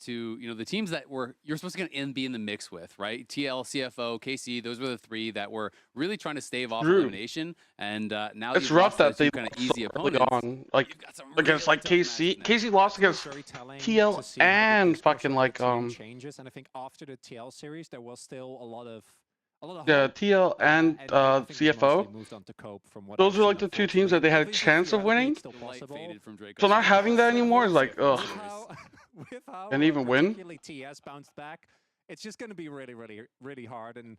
to, the teams that you're supposed to be in the mix with, right? TL, CFO, KC, those were the three that were really trying to stave off elimination. And now it's you've rough lost that to they kind of lost easy so early opponents. on, like against like KC. KC lost against TL and fucking like changes, and I think after the TL series there was still a lot of yeah, TL and CFO. Those were like the two teams that they had a chance of winning. So not having that anymore is like, ugh. And even win. TES bounced back. It's just going to be really, really, really hard. And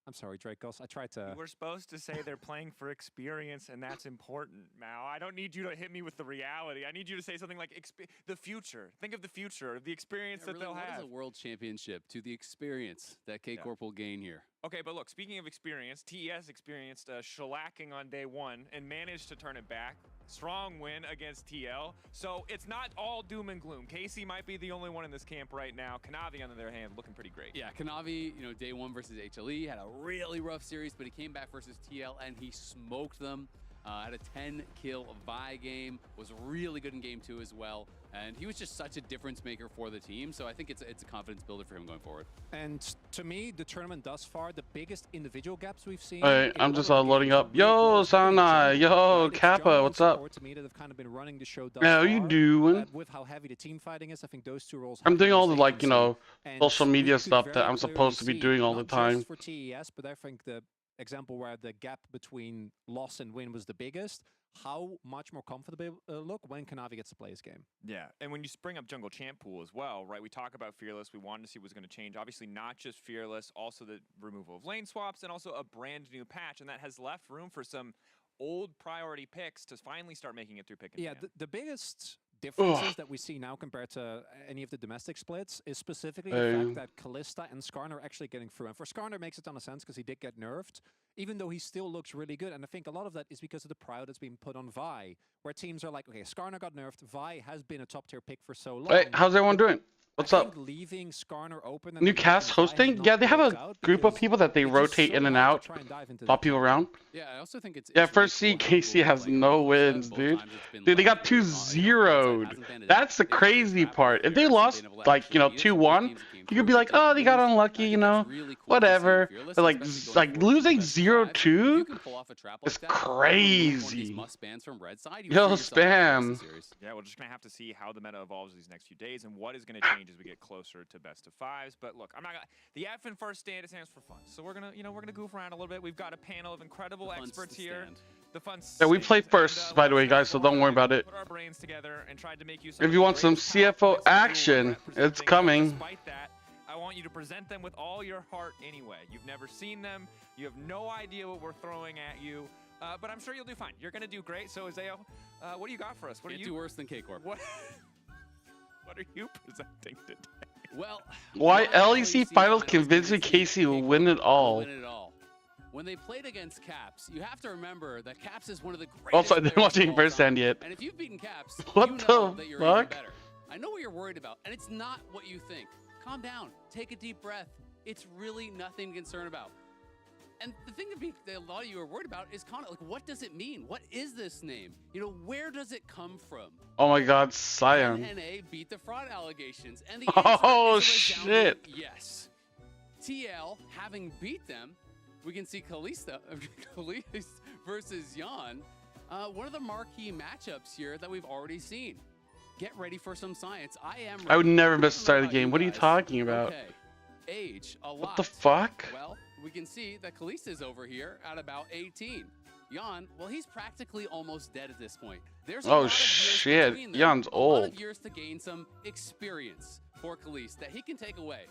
I'm sorry, Dracos. I tried to. We're supposed to say they're playing for experience, and that's important, Mao. I don't need you to hit me with the reality. I need you to say something like the future. Think of the future, the experience that they'll have. What is a world championship to the experience that K-Corp will gain here? Okay, but look, speaking of experience, TES experienced a shellacking on day one and managed to turn it back. Strong win against TL. So it's not all doom and gloom. KC might be the only one in this camp right now. Kanavi, on the other hand, looking pretty great. Yeah, Kanavi, day one versus HLE, had a really rough series, but he came back versus TL and he smoked them. Had a 10-kill Vi game, was really good in game 2 as well. And he was just such a difference maker for the team. So I think it's a confidence builder for him going forward. And to me, the tournament thus far, the biggest individual gaps we've seen. Alright, I'm just loading up. Yo, Sana. Yo, Kappa. What's up? To me, that have kind of been running the show thus How you doing? With how heavy the team fighting is, I think those two roles. I'm doing all the like, social media stuff that I'm supposed to be doing all the time. For TES, but I think the example where the gap between loss and win was the biggest, how much more comfortable look when Kanavi gets to play his game. Yeah, and when you spring up jungle champ pool as well, right? We talk about Fearless. We wanted to see what's going to change. Obviously, not just Fearless, also the removal of lane swaps and also a brand new patch, and that has left room for some old priority picks to finally start making it through pick and yeah, ban. the biggest differences that we see now compared to any of the domestic splits is specifically the fact that Kalista and Skarner are actually getting through. And for Skarner, it makes a ton of sense because he did get nerfed, even though he still looks really good. And I think a lot of that is because of the pride that's been put on Vi, where teams are like, okay, Skarner got nerfed, Vi has been a top tier pick for so long. Hey, how's everyone doing? What's up? Leaving Skarner open New cast hosting? Yeah, they have a group of people that they rotate in and out, swap people around. Yeah, I also think it's first seed KC has no wins, dude. Dude, they got 2-0'd. That's the crazy part. If they lost, like, 2-1, you could be like, oh, they got unlucky, whatever. But like losing 0-2 is crazy. Yo, spam. Yeah, we're just gonna have to see how the meta evolves these next few days and what is gonna change as we get closer to best of fives. But look, I'm not gonna. The F in first stand stands for fun, so we're gonna, we're gonna goof around a little bit. We've got a panel of incredible experts here. The fun. Yeah, we play first, by the way, guys, so don't worry about it. Put our brains together and tried to make you. If you want some CFO action, it's coming. Despite that, I want you to present them with all your heart anyway. You've never seen them. You have no idea what we're throwing at you. But I'm sure you'll do fine. You're going to do great. So, Isaiah, what do you got for us? What Can't do worse than K-Corp. What are you presenting today? Well, why LEC Finals convincing KC will win it all? When they played against Caps, you have to remember that Caps is one of the greatest. Also, I didn't watch it first hand yet. And if you've beaten Caps, what you the know that you're even fuck? better. I know what you're worried about, and it's not what you think. Calm down. Take a deep breath. It's really nothing to concern about. And the thing that a lot of you are worried about is kind of like, what does it mean? What is this name? Where does it come from? Oh my God, Cyan. NA beat the fraud allegations, and the oh is shit. Yes. TL having beat them, we can see Kalista versus Jan, one of the marquee matchups here that we've already seen. Get ready for some science. I would never miss the start of the game. What are you talking about? Okay. Age a lot. What the fuck? Well, we can see that Kalista is over here at about 18. Jan, well, he's practically almost dead at this point. There's a lot of years between them, Jan's old. A lot of years to gain some experience for Kalista that he can take away.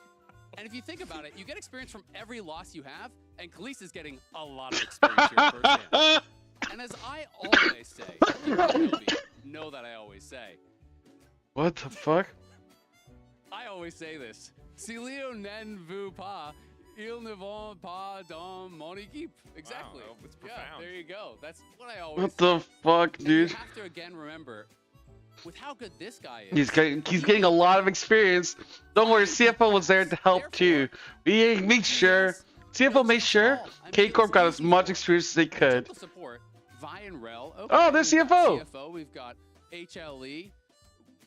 And if you think about it, you get experience from every loss you have, and Kalista's getting a lot of experience here firsthand. And as I always say, know that I always say. What the fuck? I always say this. Si Leo ne veut pas, ils ne vont pas dans mon équipe. Exactly. Wow, it's profound. Yeah, there you go. That's what I always What say. the fuck, dude? You have to again remember, with how good this guy is. He's getting a lot of experience. Don't worry, CFO was there to help too. We made sure. CFO made sure K-Corp got as much experience as they could. Support, Vi and Rel. Okay, Oh, there's CFO. CFO. We've got HLE.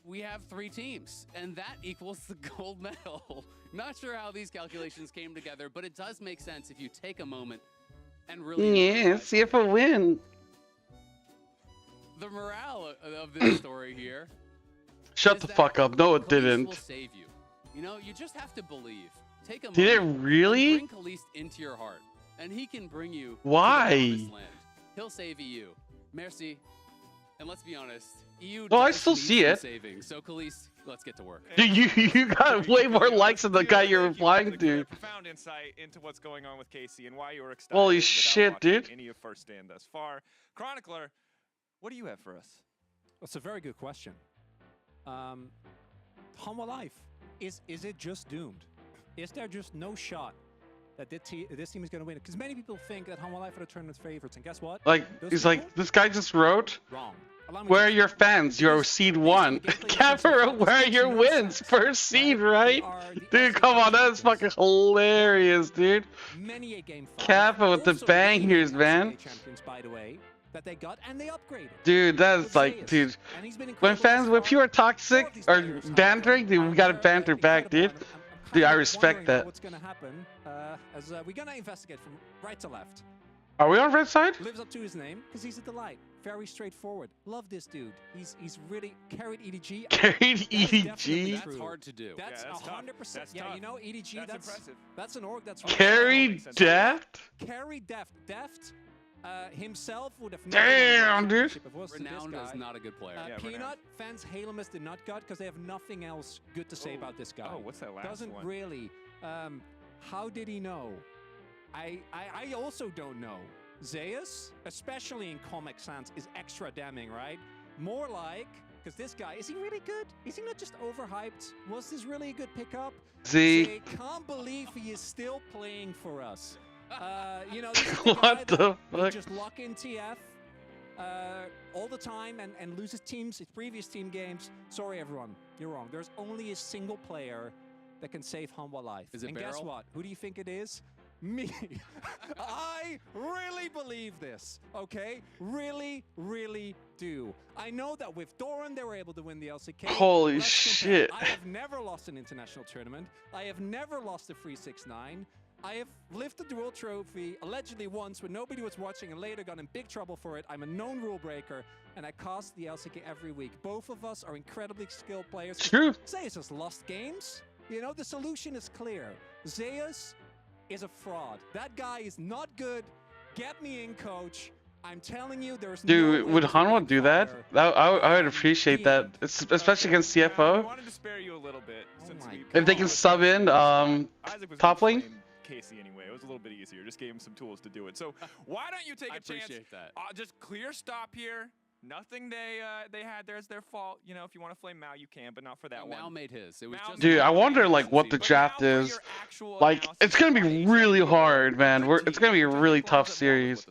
we have 3 teams, and that equals the gold medal. Not sure how these calculations came together, but it does make sense if you take a moment and really CFO win. The morale of this story here. Shut the fuck up. No, it didn't. Will save you. You know, you just have to believe. Take a moment. Did it really? Bring Khalees into your heart, and he can bring you. Why? To the promised land. He'll save EU. Merci. And let's be honest, EU. Well, I still see it. Saving. So Khalees, let's get to work. Dude, you got way more likes than the guy you're replying to. Profound insight into what's going on with KC and why you were excited. Holy shit, dude. Any of first stand thus far. Chronicler, what do you have for us? That's a very good question. Hanwha Life, is it just doomed? Is there just no shot that this team is going to win it? Because many people think that Hanwha Life are the tournament favorites, and guess what? Like, he's like, this guy just wrote, wrong. where are your fans? You're seed 1. Camera, where are your wins? First seed, right? Dude, come on, that's fucking hilarious, dude. Many a game Kappa with the bangers, man. Champions, by the way, that they got and they upgraded. Dude, that's like, dude, when people are toxic or bantering, dude, we gotta banter back, dude. Dude, I respect that. What's gonna happen? As we're gonna investigate from right to left. Are we on red side? Lives up to his name because he's a delight. Very straightforward. Love this dude. He's really carried EDG. Carried EDG. That's hard to do. That's 100%. Yeah, you know EDG. That's impressive. That's an org that's carried deft. Carried deft. Himself would have damn, dude. Renowned is not a good player. Peanut fans hail him as the nut god because they have nothing else good to say about this guy. Oh, what's that last Doesn't one? really. How did he know? I also don't know. Zeus, especially in Comic Sans, is extra damning, right? More like, because this guy, is he really good? Is he not just overhyped? Was this really a good pickup? Z. I can't believe he is still playing for us. You know, what the fuck? Just lock in TF all the time and loses teams, his previous team games. Sorry, everyone, you're wrong. There's only a single player that can save Hanwha Life. Is it and Barrel? Guess what? Who do you think it is? Me. I really believe this, okay? Really, really do. I know that with Doran, they were able to win the LCK. Holy shit. I have never lost an international tournament. I have never lost a 369. I have lifted the World Trophy allegedly once when nobody was watching and later got in big trouble for it. I'm a known rule breaker and I cost the LCK every week. Both of us are incredibly skilled players. True. Zeus has lost games. You know, the solution is clear. Zeus is a fraud. That guy is not good. Get me in, coach. I'm telling you, there's dude, no would Hanwha do that? I would appreciate that, especially against CFO. I wanted to spare you a little bit since if they can sub in top lane. Casey anyway, it was a little bit easier. Just gave him some tools to do it. So why don't you take a chance? Appreciate that. Just clear stop here. Nothing they had there is their fault. You know, if you want to flame Mao, you can, but not for that one. Mao made his. It was just dude, I wonder like what the draft is. Like, it's gonna be really hard, man. It's gonna be a really tough series.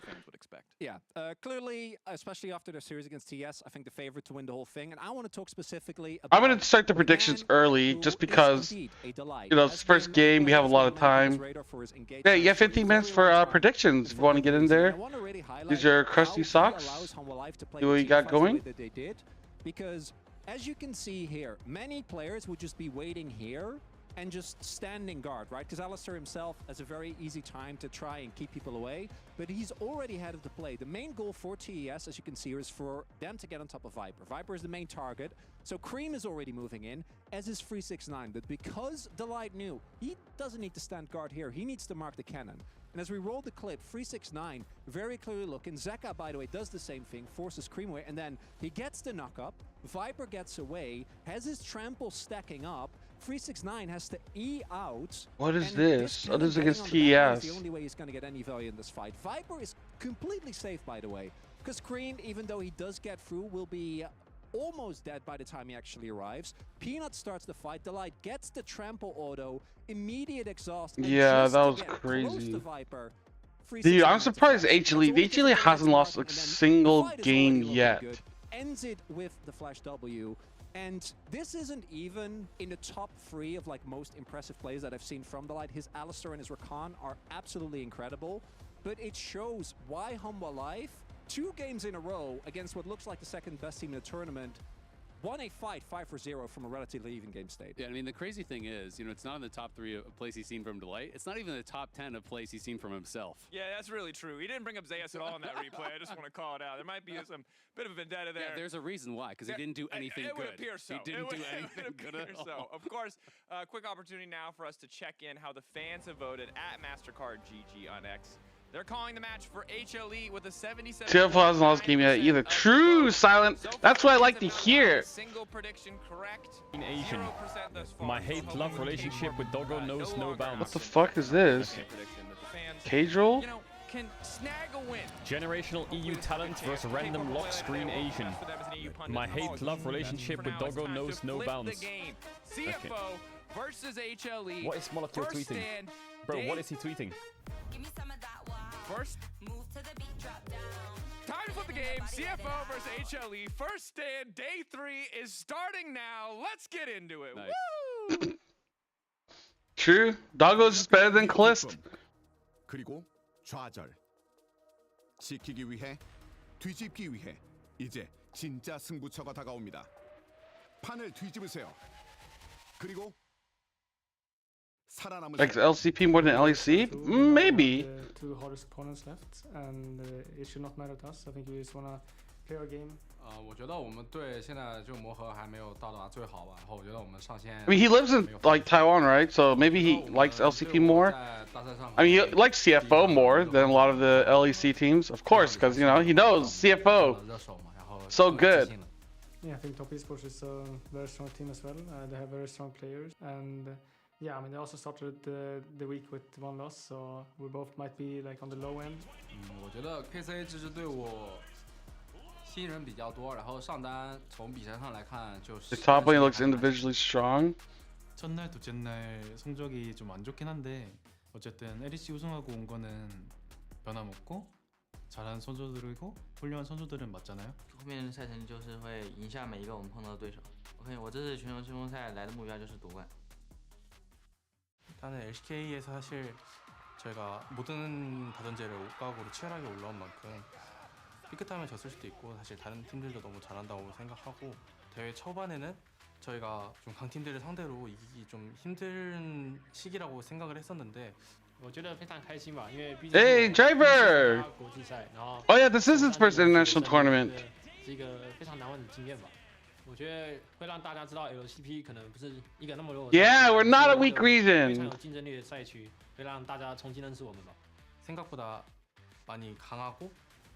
Yeah, clearly, especially after their series against TES, I think the favorite to win the whole thing. And I want to talk specifically about... I'm going to start the predictions early just because, you know, it's first game, we have a lot of time. Yeah, you have 15 minutes for predictions if you want to get in there. These are crusty socks. See what you got going. Because, as you can see here, many players would just be waiting here and just standing guard, right? Because Alistair himself has a very easy time to try and keep people away, but he's already ahead of the play. The main goal for TES, as you can see here, is for them to get on top of Viper. Viper is the main target, so Cream is already moving in, as is 369. But because Delight knew, he doesn't need to stand guard here, he needs to mark the cannon. And as we roll the clip, 369 very clearly looking. Zeka, by the way, does the same thing, forces Cream away, and then he gets the knock-up, Viper gets away, has his trample stacking up, 369 has to E out. What is this? Oh, this is against TES. The only way he's going to get any value in this fight. Viper is completely safe, by the way, because Cream, even though he does get through, will be almost dead by the time he actually arrives. Peanut starts the fight. Delight gets the trample auto, immediate exhaust. Yeah, that was crazy. Viper, dude, I'm surprised HLE. HLE hasn't lost a single game yet. Ends it with the Flash W. And this isn't even in the top 3 of like most impressive plays that I've seen from Delight. His Alistair and his Rakan are absolutely incredible, but it shows why Hanwha Life, 2 games in a row against what looks like the second best team in the tournament, won a fight 5-0 from a relatively even game state. Yeah, I mean, the crazy thing is, it's not in the top 3 of plays he's seen from Delight. It's not even the top 10 of plays he's seen from himself. Yeah, that's really true. He didn't bring up Zayas at all in that replay. I just want to call it out. There might be some bit of a vendetta there. Yeah, there's a reason why, because he didn't do anything good. It would appear so. He didn't do anything good at all. So, of course, quick opportunity now for us to check in how the fans have voted at MasterCard GG on X. They're calling the match for HLE with a 77. CFO hasn't lost game yet either. True, Silent. That's what I like to hear. Single prediction correct. Asian. My hate-love relationship with Doggo knows no bounds. What the fuck is this? KMTlol? Can snag a win. Generational EU talent versus random lock screen Asian. My hate-love relationship with Doggo knows no bounds. CFO versus HLE. What is Molotov tweeting? Bro, what is he tweeting? First, move to the beat, drop down. Time to flip the game. CFO versus HLE. First stand, day 3 is starting now. Let's get into it. Nice. Woo! True. Doggo's just better than Calist. 그리고 좌절. 지키기 위해, 뒤집기 위해 이제 진짜 승부처가 다가옵니다. 판을 뒤집으세요. 그리고 Like LCP more than LEC? Maybe. Two hardest opponents left, and it should not matter to us. I think we just wanna play our game. 我觉得我们队现在这个磨合还没有到达最好吧，然后我觉得我们上线。I mean, he lives in like Taiwan, right? So maybe he likes LCP more. I mean, he likes CFO more than a lot of the LEC teams, of course, because he knows CFO so good. Yeah, I think Top Esports is a very strong team as well. They have very strong players, and yeah, I mean they also started the week with 1 loss, so we both might be like on the low end. 我觉得 KC 这支队伍新人比较多，然后上单从比赛上来看就是。The top lane looks individually strong. 첫날 둘째 날 성적이 좀 안 좋긴 한데 어쨌든 LEC 우승하고 온 거는 변함없고 잘하는 선수들이고 훌륭한 선수들은 맞잖아요. 后面的赛程就是会赢下每一个我们碰到的对手。OK， 我这次全球追风赛来的目标就是夺冠。 일단은 LCK에서 사실 저희가 모든 다전제를 옷가고로 치열하게 올라온 만큼 삐끗하면 졌을 수도 있고 사실 다른 팀들도 너무 잘한다고 생각하고 대회 초반에는 저희가 좀 강팀들을 상대로 이기기 좀 힘든 시기라고 생각을 했었는데 我觉得非常开心吧，因为毕竟 Hey, Driver! 国际赛，然后 Oh yeah, this is his first international tournament. 是一个非常难忘的经验吧。我觉得会让大家知道 LCP 可能不是一个那么弱。Yeah, we're not a weak 非常 region. 有竞争力的赛区，会让大家重新认识我们吧。 생각보다 많이 강하고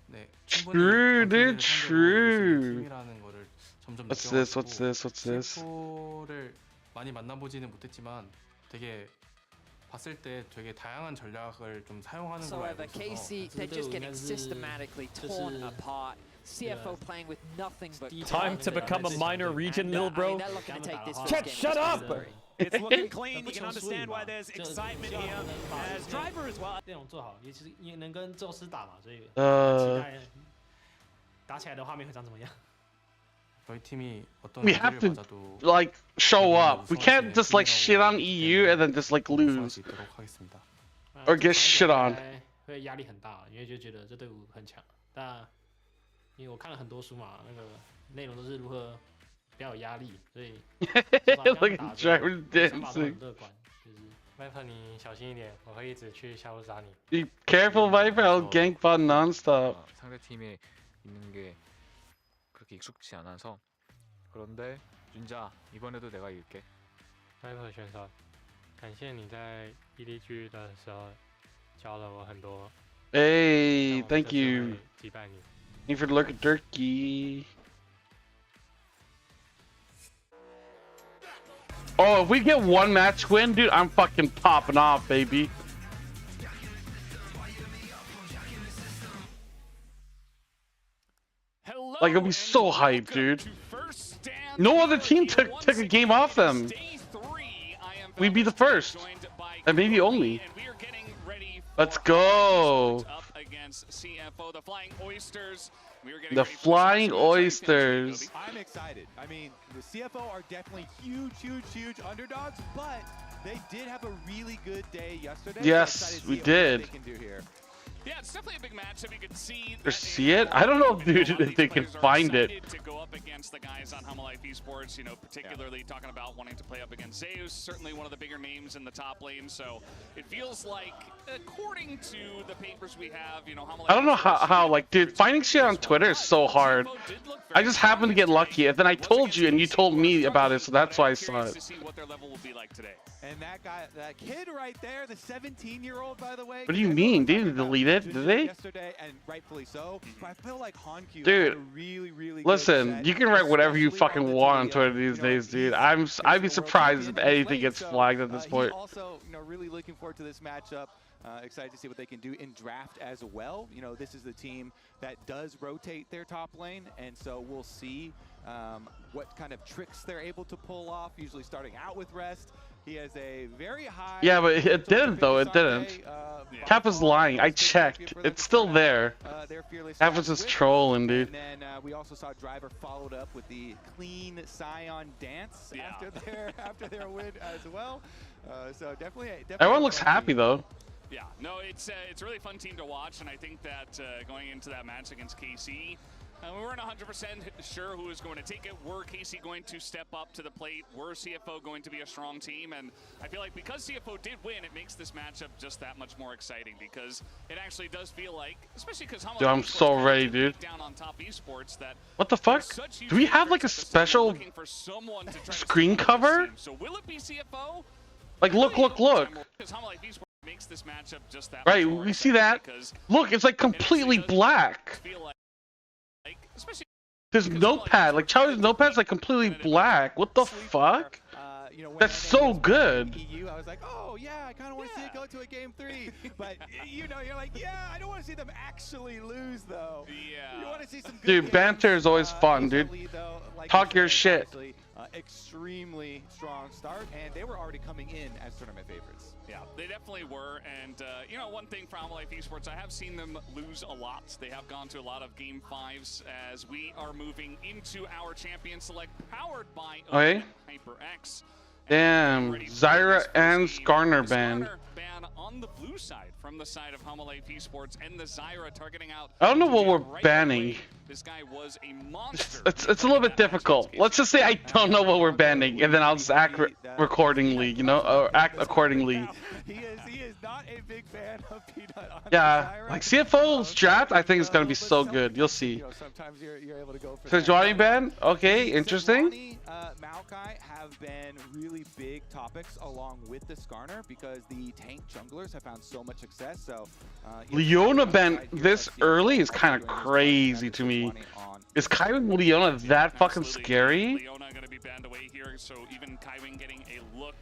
네, True, dude, true. 팀이라는 거를 점점 What's this? What's 느껴가지고 this? What's this? CFO를 많이 만나보지는 못했지만 되게 봤을 때 되게 다양한 전략을 좀 사용하는 걸 알고 있어서 KC, they're just getting systematically torn apart. CFO playing with nothing but Time to become a minor region, little bro. Chet, shut up! It's looking clean. You can understand why there's excitement here. As Driver as well. 内容做好，也能跟宙斯打嘛，所以期待打起来的画面会长怎么样？ 저희 팀이 어떤 We have 문제를 to 맞아도 like show up. We can't just like shit on EU and then just like 우승할 lose 수 있도록 하겠습니다. or get shit on. 会压力很大，因为就觉得这队伍很强。但因为我看了很多书嘛，那个内容都是如何不要有压力，所以 Look at Driver dancing. 乐观，就是Viper你小心一点，我会一直去下路杀你。 Be careful, Viper. I'll gank bot nonstop. 상대 팀에 있는 게 그렇게 익숙지 않아서 그런데 윤자 이번에도 내가 이길게. Viper 选手，感谢你在EDG 的时候教了我很多。 Hey, thank you. 击败你。 Thank you for the lurk turkey. Oh, if we get one match win, dude, I'm fucking popping off, baby. Like, it'll be so hyped, dude. No other team took a game off them. We'd be the first, and maybe only. Let's go. The Flying Oysters. I'm excited. I mean, the CFO are definitely huge underdogs, but they did have a really good day yesterday. Yes, we did. Yeah, it's definitely a big matchup. You could see. Or see it? I don't know, dude, if they can find it. To go up against the guys on Humble Life Esports, you know, particularly talking about wanting to play up against Zeus, certainly one of the bigger names in the top lane. So it feels like, according to the papers we have, you know, Humble Life I don't know how like, dude, finding shit on Twitter is so hard. I just happened to get lucky, and then I told you, and you told me about it, so that's why I saw it. To see what their level will be like today. And that guy, that kid right there, the 17-year-old, by the way. What do you mean? They didn't delete it, did they? Yesterday, and rightfully so. But I feel like Honku Dude, really listen, you can write whatever you fucking want on Twitter these days, dude. I'd be surprised if anything gets flagged at this point. Also, you know, really looking forward to this matchup. Excited to see what they can do in draft as well. You know, this is the team that does rotate their top lane, and so we'll see what kind of tricks they're able to pull off. Usually starting out with Rest. He has a very high. Yeah, but it didn't though. It didn't. Cap is lying. I checked. It's still there. Cap is just trolling, dude. And then we also saw Driver followed up with the clean Scion dance after their win as well. So definitely. Everyone looks happy though. Yeah, no, it's a really fun team to watch, and I think that going into that match against KC, we weren't 100% sure who was going to take it. Were KC going to step up to the plate? Were CFO going to be a strong team? And I feel like because CFO did win, it makes this matchup just that much more exciting, because it actually does feel like, especially because Dude, I'm so ready, dude. Down on top esports, that what the fuck? Do we have like a special screen cover? So will it be CFO? Like, look. Makes this matchup just that right, we see that. Look, it's like completely black. There's notepad, like Chowder's notepad's like completely black. What the fuck? That's so good. I was like, oh yeah, I kind of want to see it go to a game 3, but you know, you're like, yeah, I don't want to see them actually lose though. Yeah. You want to see some good dude, banter is always fun, dude. Talk your shit. Extremely strong start, and they were already coming in as tournament favorites. Yeah, they definitely were, and you know, one thing for Humble Life Esports, I have seen them lose a lot. They have gone to a lot of Game 5s as we are moving into our Champion Select, powered by HyperX. Damn, Zyra and Skarner banned. Ban on the blue side, from the side of Humble Life Esports, and the Zyra targeting out. I don't know what we're banning. This guy was a monster. It's a little bit difficult. Let's just say I don't know what we're banning, and then I'll just act accordingly, you know, or act accordingly. He is not a big fan of Peanut. Yeah, like CFO's draft, I think is gonna be so good. You'll see. You know, sometimes you're able to go for Sejuani ban? Okay, interesting. Maokai have been really big topics along with the Skarner, because the tank junglers have found so much success. So Leona ban this early is kind of crazy to me. Is Kaiwing Leona that fucking scary? Leona gonna be banned away here, so even Kaiwing getting a look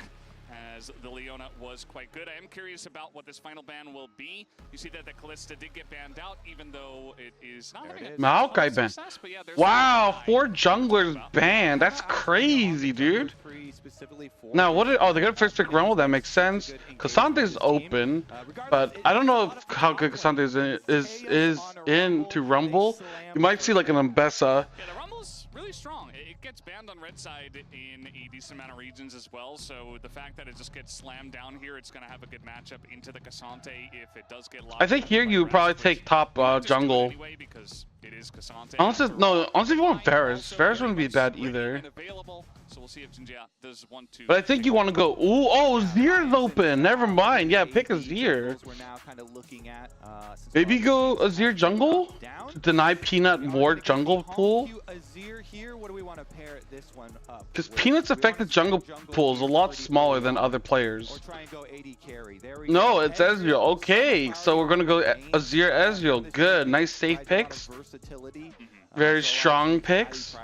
as the Leona was quite good. I am curious about what this final ban will be. You see that the Kalista did get banned out, even though it is not having a Maokai ban. Yeah, wow, 4 junglers banned. That's crazy, dude. Now, what? Oh, they got first pick Rumble. That makes sense. Cassante's open, but I don't know how good Cassante is into Rumble. You might see like an Ambessa. Yeah, the Rumble's really strong. It gets banned on red side in a decent amount of regions as well, so the fact that it just gets slammed down here, it's going to have a good matchup into the Cassante if it does get locked. I think here you would probably take top jungle. Anyway, because it is Cassante. Honestly, if you want Varus, Varus wouldn't be bad either. So we'll see if Jinja does want to. But I think you want to go. Ooh, oh, Azir's open. Never mind. Yeah, pick Azir. Maybe go Azir jungle to deny Peanut more jungle pool. Because Peanut's effective jungle pool is a lot smaller than other players. No, it's Ezreal. Okay, so we're gonna go Azir Ezreal. Good, nice safe picks. Very strong picks.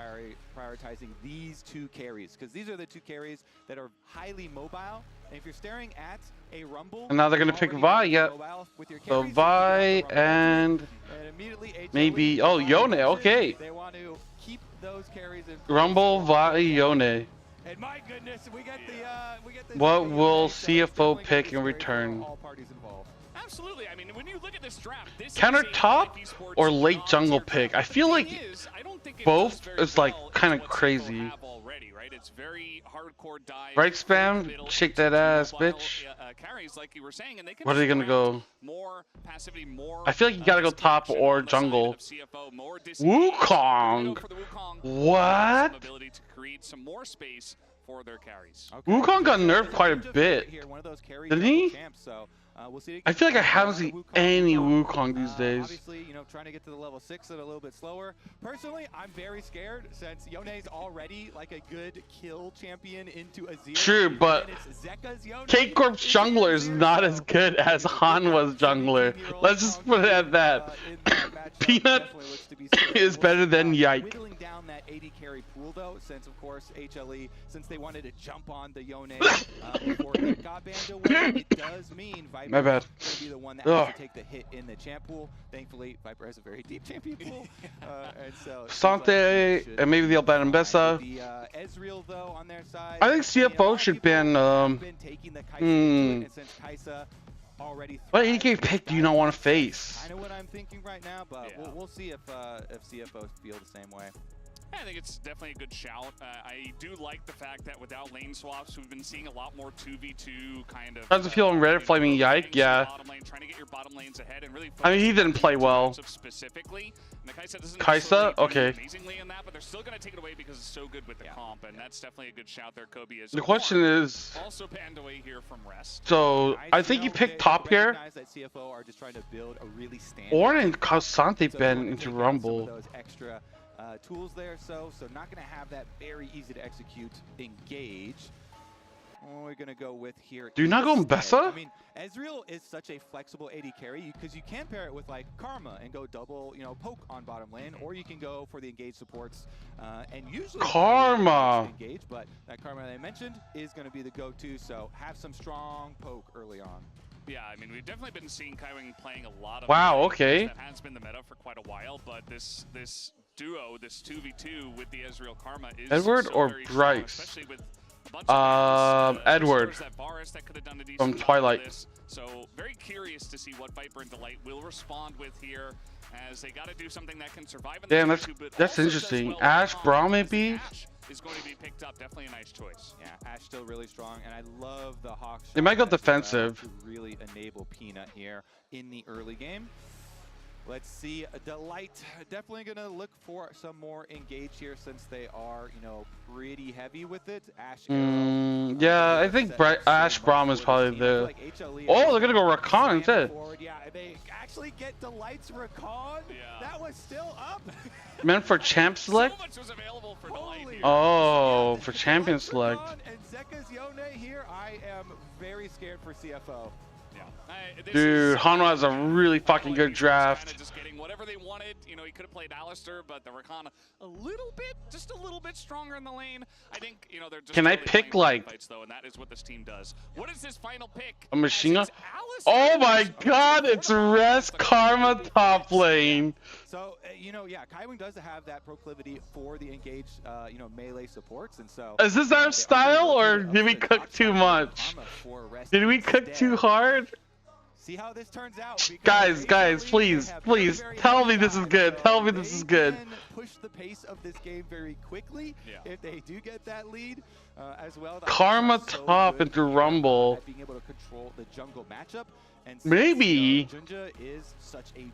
Prioritizing these 2 carries, because these are the 2 carries that are highly mobile. And if you're staring at a Rumble, and now they're gonna pick Vi. Yeah, so Vi and maybe Yone. Okay. They want to keep those carries in Rumble, Vi, Yone. And my goodness, we get the what will CFO pick in return? Absolutely. I mean, when you look at this draft, this counter top or late jungle pick. I feel like both is like kind of crazy. It's very hardcore dive. Right, spam? Shake that ass, bitch. carries, like you were saying, and they can. What are they gonna go? More passivity, more. I feel like you gotta go top or jungle. Wukong. What? Ability to create some more space for their carries. Wukong got nerfed quite a bit. Didn't he? I feel like I haven't seen any Wukong these days. Obviously, you know, trying to get to the level 6 at a little bit slower. Personally, I'm very scared since Yone's already like a good kill champion into Azir. True, but K-Corp's jungler is not as good as Hanwha's jungler. Let's just put it at that. Peanut is better than Yike. Whittling down that 80 carry pool though, since of course HLE, since they wanted to jump on the Yone before it got banned away, it does mean Viper My bad. is going to be the one that has to take the hit in the champ pool. Thankfully, Viper has a very deep champion pool, and so Sante, and maybe they'll ban Mbessa. Ezreal though on their side. I think CFO should ban. What ADK pick do you not want to face? I know what I'm thinking right now, but we'll see if CFO feel the same way. I think it's definitely a good shout. I do like the fact that without lane swaps, we've been seeing a lot more 2v2 kind of. How's it feel on Reddit flaming Yike? Yeah. Trying to get your bottom lanes ahead and really. I mean, he didn't play well. Specifically, Kaisa? Okay. Amazingly in that, but they're still going to take it away because it's so good with the comp, and that's definitely a good shout there. Kobe is. The question is. Also panned away here from Rest. So I think you picked top here. Ornn and Sante been into Rumble. Tools there, so not going to have that very easy to execute engage. We're going to go with here. Do you not go Mbessa? I mean, Ezreal is such a flexible AD carry because you can pair it with like Karma and go double, you know, poke on bottom lane, or you can go for the engage supports and usually Karma engage, but that Karma that I mentioned is going to be the go-to. So have some strong poke early on. Yeah, I mean, we've definitely been seeing Kaiwing playing a lot of. Wow. Okay. That has been the meta for quite a while, but this duo, this 2v2 with the Ezreal Karma is Edward or Bryce? Especially with a bunch of Edward that from Twilight. So very curious to see what Viper and Delight will respond with here, as they got to do something that can survive in Damn, the that's interesting. Well Ash Braum maybe. Ash is going to be picked up. Definitely a nice choice. Yeah, Ash still really strong, and I love the Hawk. They might go defensive. To really enable Peanut here in the early game. Let's see, Delight definitely going to look for some more engage here since they are, you know, pretty heavy with it. Ash. Yeah, I think Ash Braum is probably the. Oh, they're gonna go Rakan instead. Yeah, they actually get Delight's Rakan. Yeah. That was still up. Meant for champ select. So much was available for Delight here. Oh, for champion select. And Zeka's Yone here. I am very scared for CFO. Dude, Hanwha has a really fucking good draft. Just getting whatever they wanted. You know, he could have played Alistair, but the Rakan just a little bit stronger in the lane. I think, you know, they're just. Can I pick like? Fights, though, and that is what this team does. What is this final pick? A machine gun? Oh my God! It's Rest Karma top lane. So you know, yeah, Kaiwing does have that proclivity for the engaged, you know, melee supports, and so. Is this our style, or did we cook too much? Did we cook too hard? See how this turns out. Guys, please, tell me this is good. Tell me this is good. Push the pace of this game very quickly if they do get that lead as well. Karma top into Rumble. Being able to control the jungle matchup. And maybe.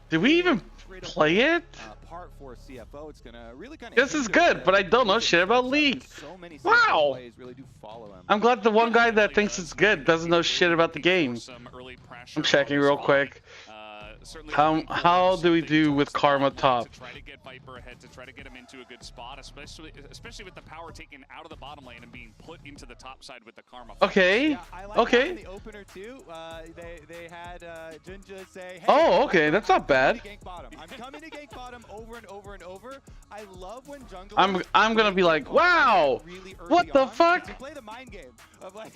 Did we even play it? Part for CFO, it's gonna really kind of. This is good, but I don't know shit about League. Wow. I'm glad the one guy that thinks it's good doesn't know shit about the game. I'm checking real quick. How do we do with Karma top? To try to get Viper ahead, to try to get him into a good spot, especially with the power taken out of the bottom lane and being put into the top side with the Karma. Okay. Yeah, I like okay. In the opener too, they had Junja say, hey, oh, okay, that's not bad. I'm coming to gank bottom over and over and over. I love when jungle. I'm gonna be like, wow, really what the fuck? You play the mind game of like,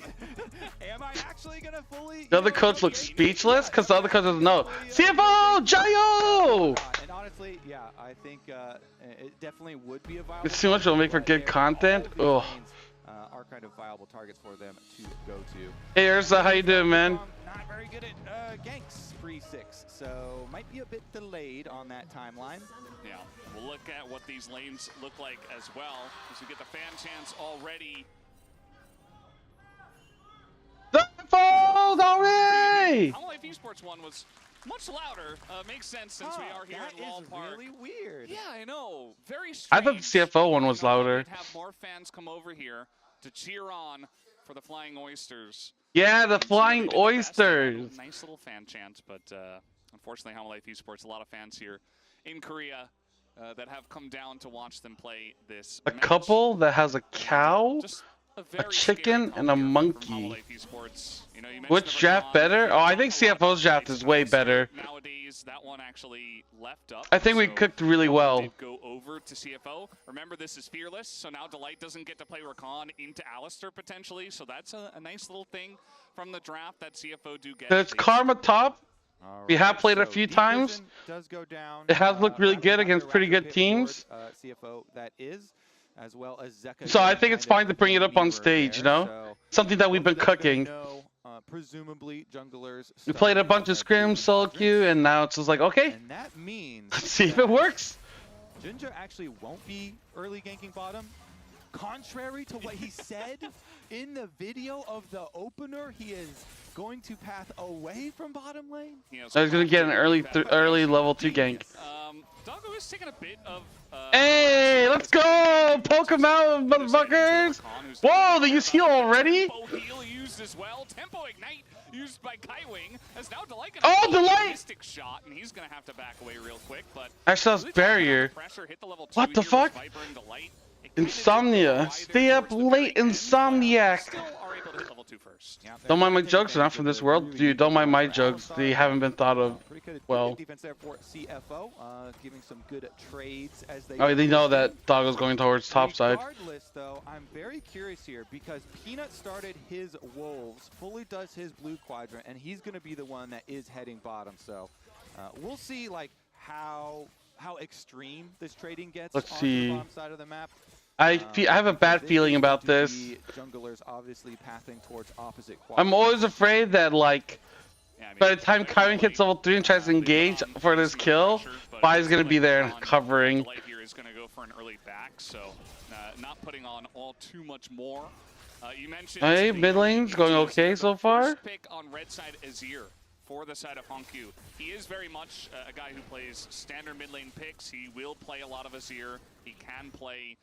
am I actually gonna fully? The other coach looks speechless because the other coach doesn't know. CFO, Jayo! And honestly, yeah, I think it definitely would be a viable. It's too much. It'll make for good content. Ugh. Are kind of viable targets for them to go to. Hey, Ursa, how you doing, man? Not very good at ganks pre-6, so might be a bit delayed on that timeline. Yeah, we'll look at what these lanes look like as well, as we get the fan chance already. The fold already! Esports one was much louder. Makes sense since we are here in Wall Park. That is really weird. Yeah, I know. Very strange. I thought the CFO one was louder. We'd have more fans come over here to cheer on for the Flying Oysters. Yeah, the Flying Oysters. Nice little fan chant, but unfortunately, Hamo Life Esports, a lot of fans here in Korea that have come down to watch them play this A match. couple that has a cow, a very chicken, and a monkey. You know, Which draft better? Oh, I think CFO's draft is way better. Nowadays, that one actually left up. I think we cooked really well. Did go over to CFO. Remember, this is Fearless, so now Delight doesn't get to play Rakan into Alistair potentially. So that's a nice little thing from the draft that CFO do get. It's Karma top. We have played it a few times. Does go down. It has looked really good against pretty good teams. CFO that is, as well as Zeka. So I think it's fine to bring it up on stage, you know? Something that we've been cooking. Presumably junglers. We played a bunch of scrims, solo queue, and now it's just like, okay, And that means let's see if it works. Ginger actually won't be early ganking bottom. Contrary to what he said in the video of the opener, he is going to path away from bottom lane. So he's gonna get an early level 2 gank. Doggo is taking a bit of. Hey, let's go! Poke him out, motherfuckers! Whoa, they use heal already? Heal used as well. Tempo Ignite used by Kaiwing as now Delight. Oh, Delight! Mystic shot, and he's gonna have to back away real quick. But Actually, that's barrier. What the fuck? Insomnia. Stay up late, Insomniac. Don't mind my jokes, they're not from this world. Dude, don't mind my jokes. They haven't been thought of well. Defense there for CFO, giving some good trades as they. Oh, they know that Doggo's going towards top side. Regardless, though, I'm very curious here because Peanut started his Wolves, fully does his blue quadrant, and he's going to be the one that is heading bottom. So we'll see like how extreme this trading gets. Let's on see. the bottom side of the map. I have a bad feeling about this. Junglers obviously pathing towards opposite I'm always afraid that like by the time Kaiwing hits level 3 and tries to engage for this kill, Fi's gonna be there and covering. Delight here is gonna go for an early back, so not putting on all too much more. You mentioned Hey, mid lane's going okay so far. First pick on red side Azir for the side of Hongkyu. He is very much a guy who plays standard mid lane picks. He will play a lot of Azir. He can play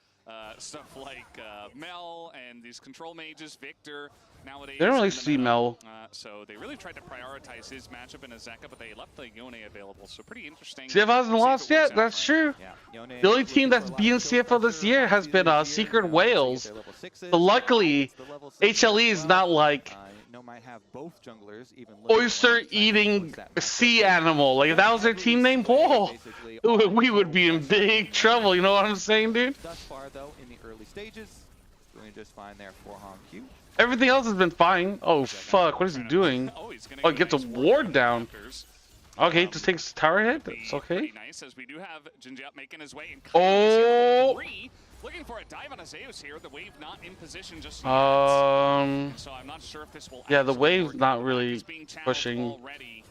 stuff like Mel and these control mages, Victor. Nowadays, They don't really see Mel. So they really tried to prioritize his matchup in Azeka, but they left the Yone available. So pretty interesting. CFO hasn't lost yet, that's true. The only team that's beaten CFO this year has been Secret Wales. But luckily, HLE is not like might have both junglers even oyster-eating sea animal. Like if that was their team name, whoa, we would be in big trouble. You know what I'm saying, dude? Thus far, though, in the early stages, doing just fine there for Hongkyu. Everything else has been fine. Oh fuck, what is he doing? Oh, he gets a ward down. Okay, just takes a tower hit. That's okay. Nice as we do have Jinjap making his way. Oh. Looking for a dive on a Zeus here. The wave not in position just yet. So I'm not sure if this will. Yeah, the wave's not really pushing. Already.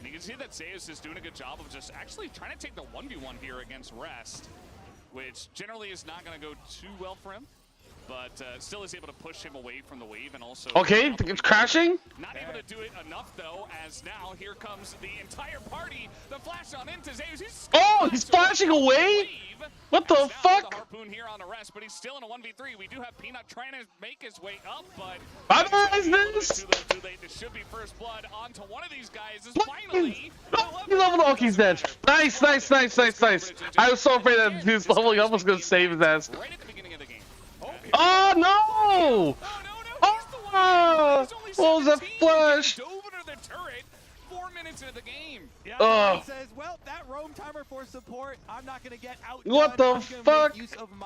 And you can see that Zeus is doing a good job of just actually trying to take the 1v1 here against Rest, which generally is not going to go too well for him. But still is able to push him away from the wave and also... Okay, it's crashing? Not able to do it enough, though, as now here comes the entire party. The flash on into Zeus. He's flashing away? What the fuck? The harpoon here on the Rest, but he's still in a 1v3. We do have Peanut trying to make his way up, but... This should be first blood onto one of these guys. Is finally... He leveled up, he's dead. Nice, nice, nice, nice, nice. I was so afraid that dude's leveling up was going to save his ass. Right at the beginning of the game. Oh no! Oh, what was that flash? Over to the turret 4 minutes into the game. Yeah, says, well, that roam timer for support, I'm not going to get out. What the fuck?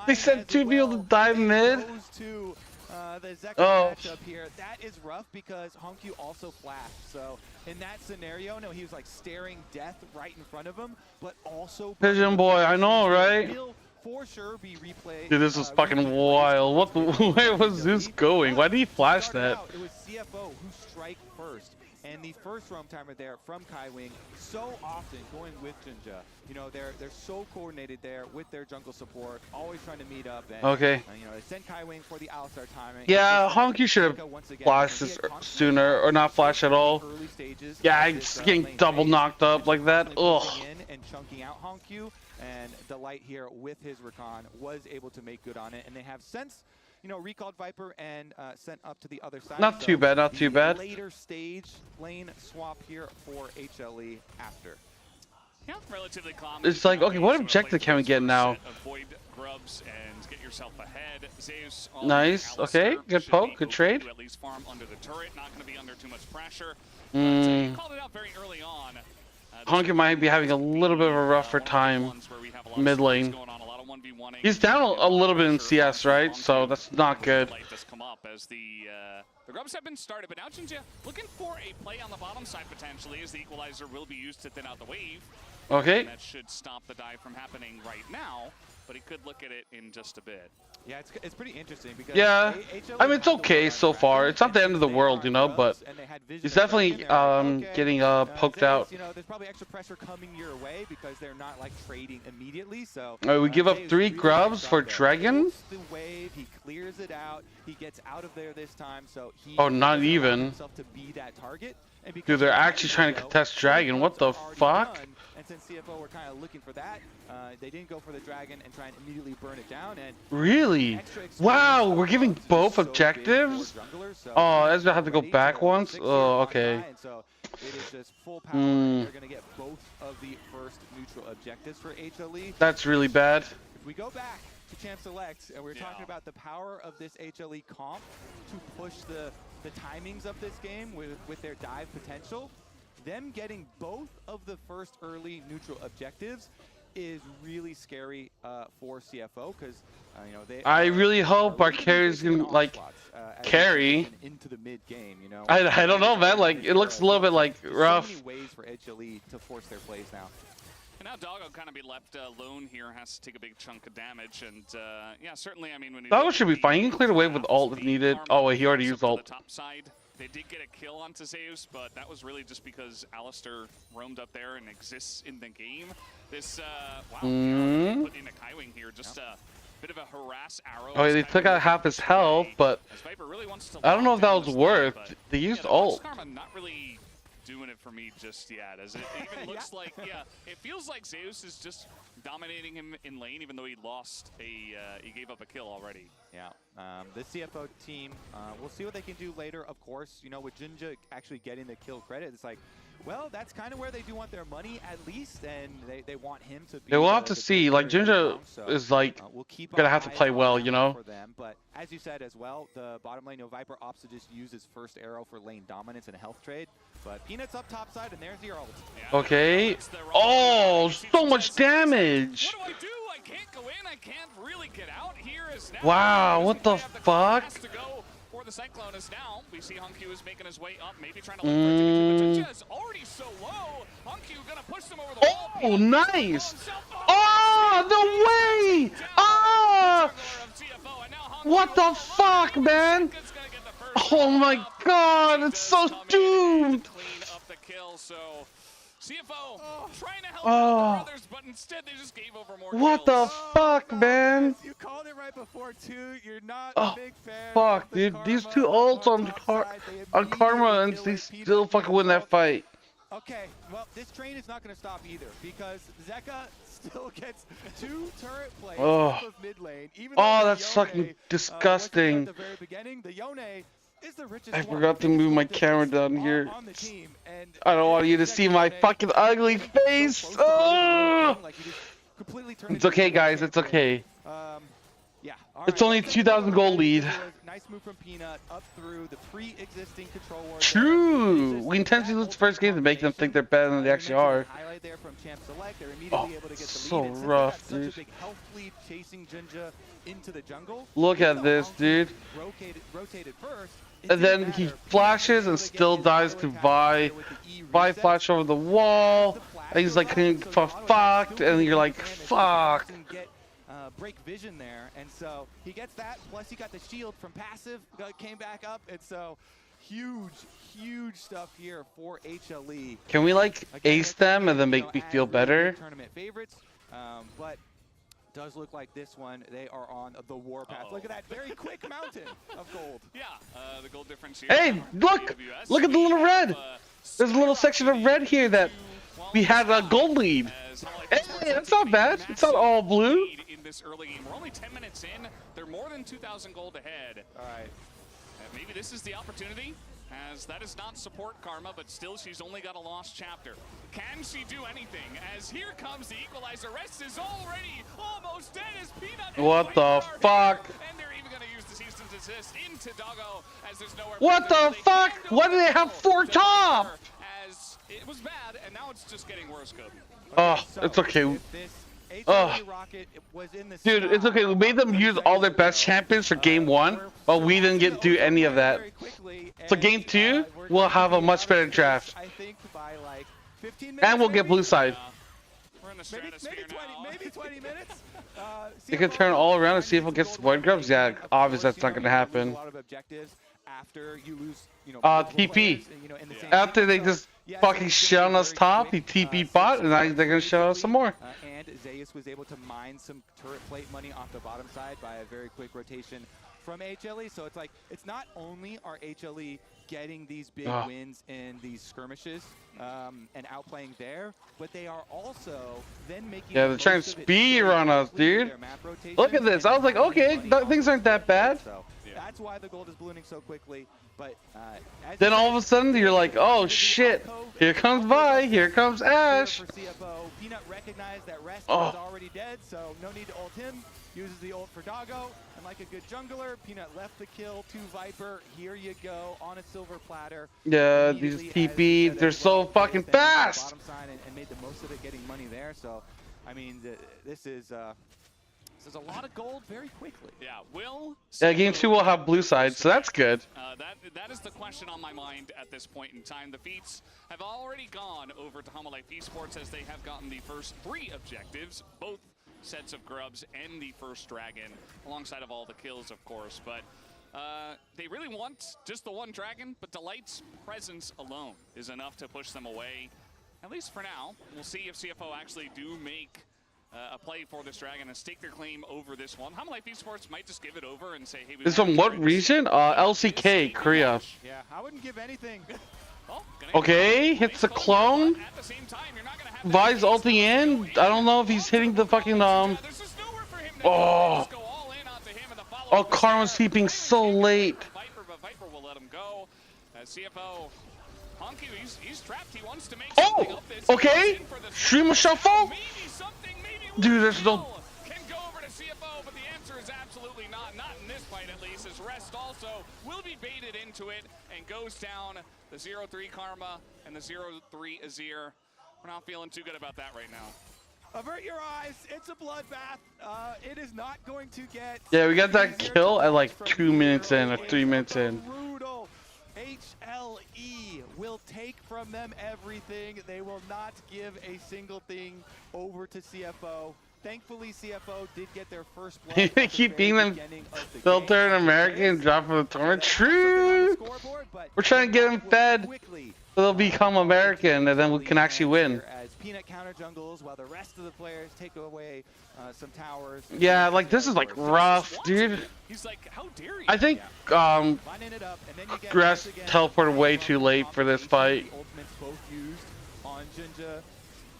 They sent 2 people to die mid. To the Zeka matchup here, that is rough because Hongkyu also flashed. So in that scenario, no, he was like staring death right in front of him, but also Pigeon boy, I know, right? For sure be replayed. Dude, this is fucking wild. What the? Where was Zeus going? Why did he flash that? It was CFO who strike first, and the first roam timer there from Kaiwing. So often going with Jinja, you know, they're so coordinated there with their jungle support, always trying to meet up. And, okay. You know, they send Kaiwing for the Alistar timing. Yeah, Hongkyu should have flashed this sooner, or not flash at all. stages. Yeah, it's getting double knocked up like that. Ugh. And chunking out Honkyu, and Delight here with his recon was able to make good on it, and they have since, you know, recalled Viper and sent up to the other side. Not too bad, not too bad. Later stage lane swap here for HLE after. Yeah, relatively calm. It's like, okay, what objective can we get now? Avoid grubs and get yourself ahead. Zeus Nice. Okay, good poke, good trade. At least farm under the turret, not going to be under too much pressure. You called it out very early on. Honky might be having a little bit of a rougher time mid lane. He's down a little bit in CS, right? So that's not good. The grubs have been started, but now Jinja looking for a play on the bottom side potentially, as the equalizer will be used to thin out the wave. Okay. And that should stop the dive from happening right now, but he could look at it in just a bit. Yeah, it's pretty interesting because yeah, I mean it's okay so far. It's not the end of the world, you know, but he's definitely getting poked out. You know, there's probably extra pressure coming your way because they're not like trading immediately. So we give up 3 grubs for Dragon. The wave, he clears it out. He gets out of there this time, so he not even. Himself to be that target. Dude, they're actually trying to contest Dragon. What the fuck? And since CFO were kind of looking for that, they didn't go for the Dragon and try and immediately burn it down. And really? Wow, we're giving both objectives? Oh, Ezra had to go back once? Oh, okay. So it is just full power. They're going to get both of the first neutral objectives for HLE. That's really bad. If we go back to Champ Select, and we're talking about the power of this HLE comp to push the timings of this game with their dive potential, them getting both of the first early neutral objectives is really scary for CFO because you know they. I really hope our carries can like carry into the mid game. You know. I don't know, man. Like it looks a little bit like rough. So many ways for HLE to force their plays now. And now Doggo kind of be left alone here, has to take a big chunk of damage, and yeah, certainly. I mean, when Doggo should be fine. He can clear the wave with ult if needed. Oh wait, he already used ult. Top side. They did get a kill onto Zeus, but that was really just because Alistair roamed up there and exists in the game. This, wow, put in a Kaiwing here, just a bit of a harass arrow. Oh, they took out half his health, but I don't know if that was worth. They used ult. Not really doing it for me just yet, as it even looks like, it feels like Zeus is just dominating him in lane, even though he lost he gave up a kill already. Yeah, the CFO team, we'll see what they can do later, of course. You know, with Jinja actually getting the kill credit, it's like, well, that's kind of where they do want their money at least, and they want him to be. They will have to see, like Jinja is like gonna have to play well, you know. For them, but as you said as well, the bottom lane, Viper opts to just use his first arrow for lane dominance and health trade. But Peanut's up top side, and there's the ult. Okay. Oh, so much damage. What do? I can't go in. I can't really get out here. Wow, what the fuck? For the Cyclone is now. We see Honkyu is making his way up, maybe trying to look for it to get to is already so low. Honkyu gonna push them over the wall. Oh, nice. Oh, no way. Ah. What the fuck, man? Oh my god, it's so doomed. CFO trying to help the brothers, but instead they just gave over more What the fuck, man? You called it right before too. You're not a big fan. Fuck, dude. These 2 ults on Karma, and they still fucking win that fight. Okay, well, this train is not going to stop either because Zeka still gets 2 turret plays off of mid lane. Even that's fucking disgusting. At the very beginning, the Yone is the richest I forgot to move my camera down here. On the team, and I don't want you to see my fucking ugly face. Oh! It's okay, guys. It's okay. Yeah. It's only 2,000 gold lead. Nice move from Peanut up through the pre-existing control ward. True. We intentionally lose the first game to make them think they're better than they actually are. Oh, so rough, dude. Look at this, dude. And then he flashes and still dies to Vi. Vi flash over the wall. And he's like, fucked. And you're like, fuck. Break vision there, and so he gets that, plus he got the shield from passive, came back up, and so huge stuff here for HLE. Can we like ace them and then make me feel better? Tournament favorites, but does look like this one, they are on the war path. Look at that very quick mountain of gold. Yeah, the gold difference here. Hey, look at the little red. There's a little section of red here that we had a gold lead. Hey, that's not bad. It's not all blue. In this early game, we're only 10 minutes in. They're more than 2,000 gold ahead. All right. Maybe this is the opportunity, as that is not support Karma, but still she's only got a lost chapter. Can she do anything? As here comes the equalizer. Rest is already almost dead as Peanut. What the fuck? And they're even going to use the Season's assist into Doggo, as there's nowhere. What the fuck? Why do they have 4 top? As it was bad, and now it's just getting worse, Kobe. Oh, it's okay. Oh, dude, it's okay. We made them use all their best champions for game 1, but we didn't get to do any of that. So game 2, we'll have a much better draft, and we'll get blue side. Maybe 20 minutes. They can turn all around and see if it gets void grubs. Yeah, obviously that's not gonna happen. After you lose, TP. After they just fucking shell on us top, he TP bot, and now they're gonna shell us some more. And Zeus was able to mine some turret plate money off the bottom side by a very quick rotation from HLE. So it's like, it's not only are HLE getting these big wins in these skirmishes and outplaying there, but they are also then making they're trying to speed run us, dude. Look at this. I was like, okay, things aren't that bad. So that's why the gold is ballooning so quickly. But then all of a sudden you're like, oh shit, here comes Vi, here comes Ash. For CFO, Peanut recognized that Rest was already dead, so no need to ult him. Uses the ult for Doggo, and like a good jungler, Peanut left the kill to Viper. Here you go on a silver platter. Yeah, these TPs, they're so fucking fast. Bottom side and made the most of it, getting money there. So, I mean, this is a lot of gold very quickly. Yeah, game 2 will have blue side, so that's good. That is the question on my mind at this point in time. The feats have already gone over to Homolife Esports, as they have gotten the first 3 objectives, both sets of grubs and the first dragon, alongside of all the kills, of course. But they really want just the one dragon, but Delight's presence alone is enough to push them away, at least for now. We'll see if CFO actually do make a play for this dragon and stake their claim over this one. Homolife Esports might just give it over and say, hey, This from what region? LCK, Korea. Yeah, I wouldn't give anything. Okay, hits the clone. Vi's ulting in. I don't know if he's hitting the fucking Oh, Karma's peeping so late. Viper will let him go. CFO, Honky, he's trapped. He wants to make okay. Stream a shuffle. Dude, there's no. Can go over to CFO, but the answer is absolutely not. Not in this fight, at least, as Rest also will be baited into it and goes down. The 0-3 Karma and the 0-3 Azir. We're not feeling too good about that right now. Avert your eyes. It's a bloodbath. It is not going to get. Yeah, we got that kill at like 2 minutes in or 3 minutes in. Brutal. HLE will take from them everything. They will not give a single thing over to CFO. Thankfully, CFO did get their first blood. They keep being them filter in American and drop from the tournament. True. We're trying to get them fed so they'll become American, and then we can actually win. As Peanut counter jungles while the rest of the players take away some towers. Yeah, like this is like rough, dude. He's like, how dare you? I think Grass teleported way too late for this fight. Ultimates both used on Jinja.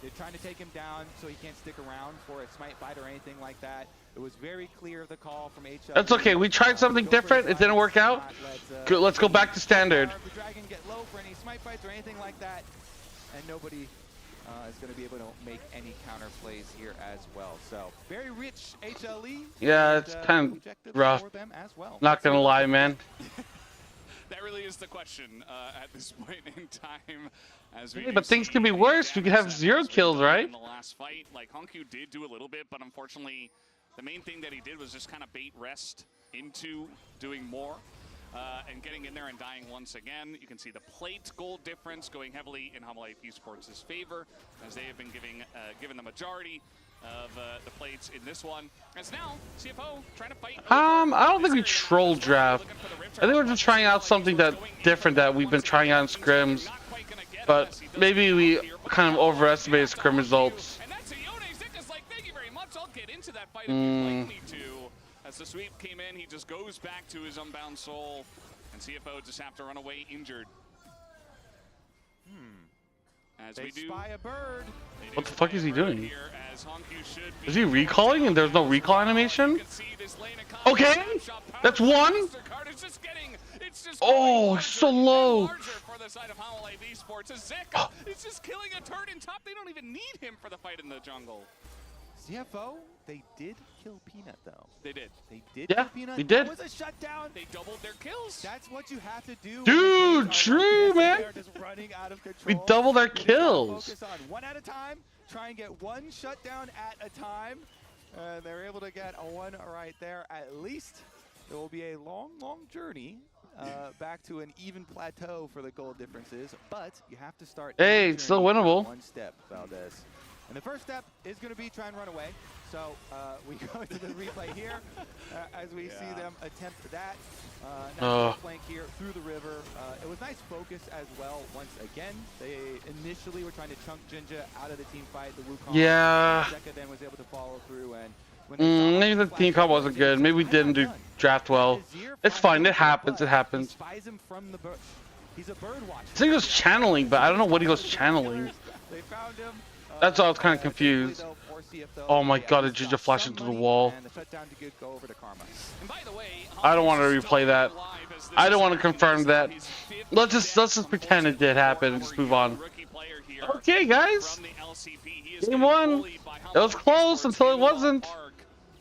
They're trying to take him down so he can't stick around for a smite bite or anything like that. It was very clear the call from HL. That's okay. We tried something different. It didn't work out. Good. Let's go back to standard. The dragon get low for any smite bites or anything like that, and nobody is going to be able to make any counter plays here as well. So very rich HLE. Yeah, it's kind of rough. Not gonna lie, man. That really is the question at this point in time. As we but things can be worse. We could have 0 kills, right? In the last fight, like Honku did do a little bit, but unfortunately, the main thing that he did was just kind of bait Rest into doing more and getting in there and dying once again. You can see the plate gold difference going heavily in Homolife Esports' favor, as they have been given the majority of the plates in this one. As now, CFO trying to fight. I don't think we troll draft. I think we're just trying out something that different that we've been trying out in scrims. But maybe we kind of overestimated scrim results. And that's Zick is like, thank you very much. I'll get into that fight if you'd like me to. As the sweep came in, he just goes back to his Unbound Soul, and CFO just have to run away injured. They spy a bird. What the fuck is he doing? Is he recalling and there's no recall animation? Okay, that's one. Oh, so low. For the side of HLE Esports, Zeka is just killing a turret in top. They don't even need him for the fight in the jungle. CFO, they did kill Peanut though. They did. They did. Yeah, kill Peanut. they did. That was a shutdown. They doubled their kills. That's what you have to do. Dude, true, man. They're just running out of control. We doubled our You just gotta kills. Focus on one at a time. Try and get one shutdown at a time. They're able to get a one right there. At least it will be a long, long journey back to an even plateau for the goal differences. But you have to start. Hey, it's still winnable. One step, Valdez. And the first step is going to be try and run away. So we go into the replay here as we see them attempt that. Nice flank here through the river. It was nice focus as well once again. They initially were trying to chunk Jinja out of the team fight. The Wukong. Yeah. Zeka then was able to follow through. And when Maybe the team comp wasn't good. Maybe we didn't do draft well. It's fine. It happens. It happens. spies him from the bush. He's a bird watcher. I think he was channeling, but I don't know what he was channeling. They found him. That's why I was kind of confused. Oh my god, did Jinja flash into the wall? I don't want to replay that. I don't want to confirm that. Let's just pretend it did happen and just move on. Okay, guys. Game one. It was close until it wasn't.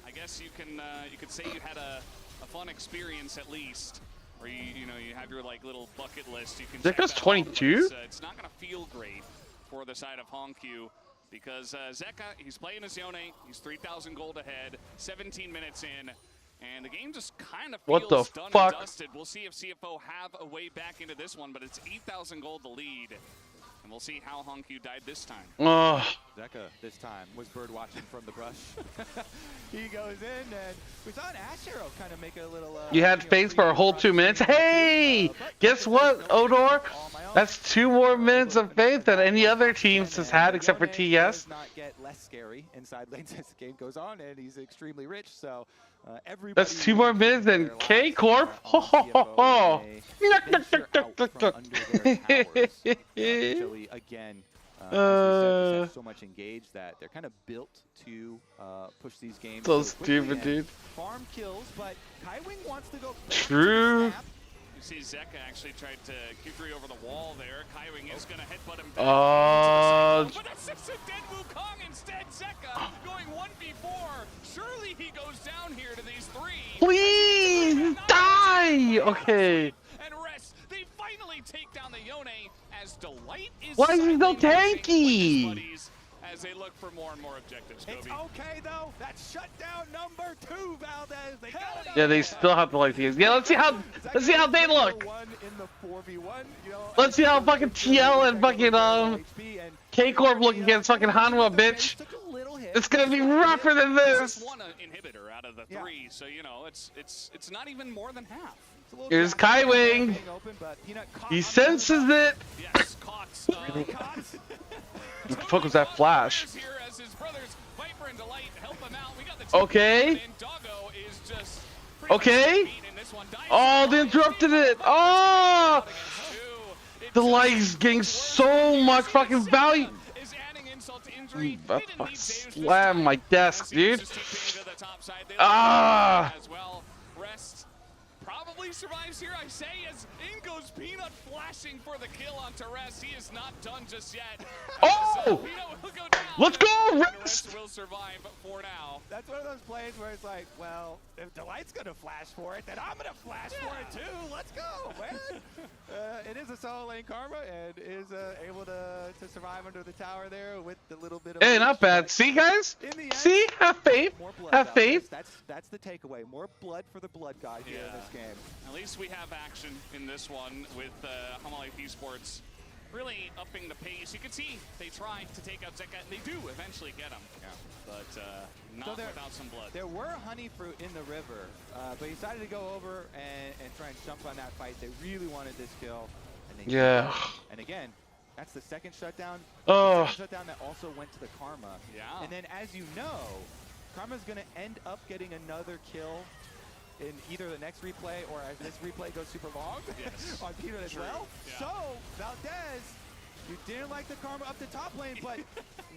I guess you could say you had a fun experience at least. Or you know you have your like little bucket list. You can. Zeka's 22. It's not gonna feel great for the side of Hongq. Because Zeka, he's playing as Yone, he's 3,000 gold ahead, 17 minutes in, and the game just kind of feels done and dusted. We'll see if CFO have a way back into this one, but it's 8,000 gold to lead. And we'll see how Hongq died this time. Zeka this time was bird watching from the brush. He goes in and we saw an Ashero kind of make a little... You had faith for a whole 2 minutes. Hey! Guess what, Odor? That's 2 more minutes of faith than any other teams has had except for TES. Does not get less scary inside lanes as the game goes on, and he's extremely rich, so... That's 2 more minutes than K Corp. Ho ho ho ho. Again, just so much engaged that they're kind of built to push these games. So stupid, dude. Farm kills, but Kaiwing wants to go. True. You see Zeka actually tried to Q3 over the wall there. Kaiwing is going to headbutt him back. But that's just a dead Wukong instead. Zeka going 1v4. Surely he goes down here to these 3. Please die. Okay. And rest. They finally take down the Yone as Delight is. Why is he so tanky? As they look for more and more objectives. It's okay though. That's shutdown number 2, Valdez. They Yeah, they still have to like these. Yeah, let's see how they look. Let's see how fucking TL and fucking K Corp look against fucking Hanwha, bitch. It's gonna be rougher than this. Just one inhibitor out of the 3, so you know it's not even more than half. Here's Kaiwing. He senses it. Yes, caught. What the fuck was that flash? Okay. Okay. Oh, they interrupted it. Oh! The light's getting so much fucking value. Slam my desk, dude. Ah! Probably survives here, I say, as in goes Peanut flashing for the kill onto Rest. He is not done just yet. Oh! Let's go, Rest! Will survive for now. That's one of those plays where it's like, well, if Delight's gonna flash for it, then I'm gonna flash for it too. Let's go, man. It is a solo lane Karma and is able to survive under the tower there with the little bit of. Hey, not bad. See, guys? See? Have faith. Have faith. That's the takeaway. More blood for the blood god here in this game. At least we have action in this one with HLE Esports really upping the pace. You can see they try to take out Zeka, and they do eventually get him. Yeah. But not without some blood. There were honey fruit in the river, but he decided to go over and try and jump on that fight. They really wanted this kill. And they and again, that's the second shutdown. The second shutdown that also went to the Karma. Yeah. And then, as you know, Karma's going to end up getting another kill in either the next replay or as this replay goes super long on Peanut as well. Yeah. So, Valdez, You didn't like the Karma up the top lane, but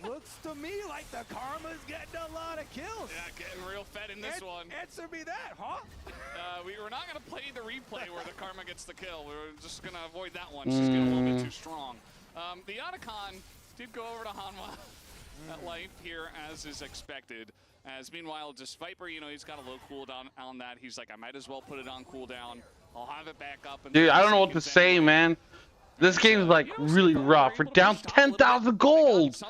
looks to me like the Karma's getting a lot of kills. Yeah, getting real fed in this one. Answer me that, huh? We're not going to play the replay where the Karma gets the kill. We're just going to avoid that one. She's getting a little bit too strong. The Otacon did go over to Hanwha at life here, as is expected. As meanwhile, just Viper, you know, he's got a low cooldown on that. He's like, I might as well put it on cooldown. I'll have it back up. Dude, I don't know what to say, man. This game's like really rough. We're down 10,000 gold.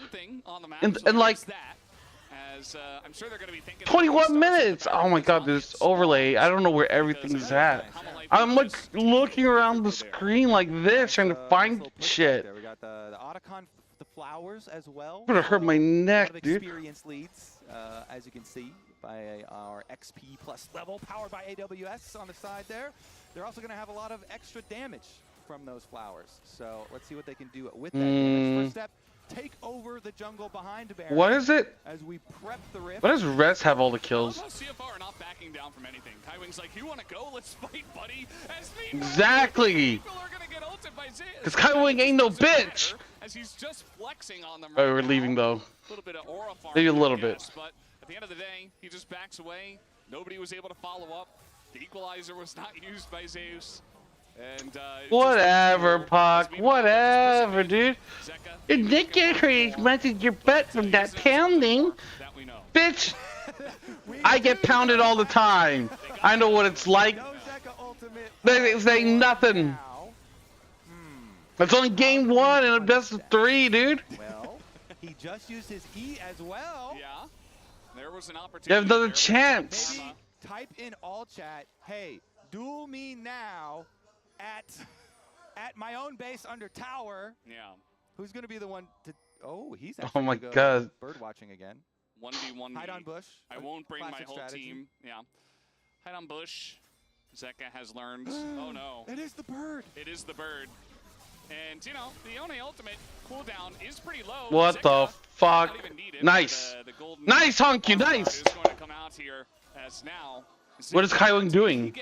And like, I'm sure they're going to be thinking 21 minutes. Oh my god, this overlay. I don't know where everything's at. I'm like looking around the screen like this, trying to find shit. We got the Otacon, the flowers as well. I'm gonna hurt my neck, dude. Experience leads, as you can see, by our XP plus level, powered by AWS on the side there. They're also gonna have a lot of extra damage from those flowers. So let's see what they can do with that damage. First step, take over the jungle behind Baron. What is it? As we prep the rift. Why does Res have all the kills? CFO are not backing down from anything. Kaiwing's like, you want to go? Let's fight, buddy. Exactly. Because Kaiwing ain't no bitch. As he's just flexing on them. Oh, we're leaving though. A little bit of aura farm, Maybe a little bit. But at the end of the day, he just backs away. Nobody was able to follow up. The equalizer was not used by Zeus. And whatever, Pac. Whatever, dude. Your dick hurts much as your butt from that pounding. Bitch, I get pounded all the time. I know what it's like. They say nothing. That's only game 1 in a best of 3, dude. Well, he just used his E as well. Yeah. There was an opportunity. You have another chance. Maybe type in all chat, hey, duel me now at my own base under tower. Yeah. Who's going to be the one to... Oh, he's Oh actually my gonna go god. bird watching again. 1v1. Hide on bush. I won't bring my whole strategy. team. Yeah. Hide on bush. Zeka has learned. Oh no. It is the bird. It is the bird. And, you know, the One ultimate cooldown is pretty low. What the fuck? Nice. Nice, Honky, nice. What is Kaiwing doing?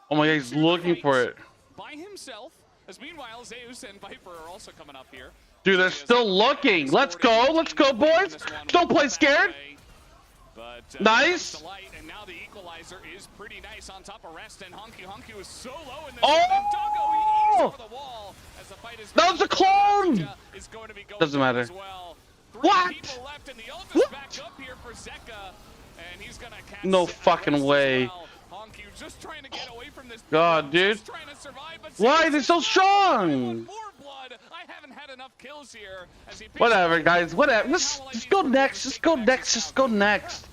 Oh my god, he's looking for it. By himself, as meanwhile, Zeus and Viper are also coming up here. Dude, they're still looking. Let's go, boys. Don't play scared. Nice. And now the equalizer is pretty nice on top of Rest, and Honky is so low in this. Oh! That was a clone. Doesn't matter. What? No fucking way. God, dude. Why are they so strong? Whatever, guys. Whatever. Just go next. Just go next. Just go next.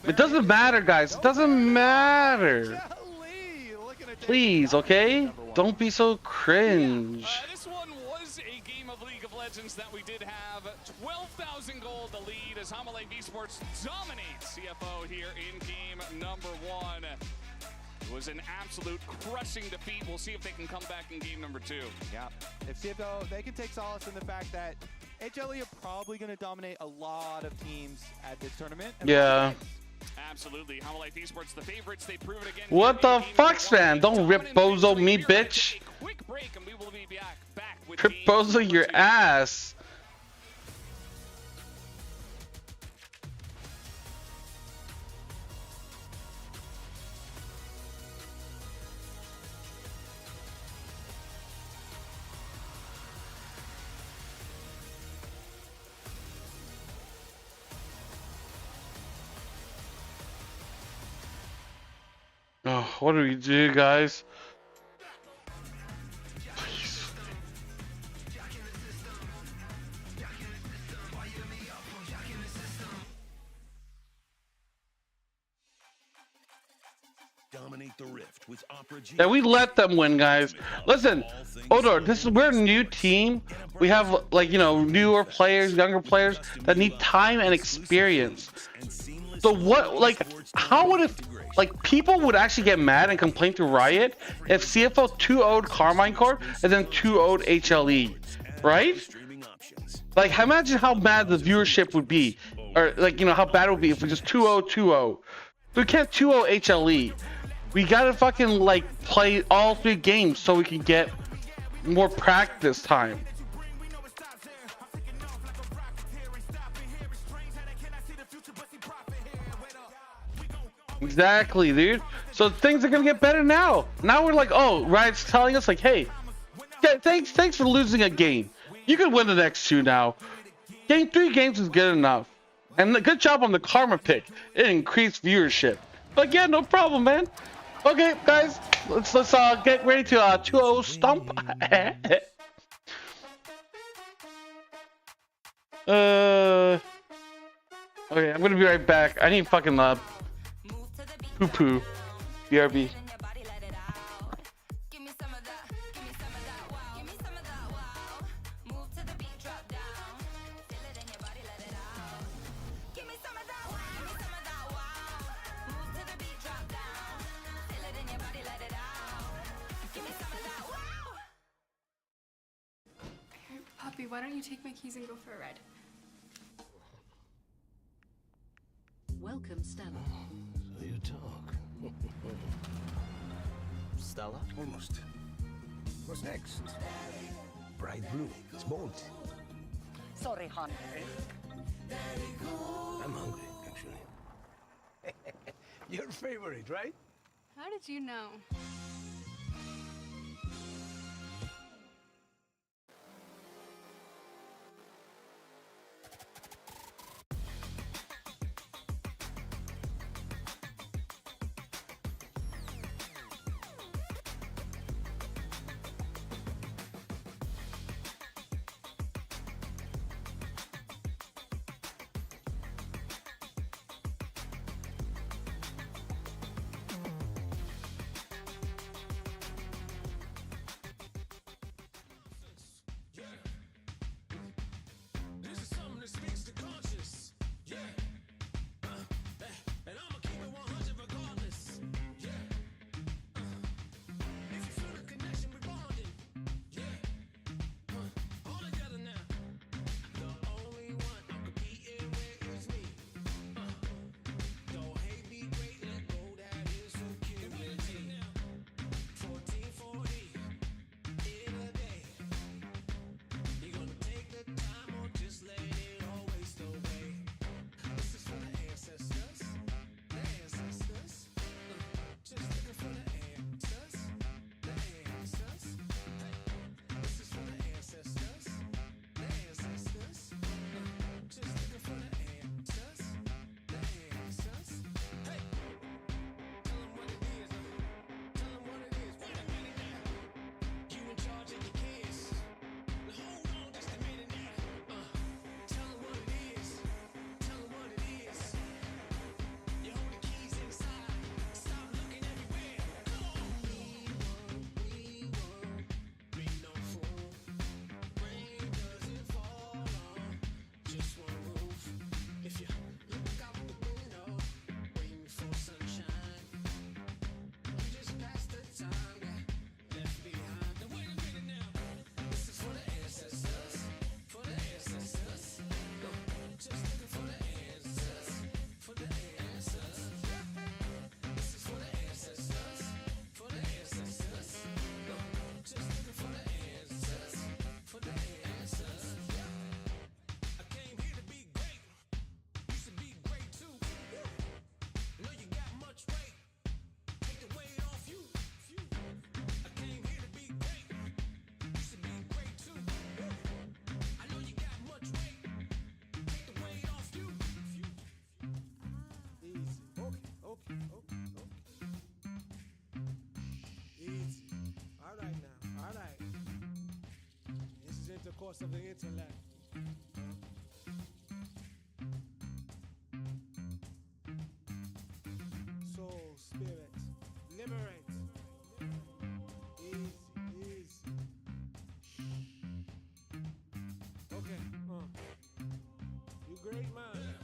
It doesn't matter, guys. It doesn't matter. Please, okay? Don't be so cringe. This one was a game of League of Legends that we did have. 12,000 gold the lead as Hamalay Esports dominates CFO here in game number 1. It was an absolute crushing defeat. We'll see if they can come back in game number 2. Yeah. If CFO, they can take solace in the fact that HLE are probably going to dominate a lot of teams at this tournament. Yeah. Absolutely. Hamalay Esports the favorites. They prove it again. What the fuck, man? Don't rip bozo me, bitch. Quick break and we will be back with Rip bozo your ass. Oh, what do we do, guys? Please. Dominate the rift with Opera G. Yeah, we let them win, guys. Listen, Odor, we're a new team. We have, like, you know, newer players, younger players that need time and experience. So what, like, how would it, like, people would actually get mad and complain to Riot if CFO 2-0'd Carmine Corp and then 2-0'd HLE, right? Like, imagine how bad the viewership would be, or, like, you know, how bad it would be if we just 2-0, 2-0. We can't 2-0 HLE. We gotta fucking, like, play all 3 games so we can get more practice time. Exactly, dude. So things are gonna get better now. Now we're like, oh, Riot's telling us like, hey, yeah, thanks for losing a game. You can win the next 2 now. Game 3 games is good enough. And good job on the karma pick. It increased viewership. But yeah, no problem, man. Okay, guys, let's get ready to 2-0 stomp. Okay, I'm gonna be right back. I need fucking poo poo. BRB. Puppy, why don't you take my keys and go for a ride? Welcome, Stella. So you talk. Stella? Almost. What's next? Bright blue. It's bold. Sorry, hon. I'm hungry, actually. Your favorite, right? How did you know? Intercourse of the intellect. Soul, spirit, liberate. Easy, easy. Okay, you great man.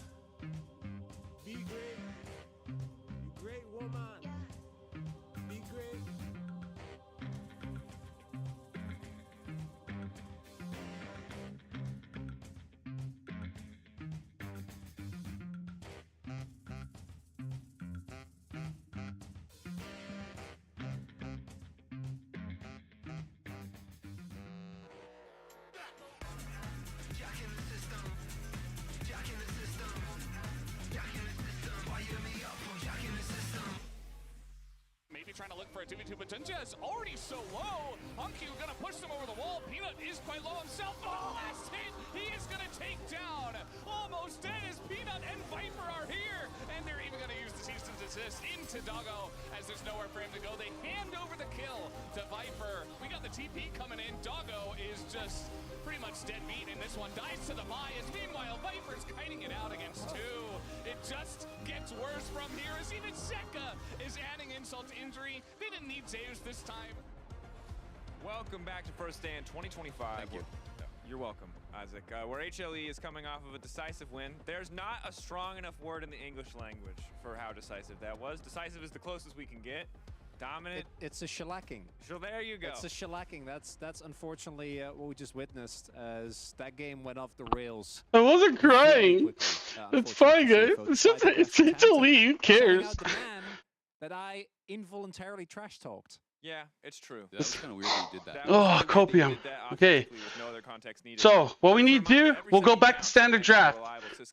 Be great. You great woman. Be great. for a 2v2, but Junja is already so low. Hunky gonna push them over the wall. Peanut is quite low himself, but the last hit, he is gonna take down. Almost dead as Peanut and Viper are here, and they're even gonna use the cease and desist into Doggo as there's nowhere for him to go. They hand over the kill to Viper. We got the TP coming in. Doggo is just pretty much dead meat, and this one dies to the bias. Meanwhile, Viper's kiting it out against two. It just gets worse from here as even Zeka is adding insult to injury. They didn't need Zeus this time. Welcome back to First Stand 2025. Thank you. You're welcome, Isaac. Where HLE is coming off of a decisive win. There's not a strong enough word in the English language for how decisive that was. Decisive is the closest we can get. Dominant. It's a shellacking. So there you go. It's a shellacking. That's unfortunately what we just witnessed as that game went off the rails. I wasn't crying. It's fine, guys. It's HLE. Who cares? The man that I involuntarily trash talked. Yeah, it's true. That was kind of weird that you did that. Oh, copium. Okay. So, what we need to do, we'll go back to standard draft.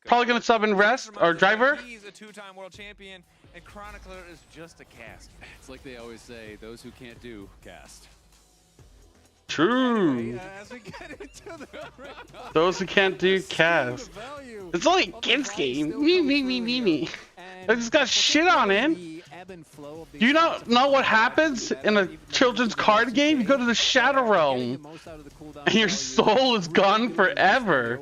Probably going to sub and rest our driver. He's a two-time world champion, and Chronicler is just a cast. It's like they always say, those who can't do, cast. True. As we get into the Those who can't do cast. It's only a kids game. Me. I just got shit on it. Do you not know what happens in a children's card game? You go to the Shadow Realm, and your soul is gone forever.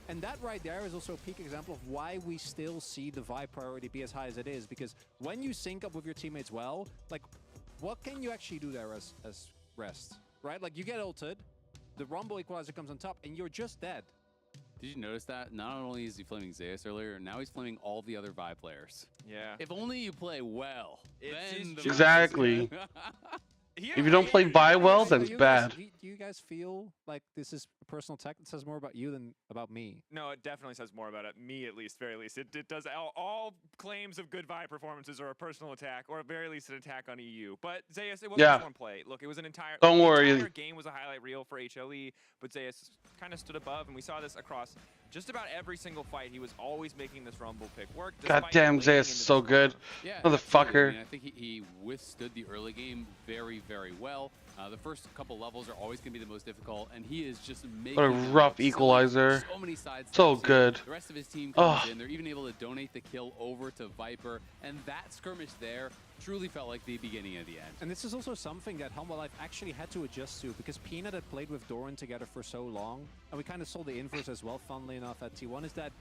And that right there is also a peak example of why we still see the Vibe priority be as high as it is. Because when you sync up with your teammates well, like, what can you actually do there as rest, right? Like, you get ulted, the Rumble Equalizer comes on top, and you're just dead. Did you notice that? Not only is he flaming Zeus earlier, now he's flaming all the other Vi players. Yeah. If only you play well, then the Exactly. If you don't play Vi well, then it's bad. Do you guys feel like this is a personal attack that says more about you than about me? No, it definitely says more about me, at least, very least. It does all claims of good Vi performances are a personal attack, or at very least an attack on EU. But Zeus, it wasn't just one play. Look, it was an entire. Don't worry. The entire game was a highlight reel for HLE, but Zeus kind of stood above, and we saw this across just about every single fight. He was always making this Rumble pick work. Goddamn, Zeus is so good. Yeah, Motherfucker. I mean, I think he withstood the early game very, very well. The first couple levels are always going to be the most difficult, and he is just making What a rough equalizer. so many sides. So good. The rest of his team comes in. They're even able to donate the kill over to Viper, and that skirmish there truly felt like the beginning of the end. And this is also something that Humble Life actually had to adjust to, because Peanut had played with Doran together for so long, and we kind of saw the inverse as well, funnily enough, at T1, is that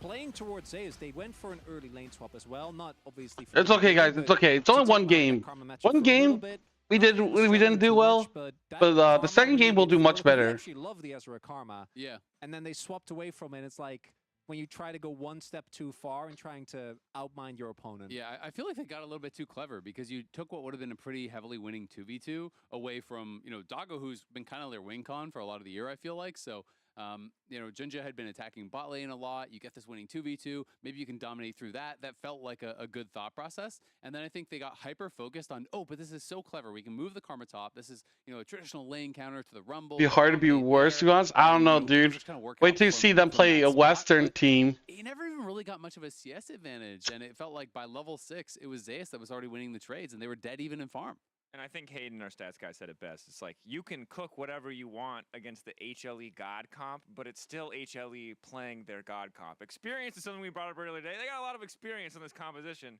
playing towards Zeus, they went for an early lane swap as well, not obviously for It's okay, guys. It's okay. It's only one game. One game. We didn't do well, but the second game we'll do much better. I actually love the Ezra Karma. Yeah. And then they swapped away from it. It's like when you try to go one step too far and trying to outmind your opponent. Yeah, I feel like they got a little bit too clever, because you took what would have been a pretty heavily winning 2v2 away from, Doggo, who's been kind of their wing con for a lot of the year, I feel like. So, Junja had been attacking bot lane a lot. You get this winning 2v2. Maybe you can dominate through that. That felt like a good thought process. And then I think they got hyper-focused on, but this is so clever. We can move the Karma top. This is, a traditional lane counter to the Rumble. Be hard to be worse, to be honest. I don't know, dude. Wait till you see them play a Western team. He never even really got much of a CS advantage, and it felt like by level 6, it was Zeus that was already winning the trades, and they were dead even in farm. And I think Hayden, our stats guy, said it best. It's like, you can cook whatever you want against the HLE God comp, but it's still HLE playing their God comp. Experience is something we brought up earlier today. They got a lot of experience in this composition.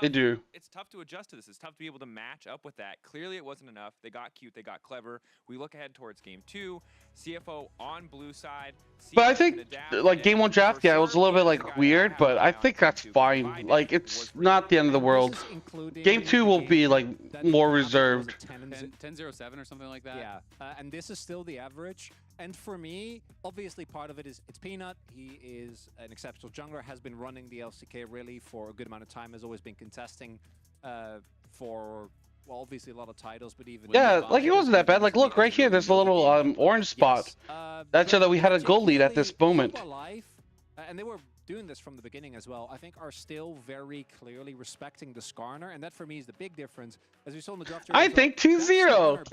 They do. It's tough to adjust to this. It's tough to be able to match up with that. Clearly, it wasn't enough. They got cute. They got clever. We look ahead towards game 2. CFO on blue side. But I think, like, game 1 draft, it was a little bit, like, weird, but I think that's fine. Like, it's not the end of the world. Game 2 will be, like, more reserved. 10-0-7 or something like that. Yeah, and this is still the average. And for me, obviously part of it is it's Peanut. He is an exceptional jungler, has been running the LCK really for a good amount of time, has always been contesting for, well, obviously a lot of titles, but even... Yeah, like, it wasn't that bad. Like, look, right here, there's a little orange spot. That showed that we had a goal lead at this moment. And they were doing this from the beginning as well, I think are still very clearly respecting the Skarner, and that for me is the big difference. As we saw in the draft, I think 2-0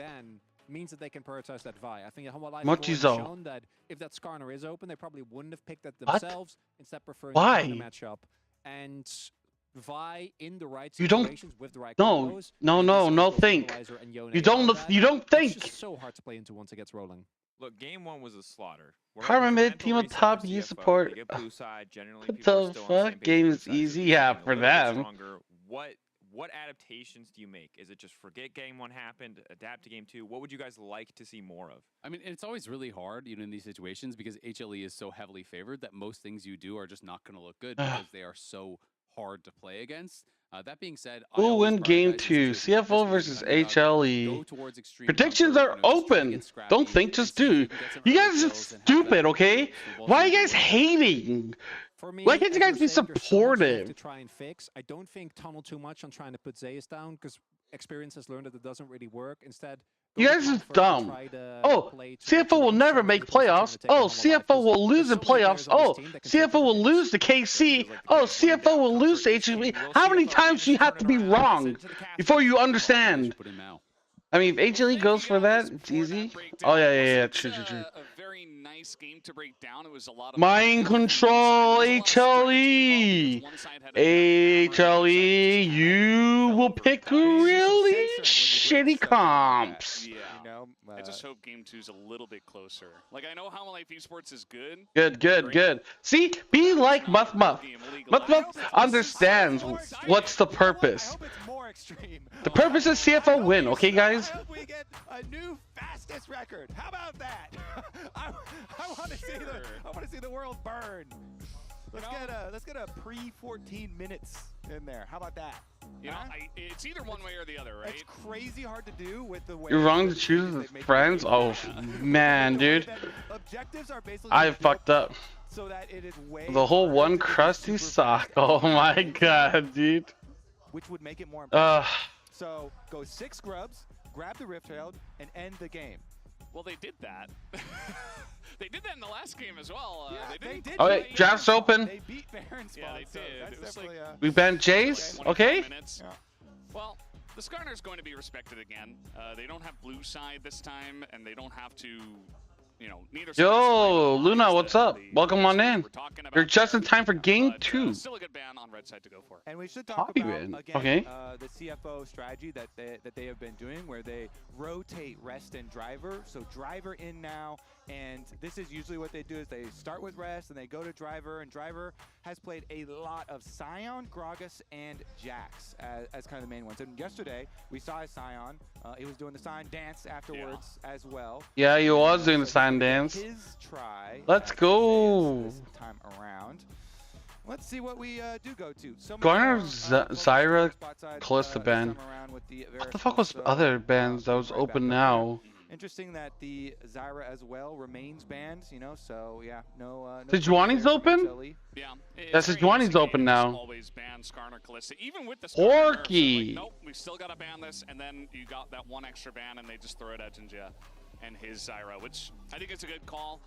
means that they can prioritize that Vi. I think Humble Life has shown that if that Skarner is open, they probably wouldn't have picked that themselves, instead preferring Why? the matchup. And Vi in the right You don't. situations with the right No, combos. no think. You don't think. It's just so hard to play into once it gets rolling. Look, game one was a slaughter. Karma mid team of top E support. What the fuck? Game is easy, yeah, for them. What adaptations do you make? Is it just forget game one happened, adapt to game two? What would you guys like to see more of? I mean, it's always really hard, in these situations because HLE is so heavily favored that most things you do are just not going to look good because they are so hard to play against. That being said, we'll win game 2. CFO versus HLE. Predictions are open. Don't think, just do. You guys are stupid, okay? Why are you guys hating? For me, why can't you guys be supportive? To try and fix. I don't think tunnel too much on trying to put Zeus down because experience has learned that it doesn't really work. Instead, you guys are dumb. Oh, CFO will never make playoffs. Oh, CFO will lose in playoffs. Oh, CFO will lose to KC. Oh, CFO will lose to HLE. How many times do you have to be wrong before you understand? I mean, if HLE goes for that, it's easy. Oh, yeah. True. A very nice game to break down. It was a lot of mind control, HLE. HLE, you will pick really shitty comps. I just hope game 2's a little bit closer. Like, I know How Life Esports is good. Good. See, be like Muff. Muff understands what's the purpose. The purpose is CFO win, okay, guys? I hope we get a new fastest record. How about that? I want to see the world burn. Let's get a pre-14 minutes in there. How about that? It's either one way or the other, right? It's crazy hard to do with the way. You're wrong to choose the friends. Oh man, dude. Objectives are basically I fucked up. So that it is way the whole one crusty sock. Oh my god, dude. Which would make it more impressive. So go 6 scrubs, grab the Rift Herald, and end the game. Well, they did that. They did that in the last game as well. They did. Oh wait, draft's open. They beat Baron Spawn. Yeah, they did. That's definitely, we banned Jace. Okay. Well, the Skarner's going to be respected again. They don't have blue side this time, and they don't have to. Neither. Yo, Luna, what's up? Welcome on in. You're just in time for game 2. Still a good ban on red side to go for. And we should talk about again the CFO strategy that they have been doing, where they rotate rest and driver. So driver in now, and this is usually what they do is they start with rest and they go to driver. And driver has played a lot of Sion, Gragas, and Jax as kind of the main ones. And yesterday we saw Sion. He was doing the Sion dance afterwards as well. Yeah, he was doing the Sion dance. His try. Let's go. This time around. Let's see what we do go to. Garner, Zyra, Kalista ban. What the fuck was other bans that was open now? Interesting that the Zyra as well remains banned, so yeah, no Sejuani's open? Yeah. Sejuani's open now. Always ban Skarner, Kalista, even with the Porky. Nope, we still gotta ban this, and then you got that one extra ban, and they just throw it at Jinja and his Zyra, which I think is a good call.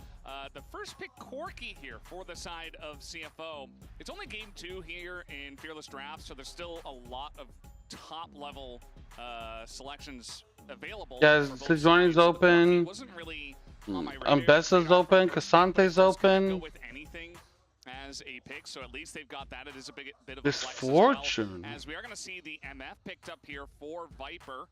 The first pick, Corky, here for the side of CFO. It's only game 2 here in Fearless Draft, so there's still a lot of top-level selections available. Yeah, Sejuani's open. Wasn't really on my radar. Ambessa's open. Casante's open. Go with anything as a pick, so at least they've got that. It is a bit of a Misfortune. As we are going to see the MF picked up here for Viper,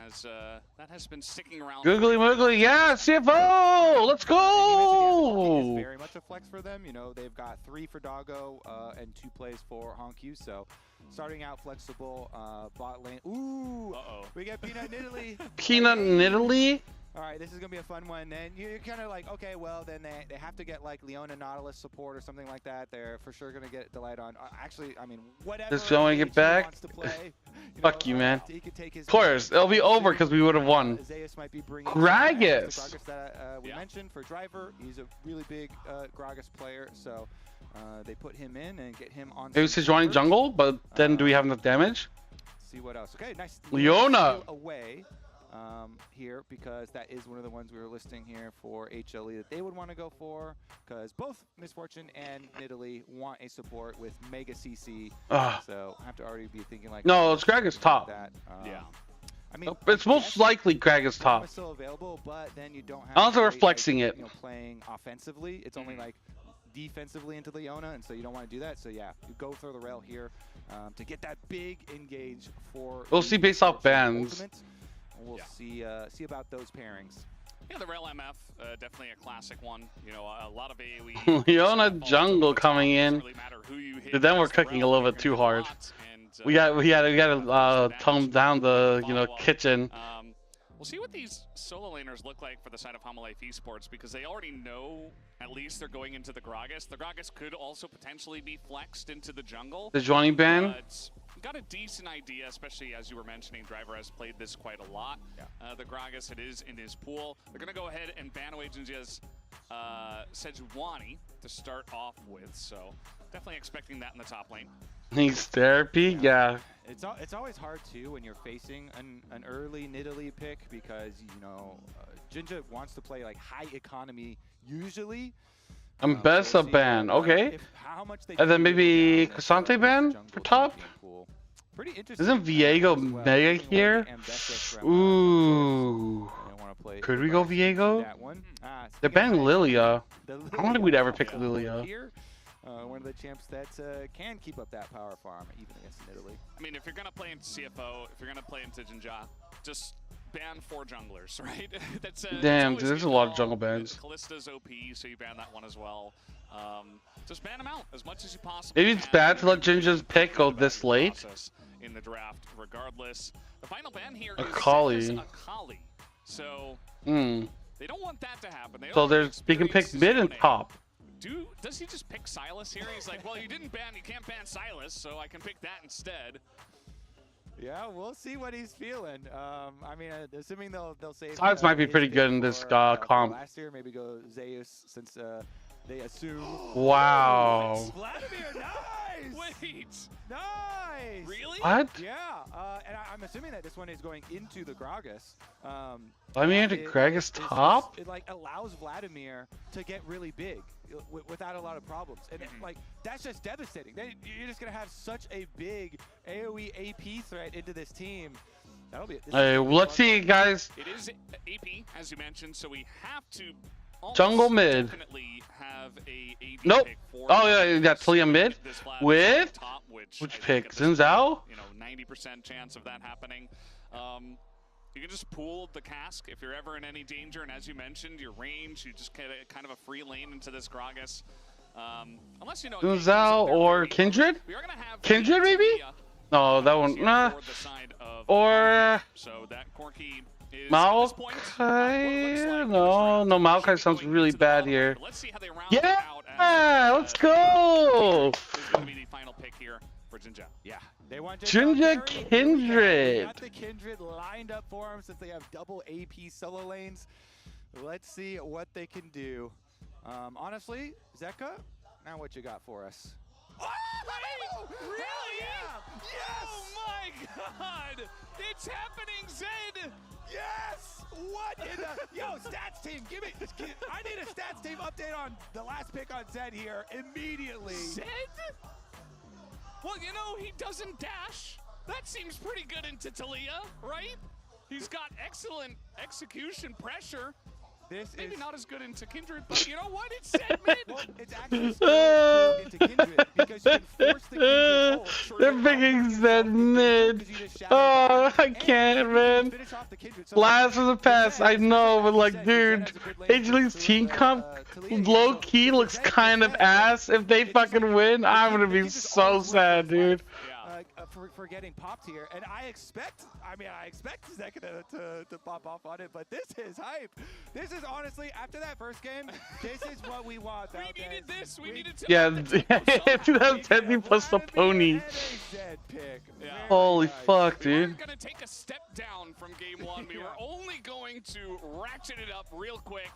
as that has been sticking around. Googly Moogly, yeah, CFO, let's go! It's very much a flex for them. They've got 3 for Doggo and 2 plays for Honkyu, so starting out flexible. Bot lane. Ooh, we get Peanut in Italy. Peanut in Italy? All right, this is going to be a fun one. Then you're kind of like, okay, well, then they have to get like Leona Nautilus support or something like that. They're for sure going to get delayed on. Actually, I mean, whatever. Just showing it back. Fuck you, man. Of course, it'll be over because we would have won. Gragas. That we mentioned for driver. He's a really big Gragas player, so they put him in and get him on. Maybe Sejuani jungle, but then do we have enough damage? See what else? Okay, nice. Leona away. Here, because that is one of the ones we were listing here for HLE that they would want to go for, because both Misfortune and Nidalee want a support with Mega CC. So I have to already be thinking like, no, it's Gragas top. Yeah. I mean, it's most likely Gragas top. Still available, but then you don't have. Also, we're flexing it. Playing offensively, it's only like defensively into Leona, and so you don't want to do that. So yeah, you go through the rail here. to get that big engage for. We'll see based off bans. Ultimate. We'll see about those pairings. Yeah, the Rail MF, definitely a classic one. You know, a lot of AoE. Leona jungle coming in. But then we're cooking a little bit too hard. We gotta tone down the kitchen. We'll see what these solo laners look like for the side of Homolife Esports, because they already know at least they're going into the Gragas. The Gragas could also potentially be flexed into the jungle. The joining ban? Got a decent idea, especially as you were mentioning, Driver has played this quite a lot. The Gragas, it is in his pool. They're going to go ahead and ban away Jinja's Sejuani to start off with, so definitely expecting that in the top lane. Needs therapy? Yeah. It's always hard too when you're facing an early Nidalee pick, because Jinja wants to play like high economy usually. Mbessa ban, okay. And then maybe Cassante ban for top? Pretty interesting. Isn't Viego mega here? Ooh. Could we go Viego? They're banning Lilia. I don't think we'd ever pick Lilia. One of the champs that can keep up that power farm even against Nidalee. I mean, if you're going to play into CFO, if you're going to play into Jinja, just ban 4 junglers, right? Damn, dude, there's a lot of jungle bans. Kallista's OP, so you ban that one as well. Just ban them out as much as you possibly Maybe it's bad to let Jinja's pick go this late. In the draft, regardless. The final ban here Akali. is Akali. So they don't want that to happen. So they can pick mid and top. Does he just pick Silas here? He's like, well, you can't ban Silas, so I can pick that instead. Yeah, we'll see what he's feeling. I mean, assuming they'll save. Silas might be pretty good in this comp. Last year, maybe go Zeus, since they assume. Wow. Vladimir, nice. Wait. Nice. Really? What? Yeah. And I'm assuming that this one is going into the Gragas. Vladimir into Gragas top? It like allows Vladimir to get really big without a lot of problems, and like that's just devastating. You're just gonna have such a big AoE AP threat into this team. That'll be. Hey, let's see, guys. It is AP, as you mentioned, so we have to. Jungle mid. Have a AD nope. Pick for Oh yeah, you got Talia mid with top, which pick? Xin Zhao? 90% chance of that happening. You can just pool the cask if you're ever in any danger, and as you mentioned, your range, you just get kind of a free lane into this Gragas. Unless you know Xin Zhao or Kindred? Kindred maybe? No, that one. Nah. Or so that Corki. Maokai? No, Maokai sounds really bad here. Yeah, let's go! This is going to be the final pick here for Jinja. Yeah, they want Jinja Kindred. Got the Kindred lined up for him since they have double AP solo lanes. Let's see what they can do. Honestly, Zeka, now what you got for us? Oh, really? Yeah. Yes! Oh my God! It's happening, Zed! Yes! What in the... Yo, stats team, give me... I need a stats team update on the last pick on Zed here immediately. Zed? Well, you know, he doesn't dash. That seems pretty good into Talia, right? He's got excellent execution pressure. Maybe not as good into Kindred, but you know what? It's Zed mid. Well, it's actually still cool into Kindred because you can force the Kindred ult. They're picking Zed mid. Oh, I can't, man. Last of the past, I know, but like, dude, HLE's team comp low key looks kind of ass. If they fucking win, I'm gonna be so sad, dude. For getting popped here, and I expect Zeka to pop off on it, but this is hype. This is honestly, after that first game, this is what we want. We needed this. We needed to. Yeah, 2010 plus the pony. Holy fuck, dude. We were gonna take a step down from game 1. We were only going to ratchet it up real quick.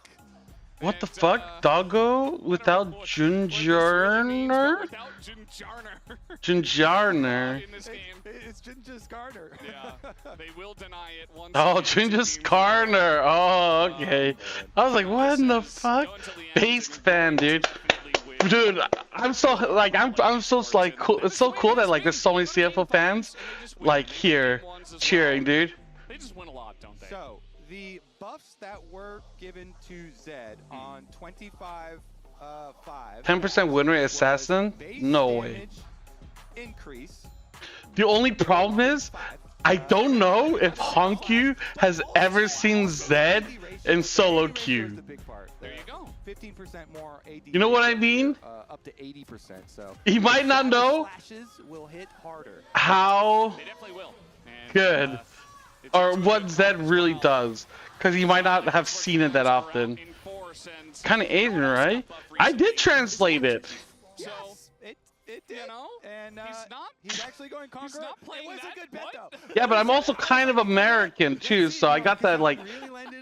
What the fuck? Doggo without Junjarner? Without Junjarner. Junjarner. In this game. It's Jinja's Garner. Yeah, they will deny it once. Oh, Jinja's Garner. Oh, okay. I was like, what in the fuck? Based fan, dude. Dude, I'm so like I'm so like cool. It's so cool that like there's so many CFO fans like here cheering, dude. They just win a lot, don't they? So the buffs that were given to Zed on 25-5. 10% win rate assassin? No way. Increase The only problem is, I don't know if Honkyu has ever seen Zed in solo queue. There you go. 15% more AD. You know what I mean? Up to 80%. So he might not know flashes will hit harder. how They definitely will. And, good or what Zed really does, because he might not have seen it that often. Kind of Asian, right? I did translate it. So it did. You know, and he's actually going Conqueror. He's not playing. It was a good bet though. Yeah, but I'm also kind of American too, so I got that like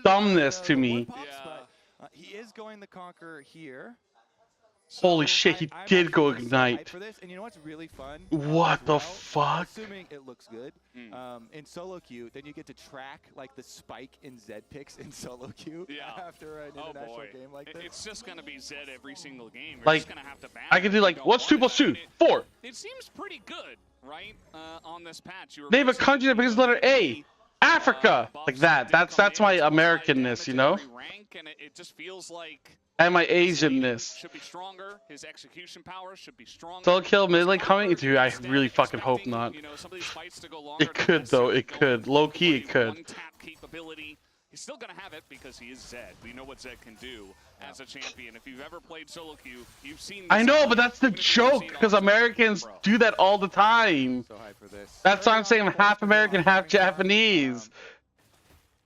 dumbness to me. He is going the Conqueror here. Holy shit, he did go Ignite. For this, and you know what's really fun? What the fuck? Assuming it looks good in solo queue, then you get to track like the spike in Zed picks in solo queue after an international game like this. It's just gonna be Zed every single game. We're Like, just gonna have to I could do like, what's 2 + 2? 4. It seems pretty good, right? On this patch. Name a country that begins with the letter A. Africa. Like that. That's my Americanness, you know? Rank, and it just feels like And my Asianness. should be stronger. His execution power should be stronger. Solo kill mid lane coming? Dude, I really fucking hope not. You know, some of these fights to go longer. It could though, it could. Low key, it could. One-tap capability. He's still gonna have it because he is Zed. We know what Zed can do as a champion. If you've ever played solo queue, you've seen. I know, but that's the joke, because Americans do that all the time. So high for this. That's why I'm saying I'm half American, half Japanese.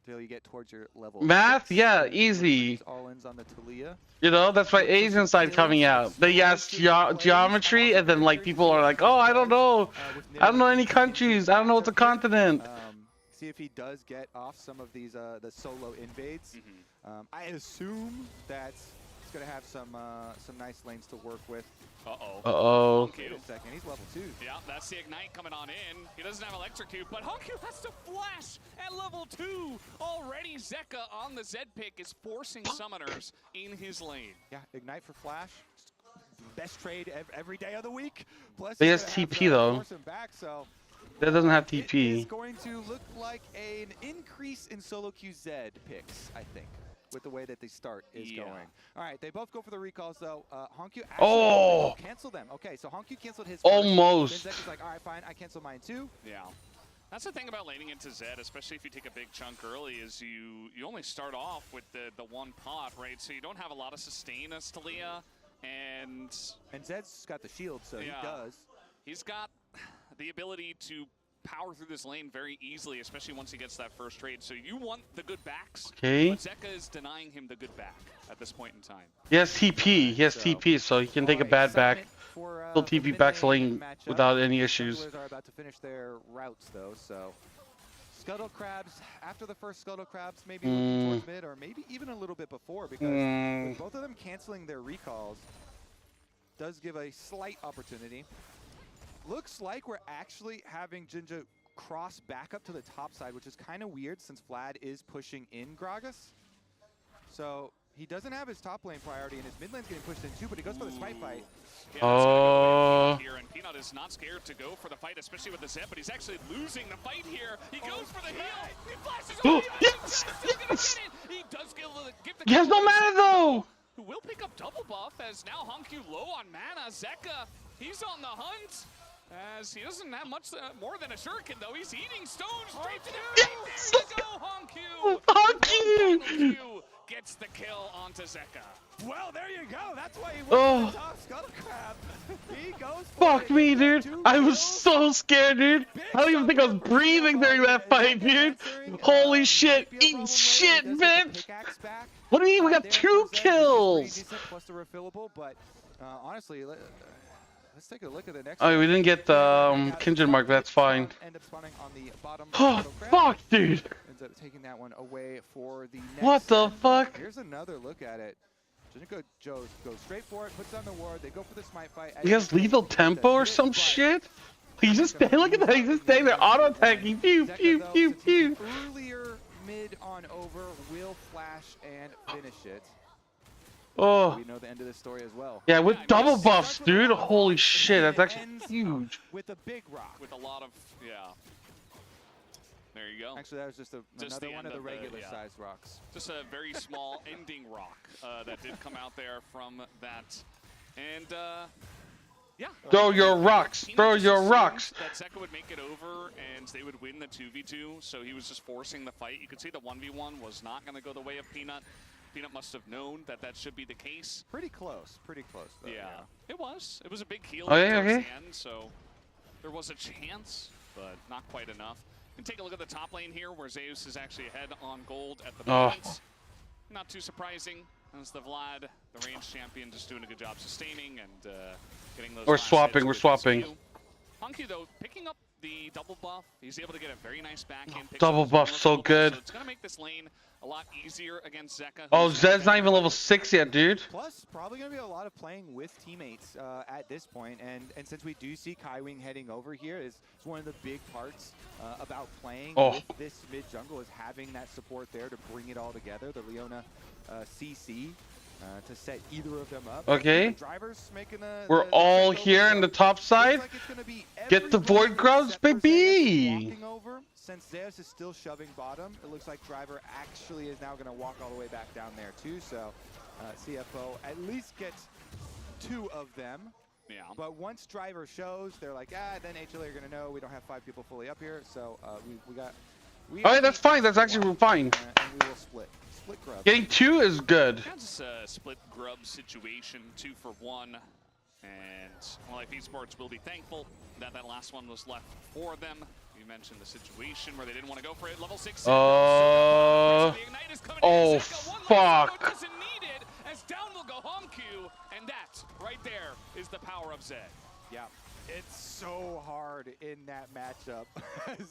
Till you get towards your level. Math? Yeah, easy. All-ins on the Talia. You know, that's my Asian side coming out. They ask geometry, and then like people are like, oh, I don't know. I don't know any countries. I don't know what's a continent. See if he does get off some of these the solo invades. I assume that he's gonna have some nice lanes to work with. Uh-oh. Wait a second, he's level 2. Yeah, that's the Ignite coming on in. He doesn't have Electrocute, but Honkyu has to flash at level 2. Already Zeka on the Zed pick is forcing summoners in his lane. Yeah, Ignite for flash. Best trade every day of the week. Plus He has TP though. force him back, so That doesn't have It's TP. going to look like an increase in solo queue Zed picks, I think, with the way that the start is going. All right, they both go for the recalls, though. Honkyu actually cancel them. Okay, so Honkyu canceled his first. Almost. Then Zed is like, all right, fine, I cancel mine too. Yeah. That's the thing about laning into Zed, especially if you take a big chunk early, is you only start off with the one pot, right? So you don't have a lot of sustain as Talia, and Zed's got the shield, so he does. He's got the ability to power through this lane very easily, especially once he gets that first trade. So you want the good backs, Okay. but Zeka is denying him the good back at this point in time. He has TP. He has TP, so he can take a bad back. Still TP back to lane without any issues. Scuttlers are about to finish their routes, though, so Scuttle Crabs, after the first Scuttle Crabs, maybe looking towards mid, or maybe even a little bit before, because with both of them canceling their recalls, does give a slight opportunity. Looks like we're actually having Jinja cross back up to the top side, which is kind of weird since Vlad is pushing in Gragas. So he doesn't have his top lane priority, and his mid lane's getting pushed in too, but he goes for the smite fight. Oh. Here, and Peanut is not scared to go for the fight, especially with the Zed, but he's actually losing the fight here. He goes for the heal. He flashes away. Yes! Yes! He does give the He has no mana though. Who will pick up double buff as now Honkyu low on mana. Zeka, he's on the hunt. As he doesn't have much more than a shuriken, though. He's eating stones straight to the Yes! There to go, Honkyu! Honkyu! Gets the kill onto Zeka. Well, there you go. That's why he went to the top Scuttle Crab. He goes for Fuck me, dude. I was so scared, dude. I don't even think I was breathing during that fight, dude. Holy shit. Eat shit, bitch. What do you mean? We got 2 kills. Plus the refillable, but honestly, let's take a look at the next. Oh, we didn't get the Kindred mark. That's fine. End up spawning on the bottom. Oh, fuck, dude. Ends up taking that one away for the next. What the fuck? Here's another look at it. Joe goes straight for it, puts on the ward. They go for the smite fight. He has lethal tempo or some shit? He's just staying. Look at that. He's just staying there auto attacking. Pew, pew, pew, pew. Earlier mid on over will flash and finish it. Oh. We know the end of this story as well. Yeah, with double buffs, dude. Holy shit, that's actually huge. With a big rock. With a lot of, There you go. Actually, that was just another one of the regular sized rocks. Just a very small ending rock that did come out there from that. And Yeah. Throw your rocks. Throw your rocks. That Zeka would make it over and they would win the 2v2, so he was just forcing the fight. You could see the 1v1 was not going to go the way of Peanut. Peanut must have known that that should be the case. Pretty close though. Yeah, it was. It was a big heal Oh, yeah, towards okay. the end, so there was a chance, but not quite enough. You can take a look at the top lane here, where Zeus is actually ahead on gold at the moment. Not too surprising, as the Vlad, the range champion, just doing a good job sustaining and getting those. We're swapping. We're swapping. Honky, though, picking up the double bff, he's able to get a very nice backhand. Double buff, so good. So it's going to make this lane a lot easier against Zeka. Oh, Zed's not even level 6 yet, dude. Plus, probably going to be a lot of playing with teammates at this point. And since we do see Kaiwing heading over here, is one of the big parts about playing with this mid jungle is having that support there to bring it all together. The Leona CC to set either of them up. Okay. Drivers making We're all here in the top side. Get the Void Grubs, baby. Over. Since Zeus is still shoving bottom, it looks like Driver actually is now going to walk all the way back down there too. So CFO at least gets 2 of them. Yeah. But once Driver shows, they're like, then HLE are going to know we don't have 5 people fully up here. So we got. Oh, yeah, that's fine. That's actually fine. And we will split grub. Getting 2 is good. That's a split grub situation, 2 for 1. And Life Esports will be thankful that that last one was left for them. You mentioned the situation where they didn't want to go for it. Level 6. Oh, fuck. As down will go Homku, and that right there is the power of Zed. Yeah, it's so hard in that matchup.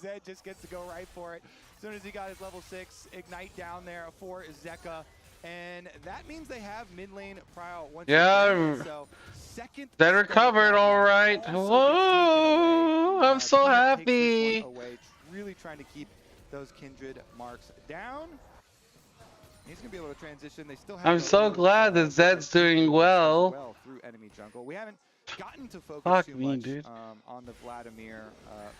Zed just gets to go right for it. As soon as he got his level 6 Ignite down there for Zeka. And that means they have mid lane prio once again. So second that recovered all right. Whoa, I'm so happy. Really trying to keep those Kindred marks down. He's gonna be able to transition. They still have. I'm so glad that Zed's doing well. Through enemy jungle. We haven't gotten to focus too much dude. On the Vladimir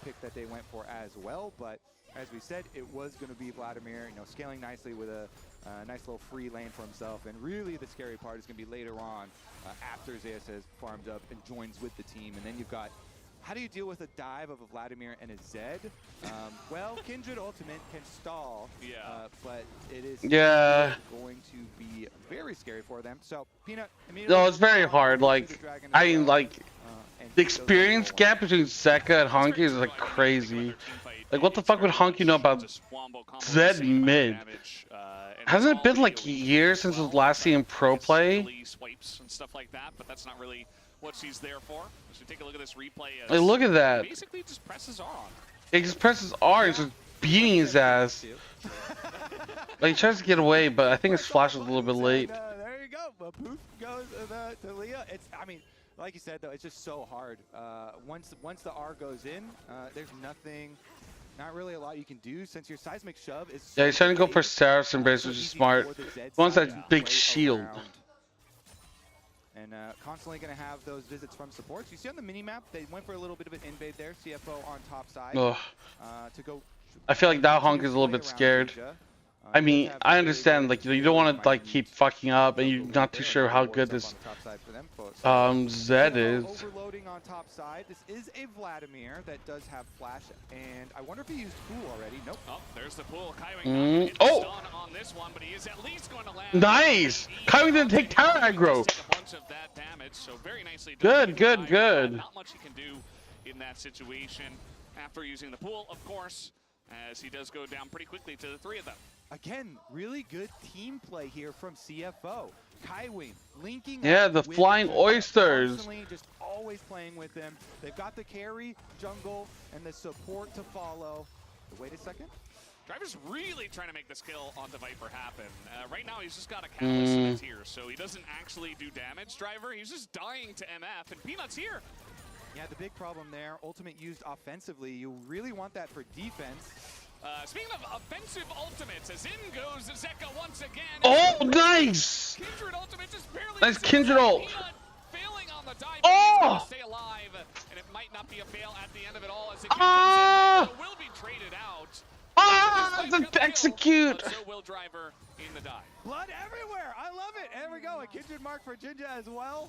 pick that they went for as well, but as we said, it was going to be Vladimir, scaling nicely with a nice little free lane for himself. And really, the scary part is going to be later on, after Zeus has farmed up and joins with the team. And then you've got, how do you deal with a dive of a Vladimir and a Zed? Well, Kindred Ultimate can stall, but it is going to be very scary for them. So, Peanut, no, it's very hard. Like, the experience gap between Zeka and Honky is like crazy. Like, what the fuck would Honky know about Zed mid? Hasn't it been like years since his last seen pro play? Swipes and stuff like that, but that's not really what she's there for. So take a look at this replay. Like, look at that. Basically, just presses R on. He just presses R and just beating his ass. Like, he tries to get away, but I think his flash was a little bit late. There you go. Poof goes to Leah. Like you said, though, it's just so hard. Once the R goes in, there's not really a lot you can do since your seismic shove is. Yeah, he's trying to go for Saracen base, which is smart. He wants that big shield. And constantly going to have those visits from supports. You see on the mini-map, they went for a little bit of an invade there. CFO on top side to go. I feel like that Honk is a little bit scared. I mean, I understand, like, you don't want to, like, keep fucking up, and you're not too sure how good this Zed is. Overloading on top side. This is a Vladimir that does have flash, and I wonder if he used pool already. Nope. Oh, there's the pool. On this one, but he is at least going to land. Nice! Kaiwing didn't take tower aggro. A bunch of that damage, so very nicely done. Good. Not much he can do in that situation after using the pool, of course, as he does go down pretty quickly to the 3 of them. Again, really good team play here from CFO. Kaiwing linking the flying oysters. Just always playing with them. They've got the carry, jungle, and the support to follow. Wait a second. Driver's really trying to make this kill onto Viper happen. Right now, he's just got a catalyst in his tier, so he doesn't actually do damage, Driver. He's just dying to MF, and Peanut's here. Yeah, the big problem there, ultimate used offensively. You really want that for defense. Speaking of offensive ultimates, as in goes Zeka once again. Oh, nice! Kindred ultimate just barely. Nice Kindred ult. Failing on the dive. Oh! Stay alive, and it might not be a fail at the end of it all, as it will be traded out. Execute! So will Driver in the dive. Blood everywhere. I love it. There we go. a Kindred mark for Jinja as well.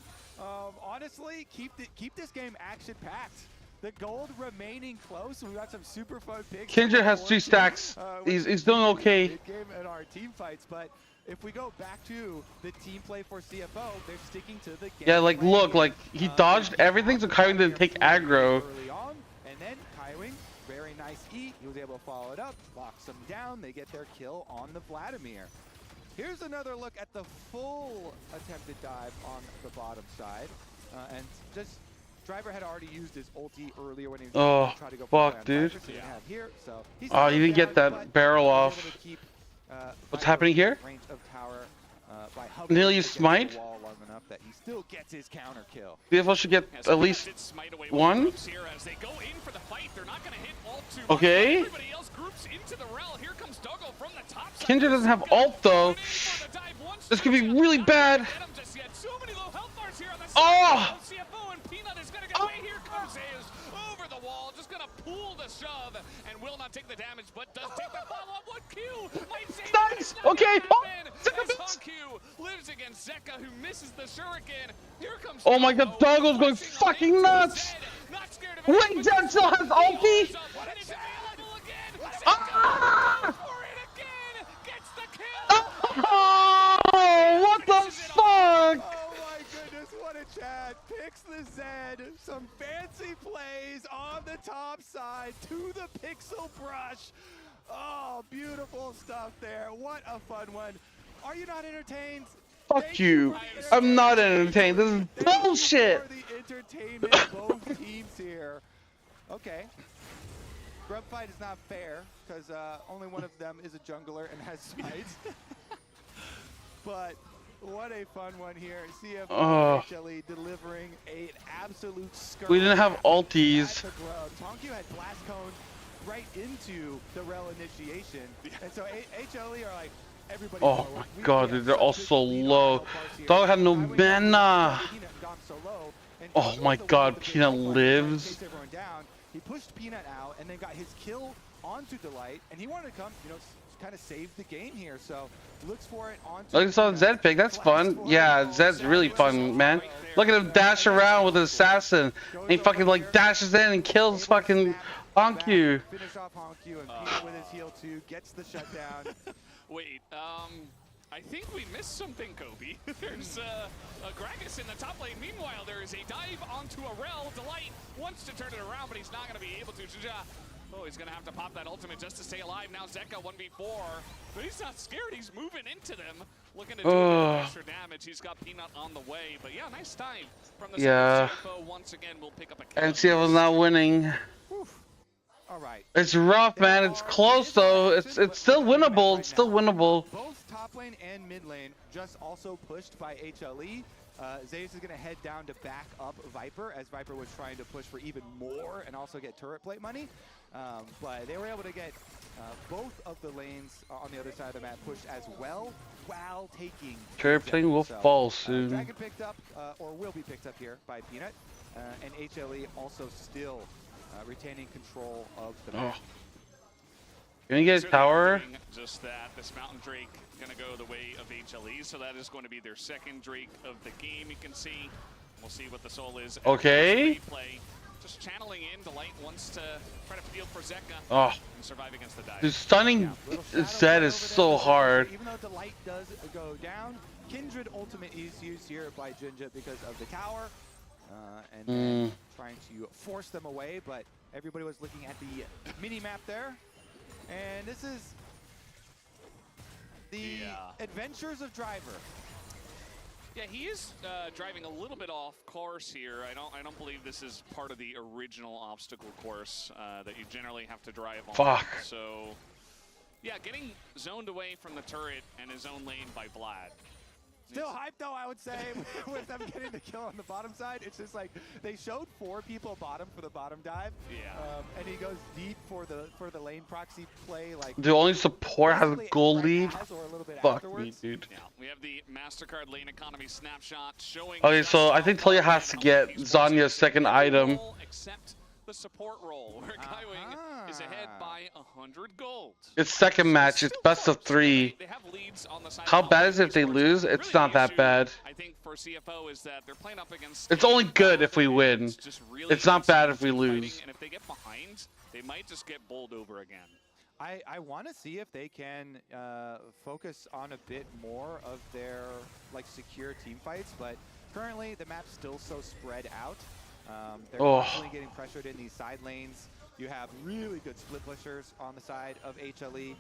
Honestly, keep this game action-packed. The gold remaining close. We got some super fun picks. Kindred has 3 stacks. He's doing okay. Game in our team fights, but if we go back to the team play for CFO, they're sticking to the game. Yeah, like look, like he dodged everything, so Kaiwing didn't take aggro. Early on, and then Kaiwing, very nice eat. He was able to follow it up, locks them down. They get their kill on the Vladimir. Here's another look at the full attempted dive on the bottom side, and just. Driver had already used his ulti earlier when he was trying to go for fuck, dude. Here, so Oh, you didn't get that barrel off. What's happening here? Nearly smite? That he still gets his counter kill. CFO should get at least 1. Okay. Kindred doesn't have ult though. This could be really bad. Oh! Over the wall, just gonna pull the shove and will not take the damage, but does take the follow-up. What Q might save nice. Okay. Q lives against Zeka, who misses the shuriken. Here comes. Oh my God, Doggo's going fucking nuts. Wait, Zed still has ulti. Oh, what the fuck? Chad picks the Zed, some fancy plays on the top side to the pixel brush. Oh, beautiful stuff there. What a fun one. Are you not entertained? Fuck you. I'm not entertained. This is bullshit. The entertainment of both teams here. Okay. Grub fight is not fair because only one of them is a jungler and has smites. But what a fun one here. CFO HLE delivering an absolute skirmish. We didn't have ultis. Tonku had blast cone right into the rel initiation. And so HLE are like, everybody. Oh my God, dude, they're all so low. Dog had no mana. Oh my God, Peanut lives. He pushed Peanut out and then got his kill onto Delight, and he wanted to come, kind of save the game here. So looks for it onto. Look, I saw Zed pick. That's fun. Yeah, Zed's really fun, man. Look at him dash around with an assassin. And he fucking like dashes in and kills fucking Honku. Finish off Honku, and Peanut with his heal too gets the shutdown. Wait, I think we missed something, Kobe. There's a Gragas in the top lane. Meanwhile, there is a dive onto a rel. Delight wants to turn it around, but he's not going to be able to. Oh, he's going to have to pop that ultimate just to stay alive. Now Zeka 1v4, but he's not scared. He's moving into them, looking to do extra damage. He's got Peanut on the way, but yeah, nice dive from the CFO. Once again, we'll pick up a kill. And CFO's not winning. All right. It's rough, man. It's close though. It's still winnable. It's still winnable. Both top lane and mid lane just also pushed by HLE. Zeus is going to head down to back up Viper, as Viper was trying to push for even more and also get turret plate money. But they were able to get both of the lanes on the other side of the map pushed as well, while taking. Turret plate will fall soon. Dragon picked up, or will be picked up here by Peanut, and HLE also still retaining control of the map. Can you get a tower? Just that, this Mountain Drake gonna go the way of HLE, so that is going to be their second Drake of the game. You can see, we'll see what the soul is. Okay. Just channeling in, Delight wants to try to field for Zeka and survive against the dive. The stunning Zed is so hard. Even though Delight does go down, Kindred ultimate is used here by Jinja because of the tower. And then trying to force them away, but everybody was looking at the mini-map there. And this is the adventures of Driver. Yeah, he is driving a little bit off course here. I don't believe this is part of the original obstacle course that you generally have to drive on. Fuck. So, yeah, getting zoned away from the turret and his own lane by Vlad. Still hype though, I would say, with them getting the kill on the bottom side. It's just like they showed 4 people bottom for the bottom dive. Yeah. And he goes deep for the lane proxy play. Like the only support has a goal lead. Fuck me, dude. Yeah, we have the MasterCard lane economy snapshot showing. Okay, so I think Talia has to get Zanya's second item. Except the support role, where Kaiwing is ahead by 100 gold. It's second match. It's best of 3. They have leads on the side. How bad is it if they lose? It's not that bad. I think for CFO is that they're playing up against. It's only good if we win. It's not bad if we lose. And if they get behind, they might just get bowled over again. I want to see if they can focus on a bit more of their like secure team fights, but currently the map's still so spread out. They're constantly getting pressured in these side lanes. You have really good split pushers on the side of HLE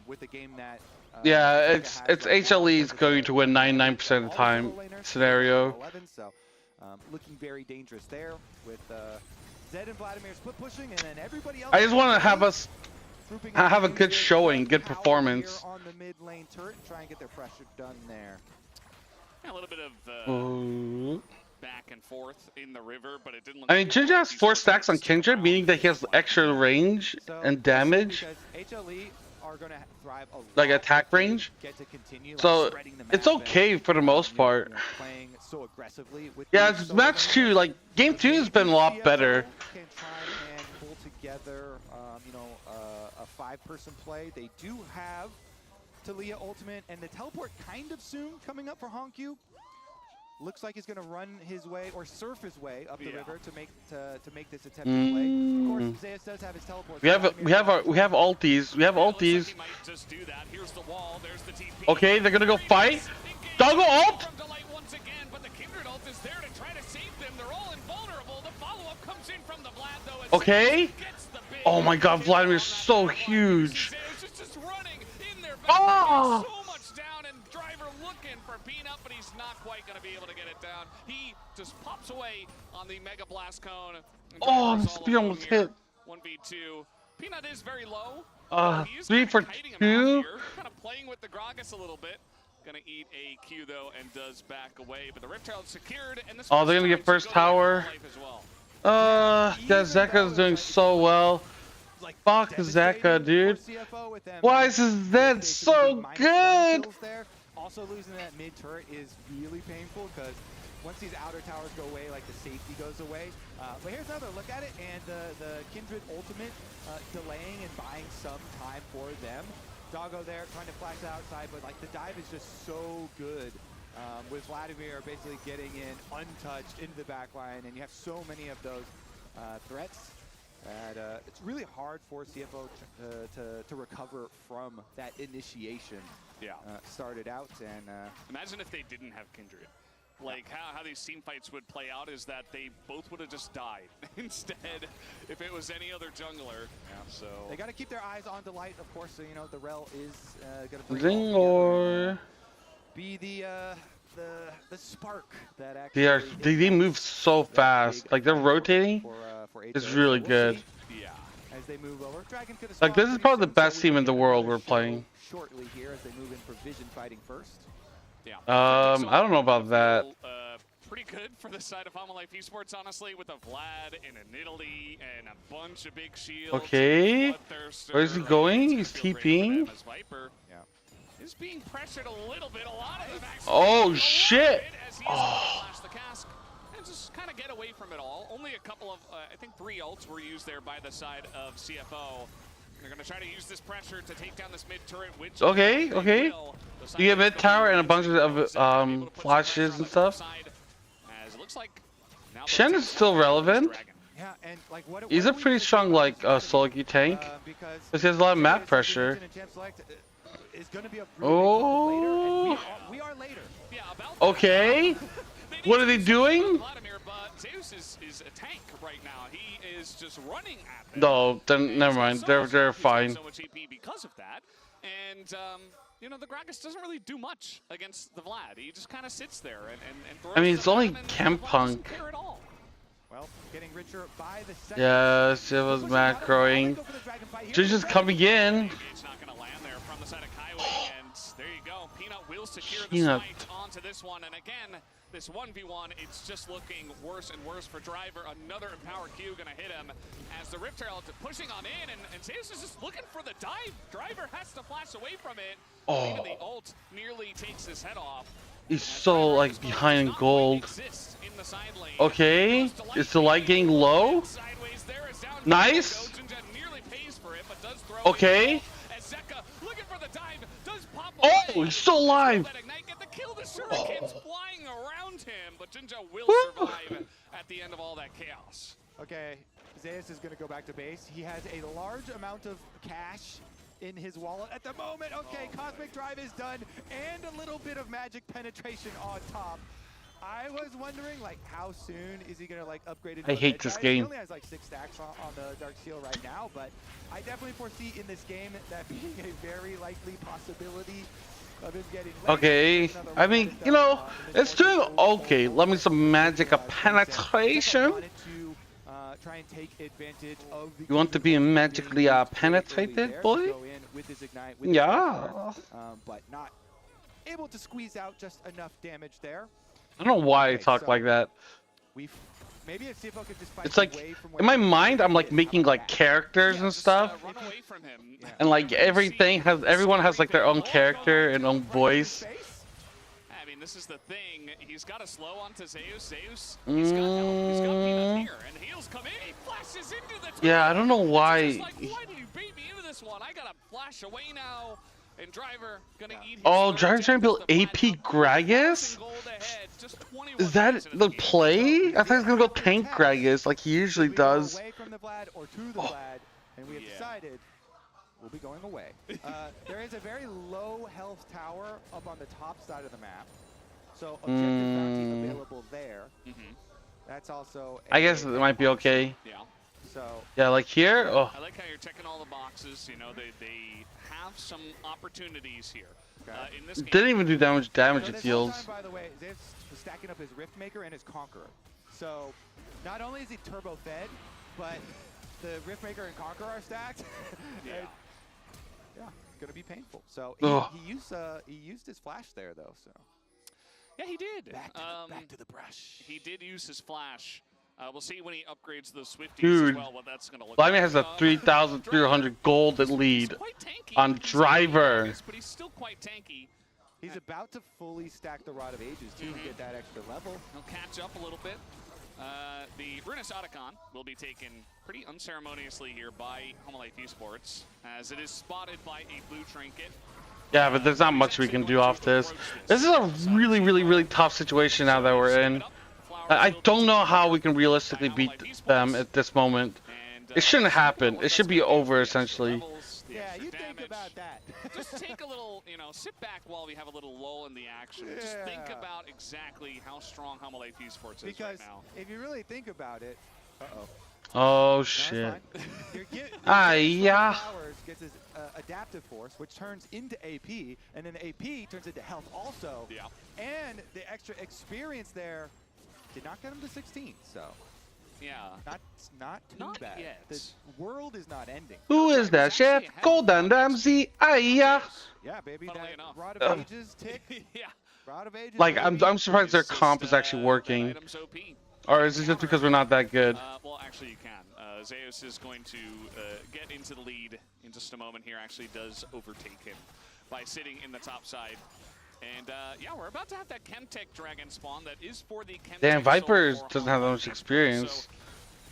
with a game that yeah, it's HLE's going to win 99% of the time scenario. So looking very dangerous there with Zed and Vladimir split pushing, and then everybody else. I just want to have us have a good showing, good performance. On the mid lane turret, try and get their pressure done there. Yeah, a little bit of back and forth in the river, but it didn't look. I mean, Jinja has 4 stacks on Kindred, meaning that he has extra range and damage, HLE are going to thrive a lot, like attack range. So it's okay for the most part. Playing so aggressively with yeah, it's match 2. Like game 2 has been a lot better. Can try and pull together, a 5-person play. They do have Talia ultimate and the teleport kind of soon coming up for Honkyu. Looks like he's going to run his way or surf his way up the river to make this attempt to play. Of course, Zeus does have his teleport. We have ultis. We have ultis. Okay, they're gonna go fight. Doggo ult. Okay. Oh my God, Vladimir's so huge. Oh. Gonna be able to get it down. He just pops away on the Mega Blast Cone. Oh, the speed almost hit. 1v2. Peanut is very low. 3 for 2. Kind of playing with the Gragas a little bit. Gonna eat a Q though and does back away, but the Rift Herald secured, and this they're gonna get first tower. Yeah, Zeka's doing so well. Fuck Zeka, dude. Why is his Zed so good? Also losing that mid turret is really painful because once these outer towers go away, like the safety goes away. But here's another look at it, and the Kindred ultimate delaying and buying some time for them. Doggo there trying to flash outside, but like the dive is just so good. With Vladimir basically getting in untouched into the back line, and you have so many of those threats that it's really hard for CFO to recover from that initiation. Yeah. Started out, and imagine if they didn't have Kindred. Like how these team fights would play out is that they both would have just died instead if it was any other jungler. Yeah. So they got to keep their eyes on Delight, of course. So the Rel is going to be the spark that actually. They move so fast. Like they're rotating. It's really good. Yeah. As they move over, Dragon could have like this is probably the best team in the world we're playing. Shortly here as they move in for Vision fighting first. Yeah. I don't know about that. Pretty good for the side of Hama Life Esports, honestly, with a Vlad and a Nidalee and a bunch of big shields. Okay. Where is he going? He's TPing. Yeah. Is being pressured a little bit. A lot of them actually. Oh shit! And just kind of get away from it all. Only a couple of, I think 3 ults were used there by the side of CFO. They're going to try to use this pressure to take down this mid turret, which okay. You get mid tower and a bunch of flashes and stuff. Shen is still relevant. Yeah, and like he's a pretty strong like sology tank because he has a lot of map pressure. Oh. We are later. Okay. What are they doing? Zeus is a tank right now. He is just running at them. No, then never mind. They're fine. So much AP because of that, and the Gragas doesn't really do much against the Vlad. He just kind of sits there and throws. I mean, it's only Chempunk. Well, getting richer by the second. Yes, it was macroing. Just coming in. It's not going to land there from the side of Kaiwing, and there you go. Peanut will secure the site onto this one, and again. This 1v1, it's just looking worse and worse for Driver. Another Empower Q gonna hit him as the Rift Herald pushing on in, and Zeus is just looking for the dive. Driver has to flash away from it. Oh. Even the ult nearly takes his head off. He's so like behind gold. Okay, is the light getting low? Nice. Nearly pays for it, but does throw Okay. as Zeka looking for the dive, does pop Oh, he's still alive. Get the kill, the shurikens flying around him, but Jinja will survive at the end of all that chaos. Okay, Zeus is going to go back to base. He has a large amount of cash in his wallet at the moment. Okay, Cosmic Drive is done, and a little bit of magic penetration on top. I was wondering, like, how soon is he gonna like upgrade into I hate this game. He only has like 6 stacks on the Dark Seal right now, but I definitely foresee in this game that being a very likely possibility of him getting. Okay, I mean, you know, it's doing okay. Let me some magic of penetration. Try and take advantage of the You want to be magically penetrated, boy? Yeah. But not able to squeeze out just enough damage there. I don't know why I talk like that. Maybe if CFO could just fight It's like in my mind, I'm like making like characters and stuff, and like everyone has like their own character and own voice. I mean, this is the thing. He's got a slow onto Zeus. Zeus, he's got help. He's got Peanut here, and heals come in. He flashes into the. Yeah, I don't know why. Like, why did you bait me into this one? I gotta flash away now. And Driver gonna eat his Driver's trying to build AP Gragas? Is that the play? I thought he was gonna go tank Gragas like he usually does. Away from the Vlad or to the Vlad, and we have decided we'll be going away. There is a very low health tower up on the top side of the map, so objective bounty available there. That's also. I guess it might be okay. Yeah. So. Yeah, like here. Oh. I like how you're checking all the boxes. You know, they have some opportunities here. In this game, Didn't even do damage so it deals. By the way, Zeus was stacking up his Riftmaker and his Conqueror. So not only is he turbo fed, but the Riftmaker and Conqueror are stacked. Yeah, gonna be painful. So he used his flash there though. So yeah, he did. Back to the brush. He did use his flash. We'll see when he upgrades those Swifties Dude, as well, what that's going to look Vladimir like. has a 3,300 gold lead on Driver. But he's still quite tanky. He's about to fully stack the Rod of Ages too and get that extra level. He'll catch up a little bit. The Runus Otacon will be taken pretty unceremoniously here by Homolife Esports, as it is spotted by a blue trinket. Yeah, but there's not much we can do off this. This is a really, really, really tough situation now that we're in. I don't know how we can realistically beat them at this moment. It shouldn't happen. It should be over, essentially. Yeah, you think about that. Just take a little, sit back while we have a little lull in the action. Just think about exactly how strong Homolife Esports is because right now. If you really think about it, Oh shit. Yeah. Powers gets his adaptive force, which turns into AP, and then AP turns into health also. Yeah. And the extra experience there did not get him to 16, so. Yeah. Not too bad. Yet. The world is not ending. Who is that, Chef? Golden Ramsey. Yeah, baby, that Rod of Ages tick. Yeah. Rod of Ages. Like, I'm surprised their comp is actually working. Or is it just because we're not that good? Well, actually, you can. Zeus is going to get into the lead in just a moment here. Actually does overtake him by sitting in the top side. And yeah, we're about to have that Chemtech Dragon spawn that is for the Chemtech. Damn, Viper doesn't have that much experience.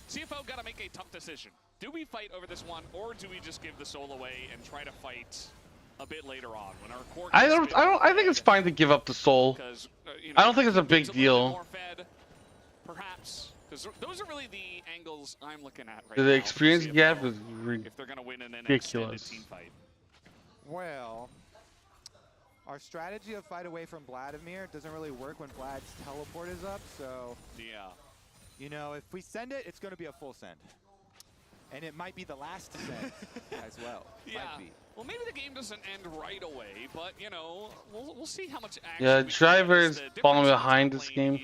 So, CFO got to make a tough decision. Do we fight over this one, or do we just give the soul away and try to fight a bit later on when our core? I think it's fine to give up the soul. I don't think it's a big deal. More fed, perhaps, because those are really the angles I'm looking at right The now. experience gap is if they're gonna win in an ridiculous. extended team fight. Well, our strategy of fight away from Vladimir doesn't really work when Vlad's teleport is up, so. Yeah. You know, if we send it, it's going to be a full send. And it might be the last send as well. Yeah. Might be. Well, maybe the game doesn't end right away, but, we'll see how much action. Yeah, Driver's falling behind this game.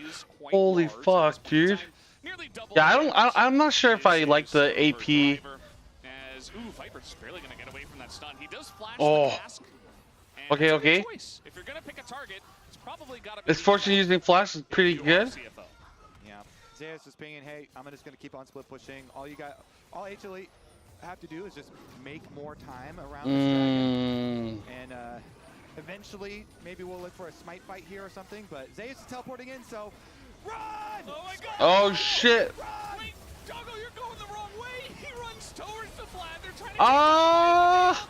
Holy fuck, dude. Yeah, I'm not sure if I like the AP. As, Viper's barely going to get away from that stun. He does flash Oh. the mask. Okay. If you're gonna pick a target, it's probably gotta be. This fortune using flash is pretty good. Yeah, Zeus is pinging. Hey, I'm just gonna keep on split pushing. All HLE have to do is just make more time around this dragon, and eventually maybe we'll look for a smite fight here or something. But Zeus is teleporting in, so run! Oh my God! Oh shit! Run! Wait, Doggo, you're going the wrong way. He Ah!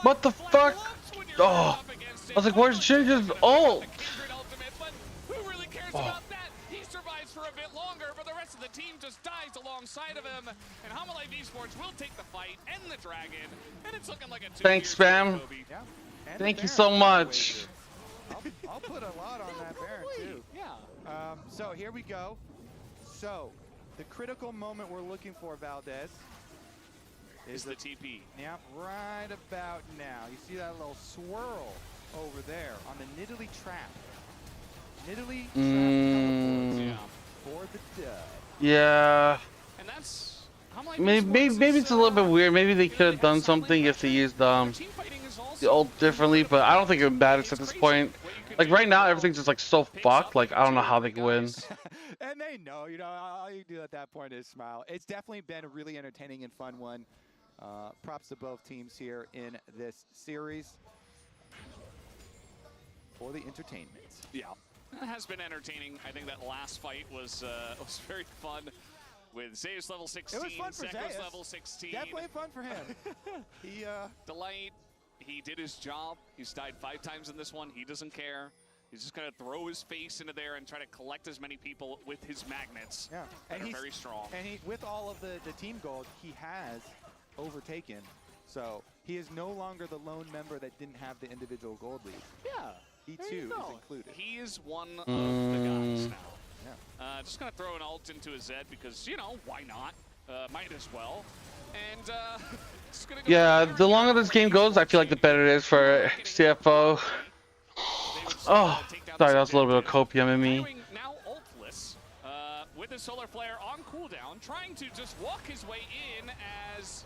What the fuck? Oh, I was like, where's Ginger's ult? Oh. He survives for a bit longer, but the rest of the team just dies alongside of him. And HLE Esports will take the fight, end the dragon, and it's looking like a 2-year Thanks, Spam. Yeah. Thank you so much. I'll put a lot on that Baron too. Yeah. So here we go. So the critical moment we're looking for, Valdez, is the TP. Yep, right about now. You see that little swirl over there on the Nidalee trap. Nidalee trap for the dud. Yeah. And that's maybe it's a little bit weird. Maybe they could have done something if they used the ult differently, but I don't think it would matter at this point. Like right now, everything's just like so fucked. Like I don't know how they can win. And they know, you know, all you do at that point is smile. It's definitely been a really entertaining and fun one. Props to both teams here in this series for the entertainment. Yeah, it has been entertaining. I think that last fight was very fun with Zeus level 16, it was fun for Zekos Zeus. level 16. Definitely fun for him. He Delight, he did his job. He's died 5 times in this one. He doesn't care. He's just going to throw his face into there and try to collect as many people with his magnets. Yeah, and he's very strong. And with all of the team gold, he has overtaken. So he is no longer the lone member that didn't have the individual gold lead. Yeah. He too is included. He is one of the guys now. Yeah. Just going to throw an ult into his Zed because, you know, why not? Might as well. And just gonna go Yeah, the longer this game goes, I feel like the better it is for CFO. Oh, sorry, that was a little bit of copium in me. Now ultless, with his solar flare on cooldown, trying to just walk his way in as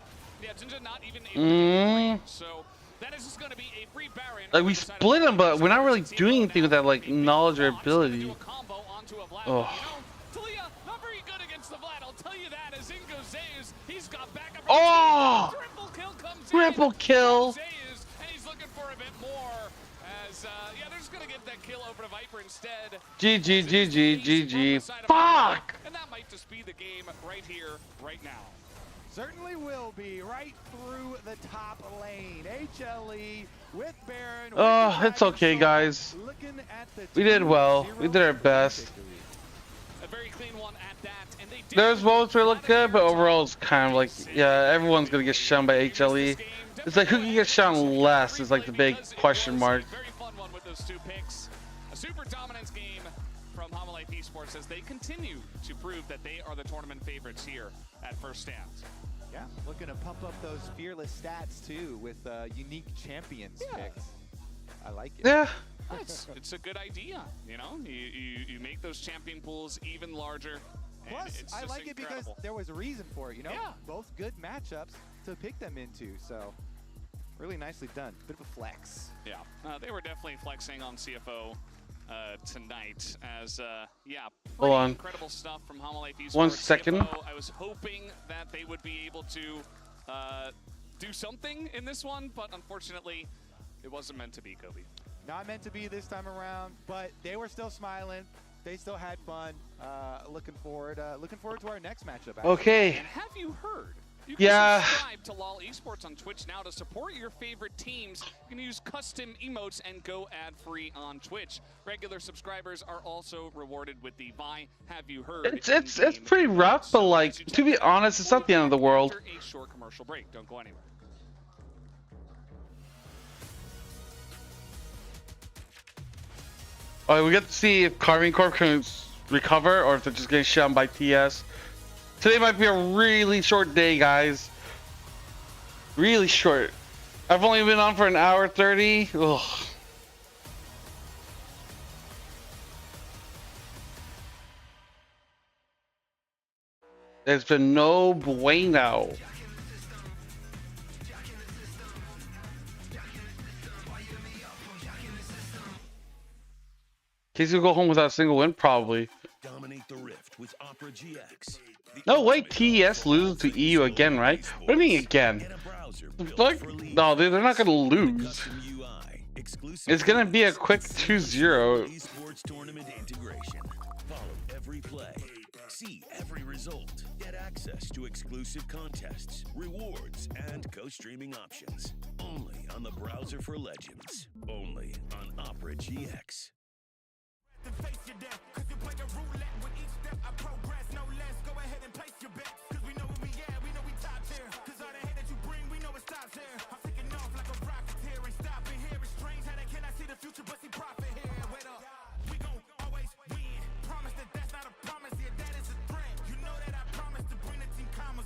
Ginger not even able to get so that is just going to be a free Baron. Like we split him, but we're not really doing anything with that like knowledge or ability. Oh. Talia, not very good against the Vlad, I'll tell you that, as in goes Zeus. He's got back up. Oh! Triple kill. Zeus, and he's looking for a bit more. As, yeah, they're just going to give that kill over to Viper instead. GG. Fuck! And that might just be the game right here, right now. Certainly will be right through the top lane. HLE with Baron. Oh, it's okay, guys. We did well. We did our best. A very clean one at that, and they did. There's moments where it looked good, but overall it's kind of like, yeah, everyone's gonna get shown by HLE. It's like who can get shown less is like the big question mark. Very fun one with those 2 picks. A super dominance game from HLE Esports as they continue to prove that they are the tournament favorites here at First Stand. Yeah, looking to pump up those fearless stats too with unique champions picks. I like it. Yeah. It's a good idea, you know? You make those champion pools even larger. Plus, it's I like it because there was a reason for it, you know? Yeah. Both good matchups to pick them into, so really nicely done. Bit of a flex. Yeah, they were definitely flexing on CFO tonight as, yeah, hold on. Incredible stuff from HLE Esports. 1 second. CFO, I was hoping that they would be able to do something in this one, but unfortunately, it wasn't meant to be, Kobe. Not meant to be this time around, but they were still smiling. They still had fun. Looking forward to our next matchup. Actually. Okay. And have you heard? You can subscribe to LOL Esports on Twitch now to support your favorite teams. You can use custom emotes and go ad-free on Twitch. Regular subscribers are also rewarded with the Vi Have You Heard? It's pretty rough, but like to be honest, it's not the end of the world. After a short commercial break. Don't go anywhere. Alright, we get to see if Carving Corp can recover or if they're just getting shot by TS. Today might be a really short day, guys. Really short. I've only been on for an hour 30. Ugh. There's been no bueno. Casey will go home without a single win, probably. Dominate the rift with Opera GX. No, wait, TES loses to EU again, right? What do you mean again? The fuck? No, they're not gonna lose. It's gonna be a quick 2-0. Esports tournament integration. Follow every play. See every result. Get access to exclusive contests, rewards, and co-streaming options. Only on the browser for Legends. Only on Opera GX.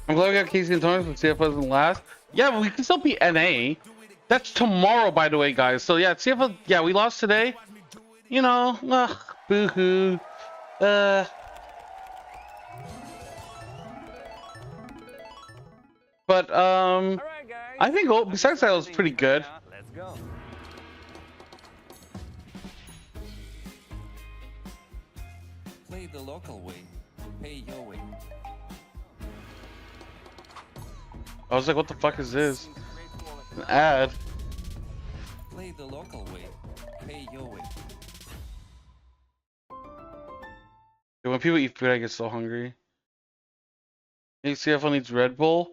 I'm glad we got Casey and Tony with CFO in last. Yeah, but we can still beat NA. That's tomorrow, by the way, guys. So yeah, CFO. Yeah, we lost today. You know, boo-hoo. But I think besides that, it was pretty good. Let's go. Play the local way. Pay your way. I was like, what the fuck is this? An ad. Play the local way. Pay your way. When people eat food, I get so hungry. I think CFO needs Red Bull.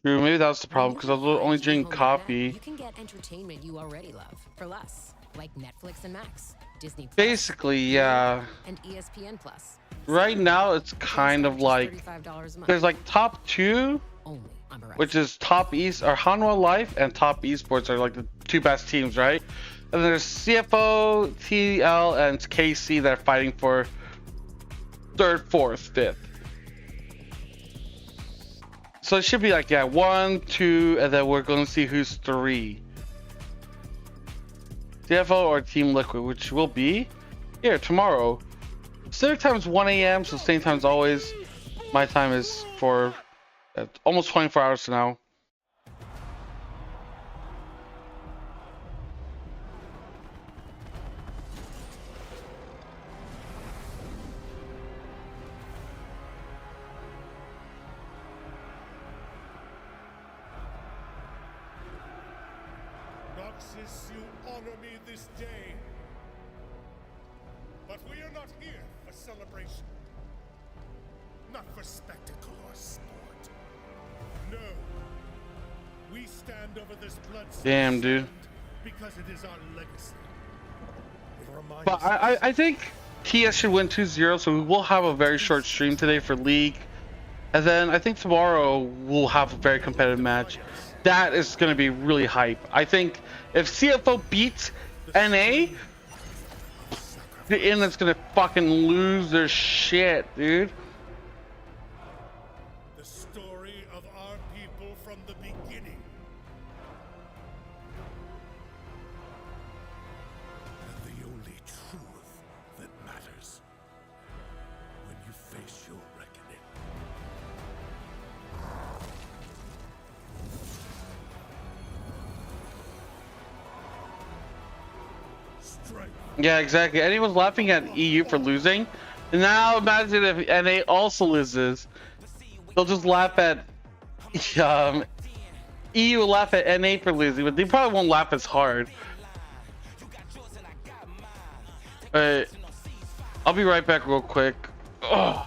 True, maybe that's the problem because I was only drinking coffee. You can get entertainment you already love for less, like Netflix and Max, Disney Plus, Basically, yeah. and ESPN Plus. Right now, it's kind of like there's like top 2, which is Top East or Hanwha Life and Top Esports are like the 2 best teams, right? And there's CFO, TL, and KC that are fighting for 3rd, 4th, 5th. So it should be like, yeah, 1, 2, and then we're going to see who's 3. CFO or Team Liquid, which will be here tomorrow. Pacific time is 1 a.m., so same time as always. My time is for almost 24 hours from now. Noxus, you honor me this day. But we are not here for celebration. Not for spectacle or sport. No. We stand over this blood. Damn, dude. Because it is our legacy. It reminds But I think TES should win 2-0, so we will have a very short stream today for League. And then I think tomorrow we'll have a very competitive match. That is going to be really hype. I think if CFO beats NA, the internet's going to fucking lose their shit, dude. the story of our people from the beginning. And the only truth that matters when you face your reckoning. Strike. Yeah, exactly. Anyone's laughing at EU for losing. Now imagine if NA also loses. They'll just laugh at EU will laugh at NA for losing, but they probably won't laugh as hard. Alright. I'll be right back real quick. Ugh.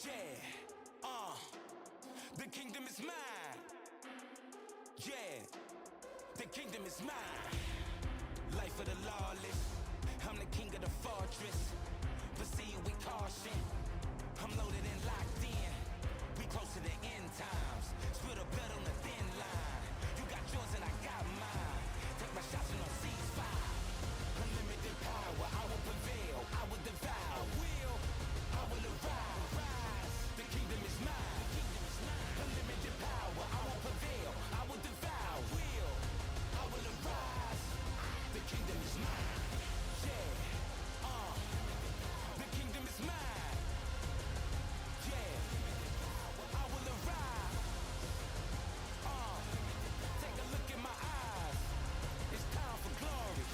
Yeah, the kingdom is mine. Yeah, the kingdom is mine. Life of the lawless, I'm the king of the fortress. Proceed with caution, I'm loaded and locked in. We close to the end times, spill the blood on the thin line. You got yours and I got mine. Take my shots and don't ceasefire. Unlimited power, I will prevail, I will devour. I will arise. The kingdom is mine. Unlimited power, I will prevail, I will devour. I will arise. The kingdom is mine. Yeah, the kingdom is mine. Yeah, I will arise. Take a look in my eyes. It's time for glory.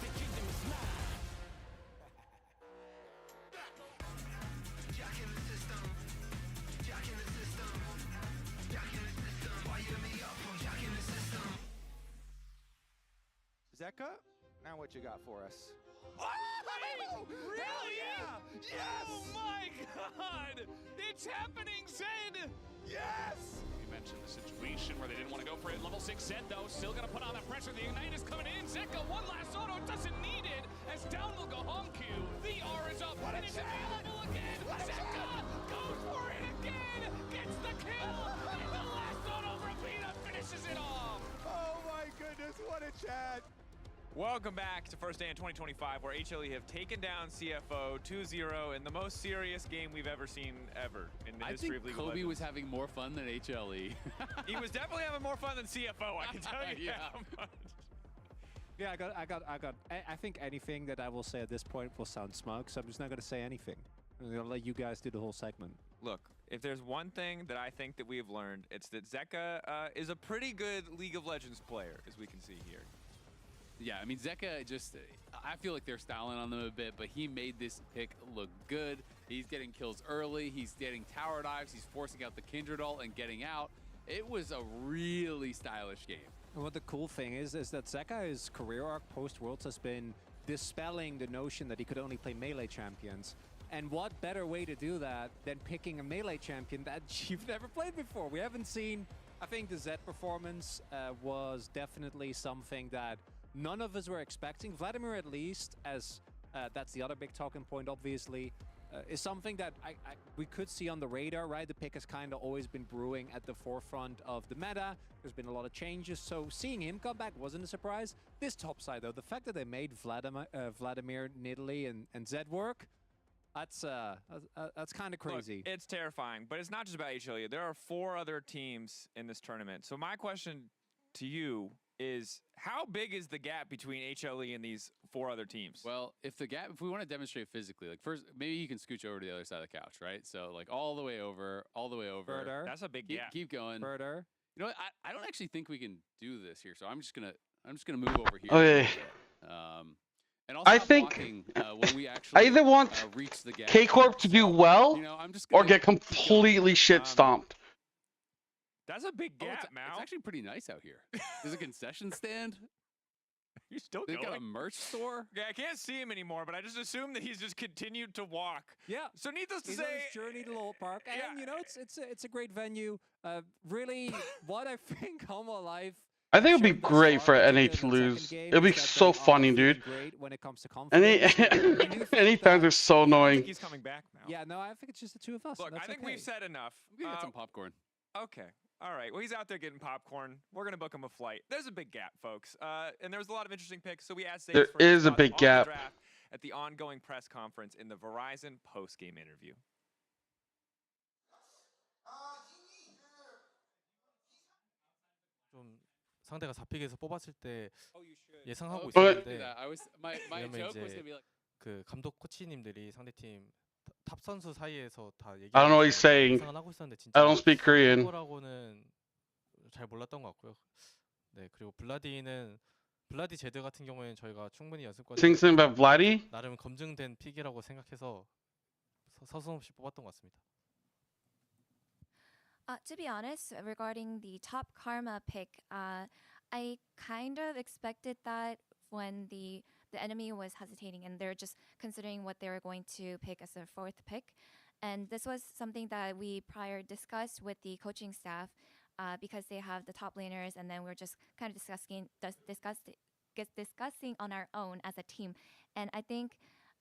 The kingdom is mine. Jack in the system. Jack in the system. Jack in the system. Fire me up from Jack in the system. Zeka, now what you got for us? Oh, really? Yeah. Yes! Oh my God! It's happening, Zed! Yes! You mentioned the situation where they didn't want to go for it. Level 6 Zed, though, still going to put on that pressure. The Ignite is coming in. Zeka, one last auto, doesn't need it. As down will go Honku. The R is up, and it's available again. Zeka goes for it again! Gets the kill! And the last auto from Vita finishes it off! Oh my goodness, what a chat! Welcome back to First Day in 2025, where HLE have taken down CFO 2-0 in the most serious game we've ever seen in the history of League of Legends. Kobe was having more fun than HLE. He was definitely having more fun than CFO, I can tell you that much. Yeah, I think anything that I will say at this point will sound smug, so I'm just not going to say anything. I'm going to let you guys do the whole segment. Look, if there's one thing that I think that we have learned, it's that Zeka is a pretty good League of Legends player, as we can see here. Yeah, I mean, Zeka just, I feel like they're styling on them a bit, but he made this pick look good. He's getting kills early. He's getting tower dives. He's forcing out the Kindred ult and getting out. It was a really stylish game. And what the cool thing is that Zeka's career arc post-Worlds has been dispelling the notion that he could only play melee champions. And what better way to do that than picking a melee champion that you've never played before? We haven't seen, I think the Zed performance was definitely something that none of us were expecting. Vladimir, at least, as that's the other big talking point, obviously, is something that we could see on the radar, right? The pick has kind of always been brewing at the forefront of the meta. There's been a lot of changes, so seeing him come back wasn't a surprise. This top side, though, the fact that they made Vladimir, Nidalee, and Zed work, that's kind of crazy. Look, it's terrifying, but it's not just about HLE. There are 4 other teams in this tournament. So my question to you is, how big is the gap between HLE and these 4 other teams? Well, if we want to demonstrate physically, like first, maybe you can scooch over to the other side of the couch, right? So like all the way over. Birder. That's a big gap. Keep going. Birder. You know what? I don't actually think we can do this here, so I'm just gonna move over here. Okay. And also I think when we actually I either want reach the gap, K-Corp to do well, you know, I'm just or get completely shit stomped. That's a big gap, Mal. It's actually pretty nice out here. There's a concession stand. You still They've going? got a merch store. Yeah, I can't see him anymore, but I just assume that he's just continued to walk. Yeah. So needless to He's say, on his journey to Lowell Park, and you know it's a great venue. Really, what I think Homo Life. I think it'd be great for NA to lose. It'd be so funny, dude. When it comes to Any fans are so I annoying. think he's coming back now. Yeah, no, I think it's just the 2 of us. Look, I think we've said enough. We got some popcorn. Okay. All right. Well, he's out there getting popcorn. We're going to book him a flight. There's a big gap, folks. And there was a lot of interesting picks. So we asked Zayas There for his is a thoughts big on gap. the draft at the ongoing press conference in the Verizon post-game interview. 좀 상대가 4픽에서 뽑았을 때 예상하고 Okay, 있었는데 my 왜냐면 joke was 이제 gonna be like, 그 감독 코치님들이 상대팀 탑 선수 사이에서 다 I don't know what he's saying. 예상은 하고 있었는데 진짜 I don't speak Korean. 거라고는 잘 몰랐던 것 같고요. 네, 그리고 블라디 제드 같은 경우에는 저희가 충분히 연습권 Sing something about Vladdy? 나름 검증된 픽이라고 생각해서 서슴없이 뽑았던 것 같습니다. To be honest, regarding the top Karma pick, I kind of expected that when the enemy was hesitating and they're just considering what they were going to pick as their 4th pick. And this was something that we prior discussed with the coaching staff because they have the top laners, and then we're just kind of discussing on our own as a team. And I think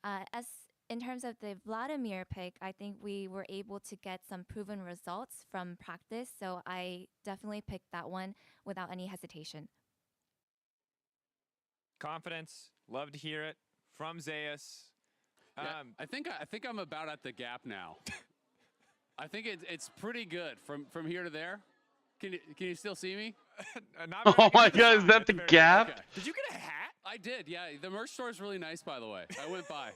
as in terms of the Vladimir pick, I think we were able to get some proven results from practice. So I definitely picked that one without any hesitation. Confidence. Love to hear it from Zeus. Yeah, I think I'm about at the gap now. I think it's pretty good from here to there. Can you still see me? Oh my God, is that the gap? Okay. Did you get a hat? I did. Yeah, the merch store is really nice, by the way. I went by.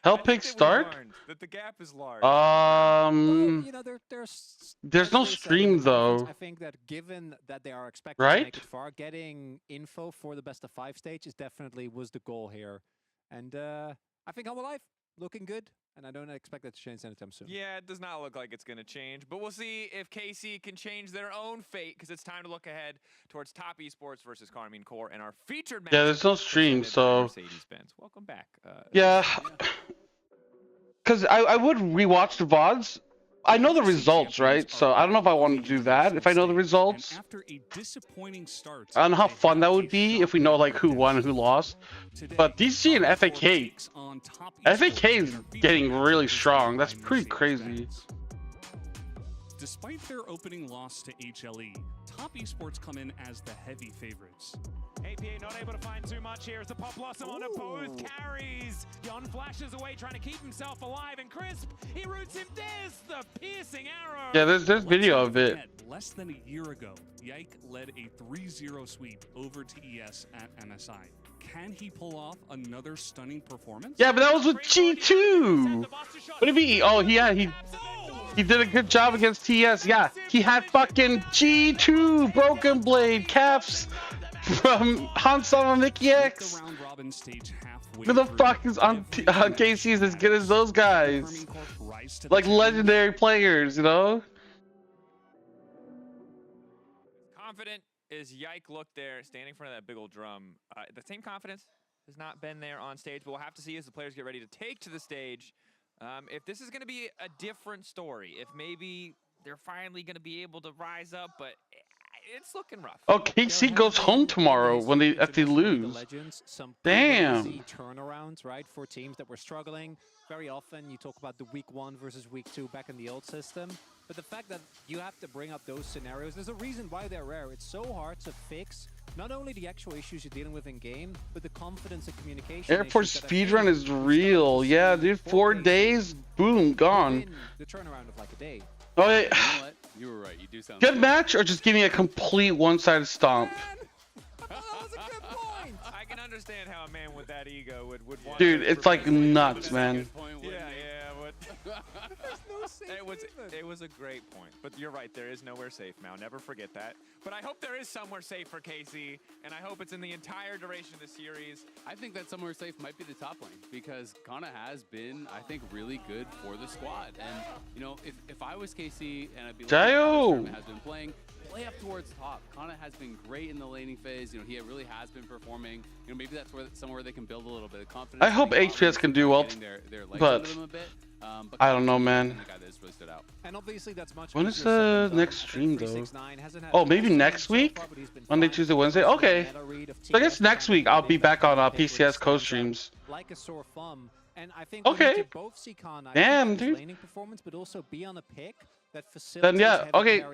Help pick start? That the gap is large. Well, you know, there's no stream though. I think that given that they are expected to make it far, getting info for the best of 5 stage is definitely was the goal here. And I think Humble Life looking good, and I don't expect that to change anytime soon. Yeah, it does not look like it's going to change, but we'll see if KC can change their own fate, because it's time to look ahead towards Top Esports versus Karmine Core and our featured match. Yeah, there's no stream, so Mercedes-Benz. Welcome back. Yeah, because I would rewatch the VODs. I know the results, right? So I don't know if I want to do that if I know the results. After a disappointing start, I don't know how fun that would be if we know like who won and who lost. But DC and FAK is getting really strong. That's pretty crazy. Despite their opening loss to HLE, Top Esports come in as the heavy favorites. APA not able to find too much here as the Pop Blossom on opposed carries. Yon flashes away trying to keep himself alive, and Crisp, he roots him. There's the piercing arrow. Yeah, there's video of it. Less than a year ago, Yike led a 3-0 sweep over TES at MSI. Can he pull off another stunning performance? Yeah, but that was with G2. What if he? Oh, yeah, he did a good job against TES. Yeah, he had fucking G2 Broken Blade caps from Hansama Mickey X. Who the fuck is on KC's as good as those guys? Like legendary players, you know? Confident as Yike looked there, standing in front of that big old drum. The same confidence has not been there on stage, but we'll have to see as the players get ready to take to the stage. If this is going to be a different story, if maybe they're finally going to be able to rise up, but it's looking rough. Oh, KC goes home tomorrow when if they lose. Damn. Turnarounds, right, for teams that were struggling. Very often you talk about the week 1 versus week 2 back in the old system. But the fact that you have to bring up those scenarios, there's a reason why they're rare. It's so hard to fix not only the actual issues you're dealing with in game, but the confidence and communication. Airport speedrun is real. Yeah, dude, 4 days, boom, gone. The turnaround of like a day. Oh, yeah. You know what? You were right. You do sound Good match, or just give me a complete one-sided stomp? I can understand how a man with that ego would want. Dude, it's like nuts, man. It was a great point, but you're right. There is nowhere safe now. Never forget that. But I hope there is somewhere safe for KC, and I hope it's in the entire duration of the series. I think that somewhere safe might be the top lane, because Kana has been, I think, really good for the squad. And you know, if I was KC and I'd be like, has been playing, play up towards top. Kana has been great in the laning phase. You know, he really has been performing. You know, maybe that's somewhere they can build a little bit of confidence. I hope HPS can do well, but I don't know, man. And obviously that's much when is the next stream though? Oh, maybe next week? Monday, Tuesday, Wednesday? Okay. So I guess next week I'll be back on PCS co-streams. Like a sore thumb. And I think okay. Both see Kana, damn, dude. Laning performance, but also be on a pick that then yeah, okay.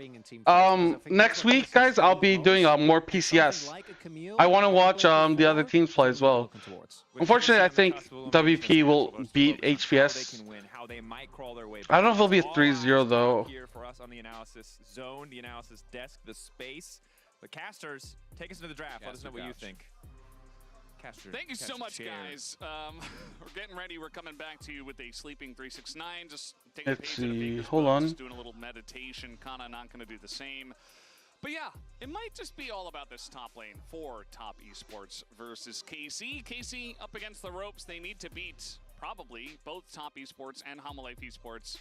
Next week, guys, I'll be doing more PCS. I want to watch the other teams play as well. Unfortunately, I think WP will beat HPS. I don't know if it'll be a 3-0 though. Here for us on the analysis zone, the analysis desk, the space. The casters, take us into the draft. Let us know what you think. Thank you so much, guys. We're getting ready. We're coming back to you with a sleeping 369. Just taking a page out of Vegas book, just doing a little meditation. Kana not going to do the same. But yeah, it might just be all about this top lane for Top Esports versus KC. KC up against the ropes. They need to beat probably both Top Esports and Humble Life Esports.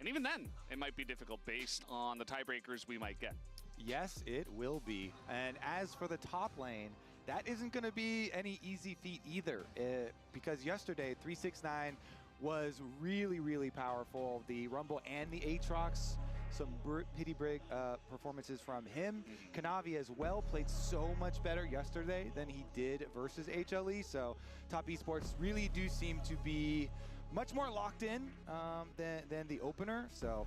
And even then, it might be difficult based on the tiebreakers we might get. Yes, it will be. And as for the top lane, that isn't going to be any easy feat either, because yesterday 369 was really, really powerful. The Rumble and the Aatrox, some pretty big performances from him. Kanavi as well played so much better yesterday than he did versus HLE. So Top Esports really do seem to be much more locked in than the opener. So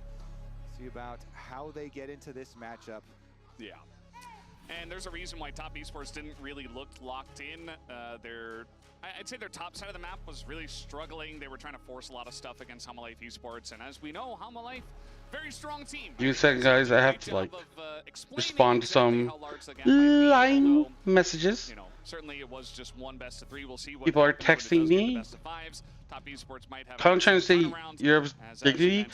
see about how they get into this matchup. Yeah. And there's a reason why Top Esports didn't really look locked in. I'd say their top side of the map was really struggling. They were trying to force a lot of stuff against Hamalife Esports. And as we know, Hamalife, very strong team. Give me a second, guys. I have to, like, respond to some line messages. You know, certainly it was just one best of 3. We'll see what people are texting me. Top Esports might have Kind of trying to say Europe's dignity.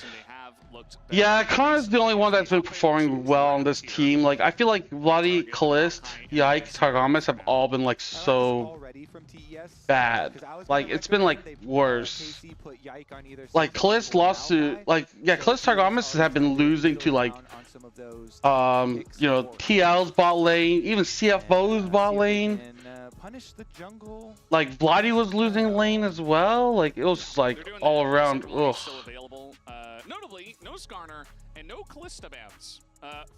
Yeah, Connor's the only one that's been performing well on this team. Like, I feel like Vladi, Kalist, Yike, Targamas have all been like so bad. Like, it's been like worse. Like, Kalist lost to, like, yeah, Kalist Targamas have been losing to, like, you know, TL's bot lane, even CFO's bot lane. Like, Vladi was losing lane as well. Like, it was like all around. Ugh. Notably, no Skarner and no Kalista bans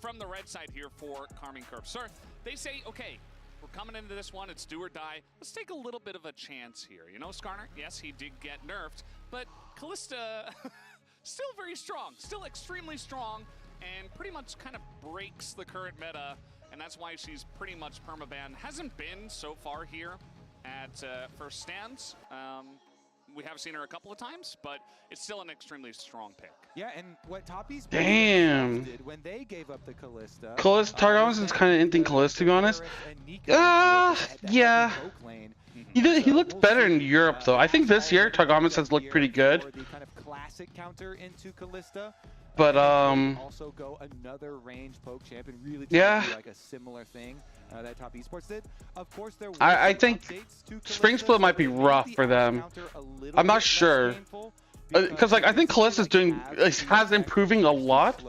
from the red side here for Carmine Corp. Sir, they say, okay, we're coming into this one, it's do or die. Let's take a little bit of a chance here. You know, Skarner, yes, he did get nerfed, but Kalista still very strong, still extremely strong, and pretty much kind of breaks the current meta, and that's why she's pretty much permaban. Hasn't been so far here at First Stands. We have seen her a couple of times, but it's still an extremely strong pick. Yeah, and what Top Esports did when they gave up the Kalista. Targamas is kind of ending Kalista, to be honest. Yeah. He looked better in Europe, though. I think this year Targamas has looked pretty good. The kind of classic counter into Kalista. But also go another range poke champion, really yeah, like a similar thing that Top Esports did. Of course, there I think Spring Split might be rough for them. I'm not sure. Because like I think Kalista's has improving a lot,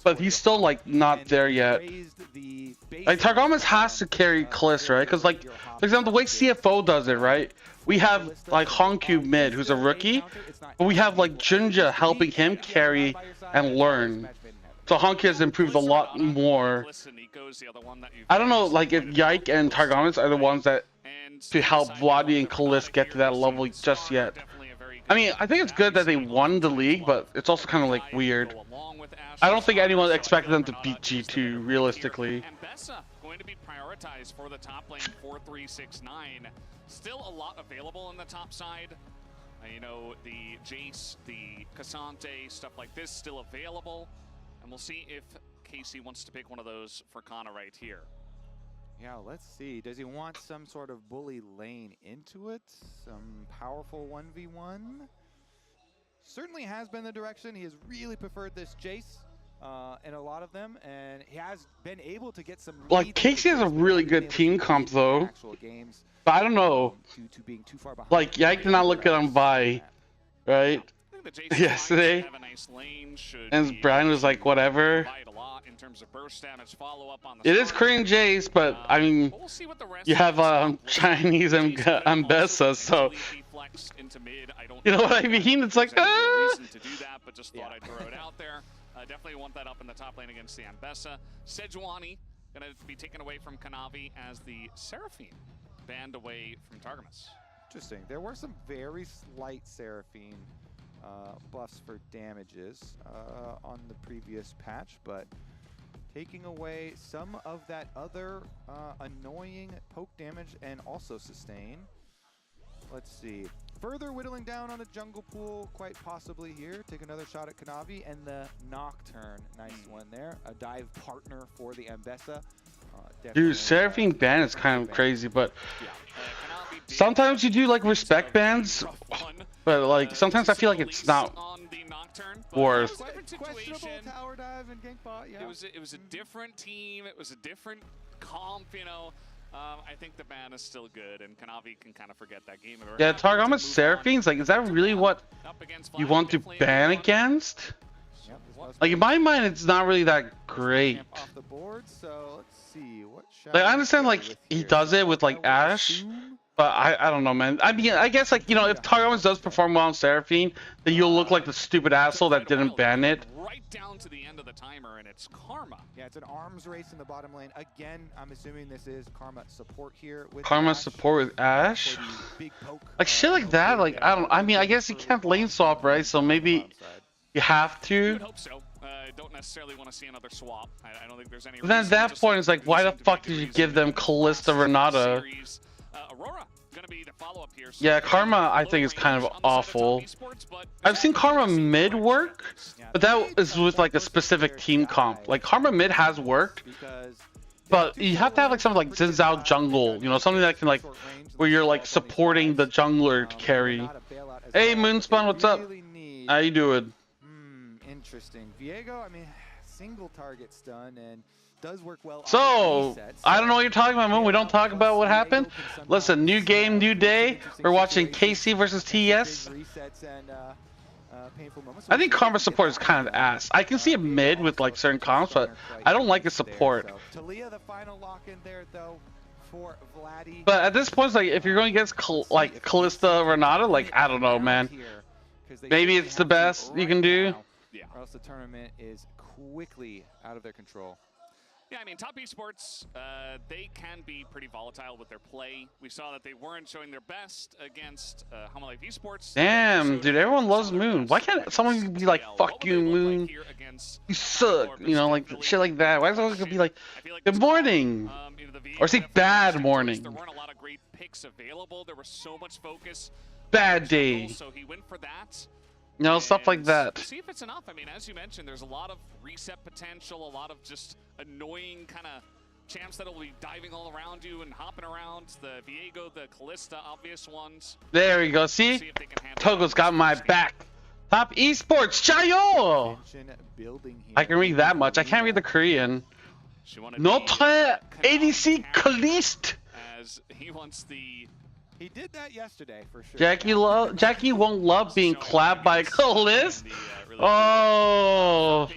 but he's still like not there yet. Like Targamas has to carry Kalista, right? Because like for example, the way CFO does it, right? We have like Honkyu mid, who's a rookie, but we have like Junja helping him carry and learn. So Honkyu has improved a lot more. I don't know, like if Yike and Targamas are the ones that to help Vladi and Kalist get to that level just yet. I mean, I think it's good that they won the league, but it's also kind of like weird. I don't think anyone expected them to beat G2 realistically. Going to be prioritized for the top lane 4369. Still a lot available on the top side. You know, the Jace, the Cassante, stuff like this still available. And we'll see if Casey wants to pick one of those for Kana right here. Yeah, let's see. Does he want some sort of bully lane into it? Some powerful 1v1? Certainly has been the direction. He has really preferred this Jace in a lot of them, and he has been able to get some. Like Casey has a really good team comp though. But I don't know. Like Yike did not look good on Vi, right? Yesterday. And Brian was like, whatever. It is Korean Jace, but I mean, you have Chinese Ambessa, so you know what I mean? It's like, definitely want that up in the top lane against the Ambessa. Sejuani gonna be taken away from Kanavi as the Seraphine banned away from Targamas. Interesting. There were some very slight Seraphine buffs for damages on the previous patch, but taking away some of that other annoying poke damage and also sustain. Let's see. Further whittling down on the jungle pool, quite possibly here. Take another shot at Kanavi and the Nocturne. Nice one there. A dive partner for the Ambessa. Dude, Seraphine ban is kind of crazy, but sometimes you do like respect bans, but like sometimes I feel like it's not worth. Tower dive and gank bot, yeah. It was a different team. It was a different comp, you know. I think the ban is still good, and Kanavi can kind of forget that game. Yeah, Targamas Seraphine's like, is that really what you want to ban against? Like in my mind, it's not really that great. Off the board, so let's see what like I understand like he does it with like Ashe, But I don't know, man. I mean, I guess, like, you know, if Targums does perform well on Seraphine, then you'll look like the stupid asshole that didn't ban it. Right down to the end of the timer, and it's Karma. Yeah, it's an arms race in the bottom lane. Again, I'm assuming this is Karma support here with Karma Ash. support with Ash? Like, shit like that, like, I mean, I guess you can't lane swap, right? So maybe you have to. You would hope so. Don't necessarily want to see another swap. I don't think there's any But then at that point, it's like, why the fuck did you give them Callista Renata? Aurora gonna be the follow-up here. Yeah, Karma, I think, is kind of awful. I've seen Karma mid work, but that is with, like, a specific team comp. Like, Karma mid has worked, but you have to have, like, something like Xin Zhao jungle, you know, something that can, like, where you're, like, supporting the jungler to carry. Hey, Moonspawn, what's up? How you doing? Interesting. Viego, I mean, single target stun and does work well. So, I don't know what you're talking about, Moon. We don't talk about what happened. Listen, new game, new day. We're watching KC versus TES. I think Karma support is kind of ass. I can see it mid with, like, certain comps, but I don't like his support. But at this point, it's like, if you're going against like Callista Renata, like, I don't know, man. Maybe it's the best you can do. Yeah. Or else the tournament is quickly out of their control. Yeah, I mean, top esports, they can be pretty volatile with their play. We saw that they weren't showing their best against Homolife Esports. Damn, dude, everyone loves Moon. Why can't someone be like, fuck you, Moon? You suck, you know, like, shit like that. Why is someone gonna be like, good morning? Or say bad morning? There weren't a lot of great picks available. There was so much focus. Bad day. So he went for that. No, stuff like that. See if it's enough. I mean, as you mentioned, there's a lot of reset potential, a lot of just annoying kind of champs that'll be diving all around you and hopping around. The Viego, the Callista, obvious ones. There we go. See? Togo's got my back. Top esports, Chayo! I can read that much. I can't read the Korean. Notre ADC Kalist. As he wants the... He did that yesterday for sure. Jackie won't love being clapped by Kalist. Oh,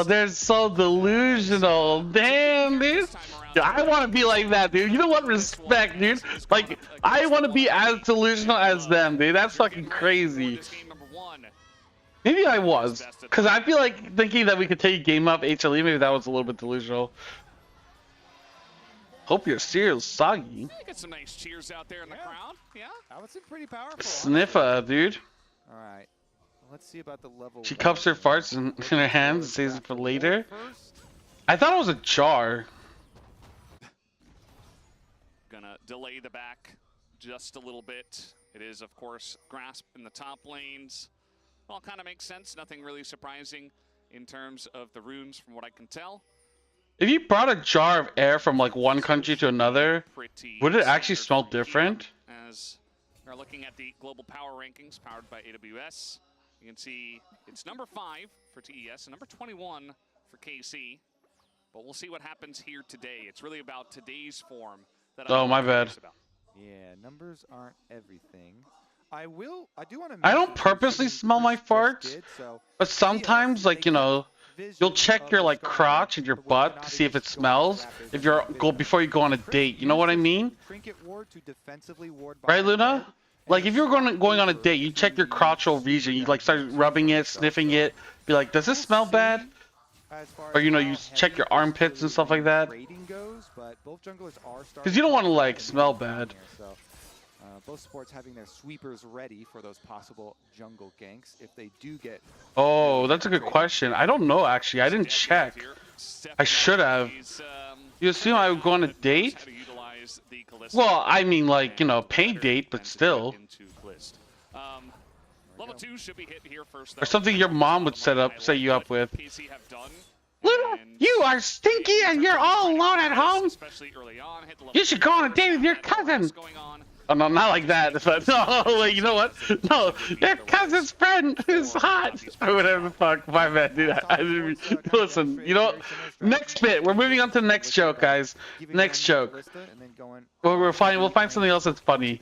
they're so delusional. Damn, dude. I want to be like that, dude. You know what? Respect, dude. Like, I want to be as delusional as them, dude. That's fucking crazy. Maybe I was. Because I feel like thinking that we could take a game off HLE, maybe that was a little bit delusional. Hope your cereal's soggy. Get some nice cheers out there in the crowd. Yeah. That was pretty powerful. Sniffa, dude. All right. Let's see about the level. She cups her farts in her hands and saves it for later. I thought it was a jar. Gonna delay the back just a little bit. It is, of course, Grasp in the top lanes. All kind of makes sense. Nothing really surprising in terms of the runes from what I can tell. If you brought a jar of air from like one country to another, would it actually smell different? As we're looking at the global power rankings powered by AWS, you can see it's number 5 for TES and number 21 for KC. But we'll see what happens here today. It's really about today's form. Oh, my bad. Yeah, numbers aren't everything. I do want to. I don't purposely smell my farts, but sometimes, like, you know, you'll check your like crotch and your butt to see if it smells. If you're before you go on a date, you know what I mean? Right, Luna? Like, if you're going on a date, you check your crotchal region. You like start rubbing it, sniffing it. Be like, does this smell bad? Or, you know, you check your armpits and stuff like that. Because you don't want to like smell bad. Both sports having their sweepers ready for those possible jungle ganks if they do get. Oh, that's a good question. I don't know, actually. I didn't check. I should have. You assume I would go on a date? Well, I mean, like, you know, paid date, but still. Level 2 should be hit here first, Or something your mom would set you up with. Luna, you are stinky and you're all alone at home. You should go on a date with your cousin. Oh, no, not like that. But no, wait, you know what? No, your cousin's friend is hot. Or whatever the fuck. My bad, dude. I didn't listen, you know what? Next bit. We're moving on to the next joke, guys. Next joke. We'll find something else that's funny.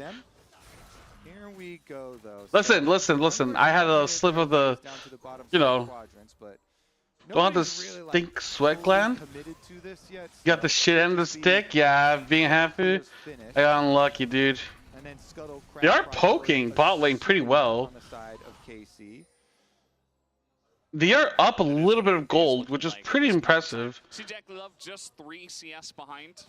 Here we go, though. Listen. I had a slip of the, you know. Don't have the stink sweat gland? Got the shit end of the stick? Yeah, being happy. I got unlucky, dude. They are poking bot lane pretty well. They are up a little bit of gold, which is pretty impressive. See Jackie Love just 3 CS behind.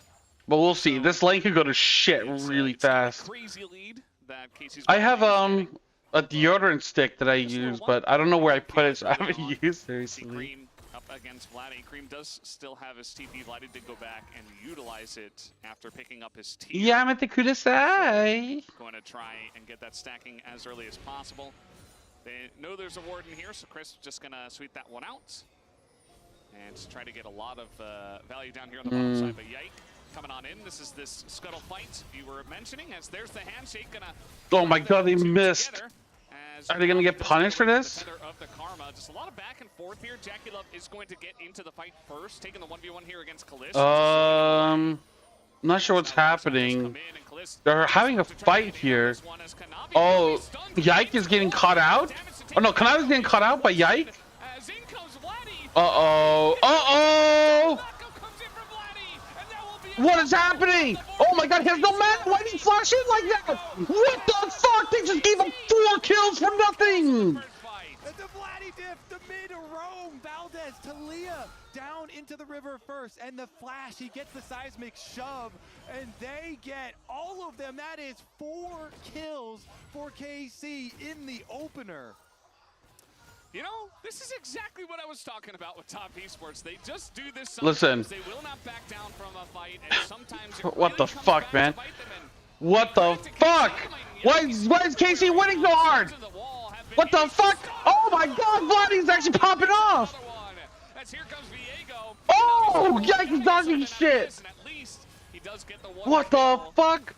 But we'll see. This lane could go to shit really fast. Crazy lead that Casey's I have a deodorant stick that I use, but I don't know where I put it, so I haven't used it recently. Cream up against Vladdy. Cream does still have his TP. Vladdy did go back and utilize it after picking up his TP. Yeah, I'm at the kudasai. Going to try and get that stacking as early as possible. They know there's a ward in here, so Chris just going to sweep that one out. And try to get a lot of value down here on the bottom side. But Yike coming on in. This is this scuttle fight you were mentioning, as there's the handshake. Oh my god, they missed. Are they going to get punished for this? Of the karma. Just a lot of back and forth here. Jackie Love is going to get into the fight first, taking the 1v1 here against Kalista. I'm not sure what's happening. They're having a fight here. Oh, Yike is getting caught out? Oh no, Kanavi's getting caught out by Yike? Uh-oh. Uh-oh! What is happening? Oh my god, he has no mana! Why did he flash in like that? What the fuck? They just gave him 4 kills for nothing! The Vladdy diff, the mid roam, Valdez, Talia down into the river first, and the flash, he gets the seismic shove, and they get all of them. That is 4 kills for KC in the opener. You know, this is exactly what I was talking about with Top Esports. They just do this sometimes. Listen. They will not back down from a fight, and sometimes it What the fuck, man? What the fuck? Why is KC winning so hard? What the fuck? Oh my god, Vladdy's actually popping off! Oh, Yike is dodging shit! What the fuck?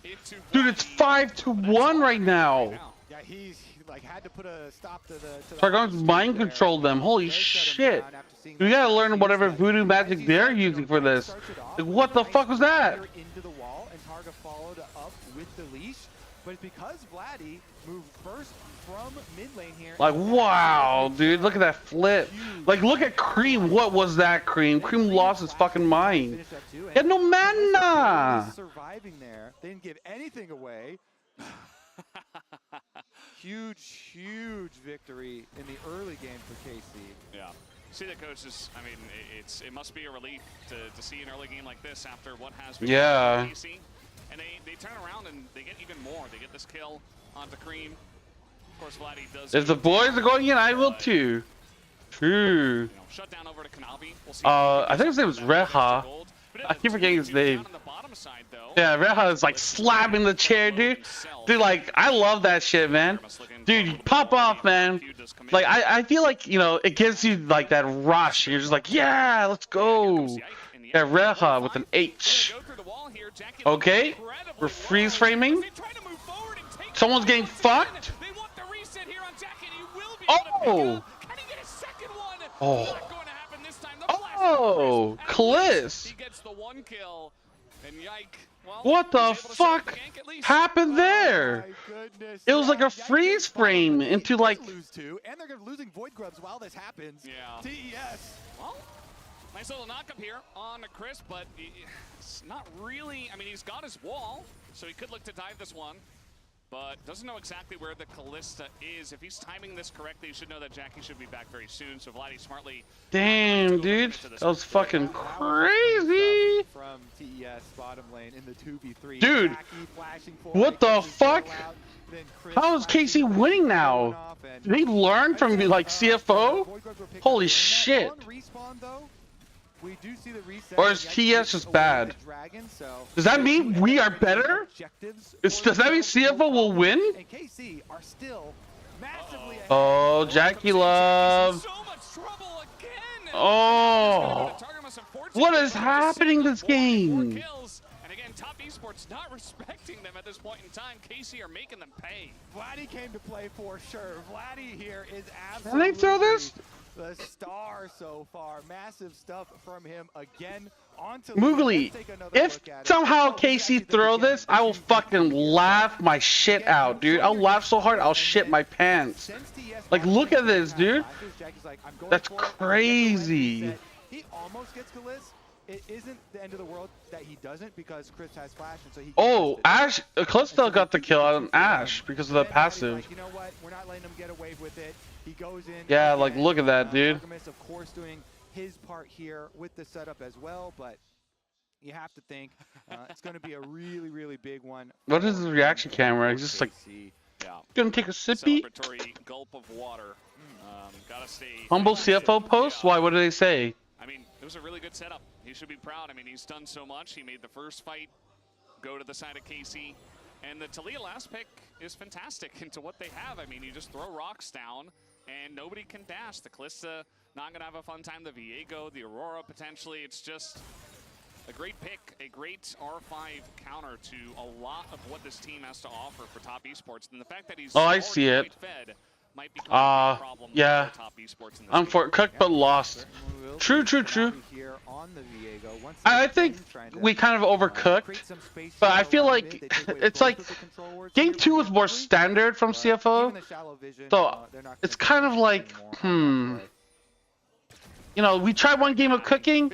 Dude, it's 5-1 right now. Yeah, he's like had to put a stop to the Targon's mind controlled them. Holy shit. We gotta learn whatever voodoo magic they're using for this. Like, what the fuck was that? Into the wall, and Targa followed up with the leash, but it's because Vladdy moved first from mid lane here. Like, wow, dude, look at that flip. Like, look at Cream. What was that, Cream? Cream lost his fucking mind. He had no mana. Surviving there. They didn't give anything away. Huge victory in the early game for KC. Yeah. See the coaches, I mean, it must be a relief to see an early game like this after what has been KC. And they turn around and they get even more. They get this kill onto Cream. Of course, Vladdy does. If the boys are going in, I will too. True. You know, shut down over to Kanavi. We'll see I think his name was Reha. I keep forgetting his name. Yeah, Reha is like slapping the chair, dude. Dude, like, I love that shit, man. Dude, you pop off, man. Like, I feel like, you know, it gives you like that rush. You're just like, yeah, let's go. Yeah, Reha with an H. Okay, we're freeze framing. Someone's getting fucked. Oh. Oh. Oh, Kliss. What the fuck happened there? It was like a freeze frame into like. And they're losing Void Grubs while this happens. Yeah. TES. Well, nice little knockup here on Chris, but it's not really. I mean, he's got his wall, so he could look to dive this one. But doesn't know exactly where the Kalista is. If he's timing this correctly, you should know that Jackie should be back very soon. So Vladdy smartly. Damn, dude, that was fucking crazy. From TES bottom lane in the 2v3. Dude, what the fuck? How is KC winning now? Did they learn from like CFO? Holy shit. We do see the reset. Or is TES just bad? Does that mean we are better? Does that mean CFO will win? And KC are still massively ahead. Oh, Jackie Love. Oh. What is happening this game? And again, Top Esports not respecting them at this point in time. KC are making them pay. Vladdy came to play for sure. Vladdy here is absolutely. Can they throw this? The star so far. Massive stuff from him again Moogly, if somehow KC throw this, I will fucking laugh my shit out, dude. I'll laugh so hard I'll shit my pants. Like, look at this, dude. That's crazy. He almost gets Galiz. It isn't the end of the world that he doesn't because Chris has flash, and so he. Oh, Ash, Callisto got the kill on Ash because of the passive. Like, you know what? We're not letting him get away with it. He goes in. Yeah, like look at that, dude. Alchemist, of course, doing his part here with the setup as well, but you have to think it's going to be a really, really big one. What is his reaction camera? He's just like, gonna take a sippy. Celebratory gulp of water. Gotta stay. Humble CFO post? Why? What do they say? I mean, it was a really good setup. He should be proud. I mean, he's done so much. He made the first fight go to the side of KC. And the Talia last pick is fantastic into what they have. I mean, you just throw rocks down and nobody can dash. The Calista not going to have a fun time. The Viego, the Aurora potentially. It's just a great pick, a great R5 counter to a lot of what this team has to offer for top esports. And the fact that he's I see it. fed might become a problem yeah. for top esports in this I'm for cooked but lost. True. I think we kind of overcooked, but I feel like it's like game 2 was more standard from CFO, so it's kind of like, you know, we tried one game of cooking,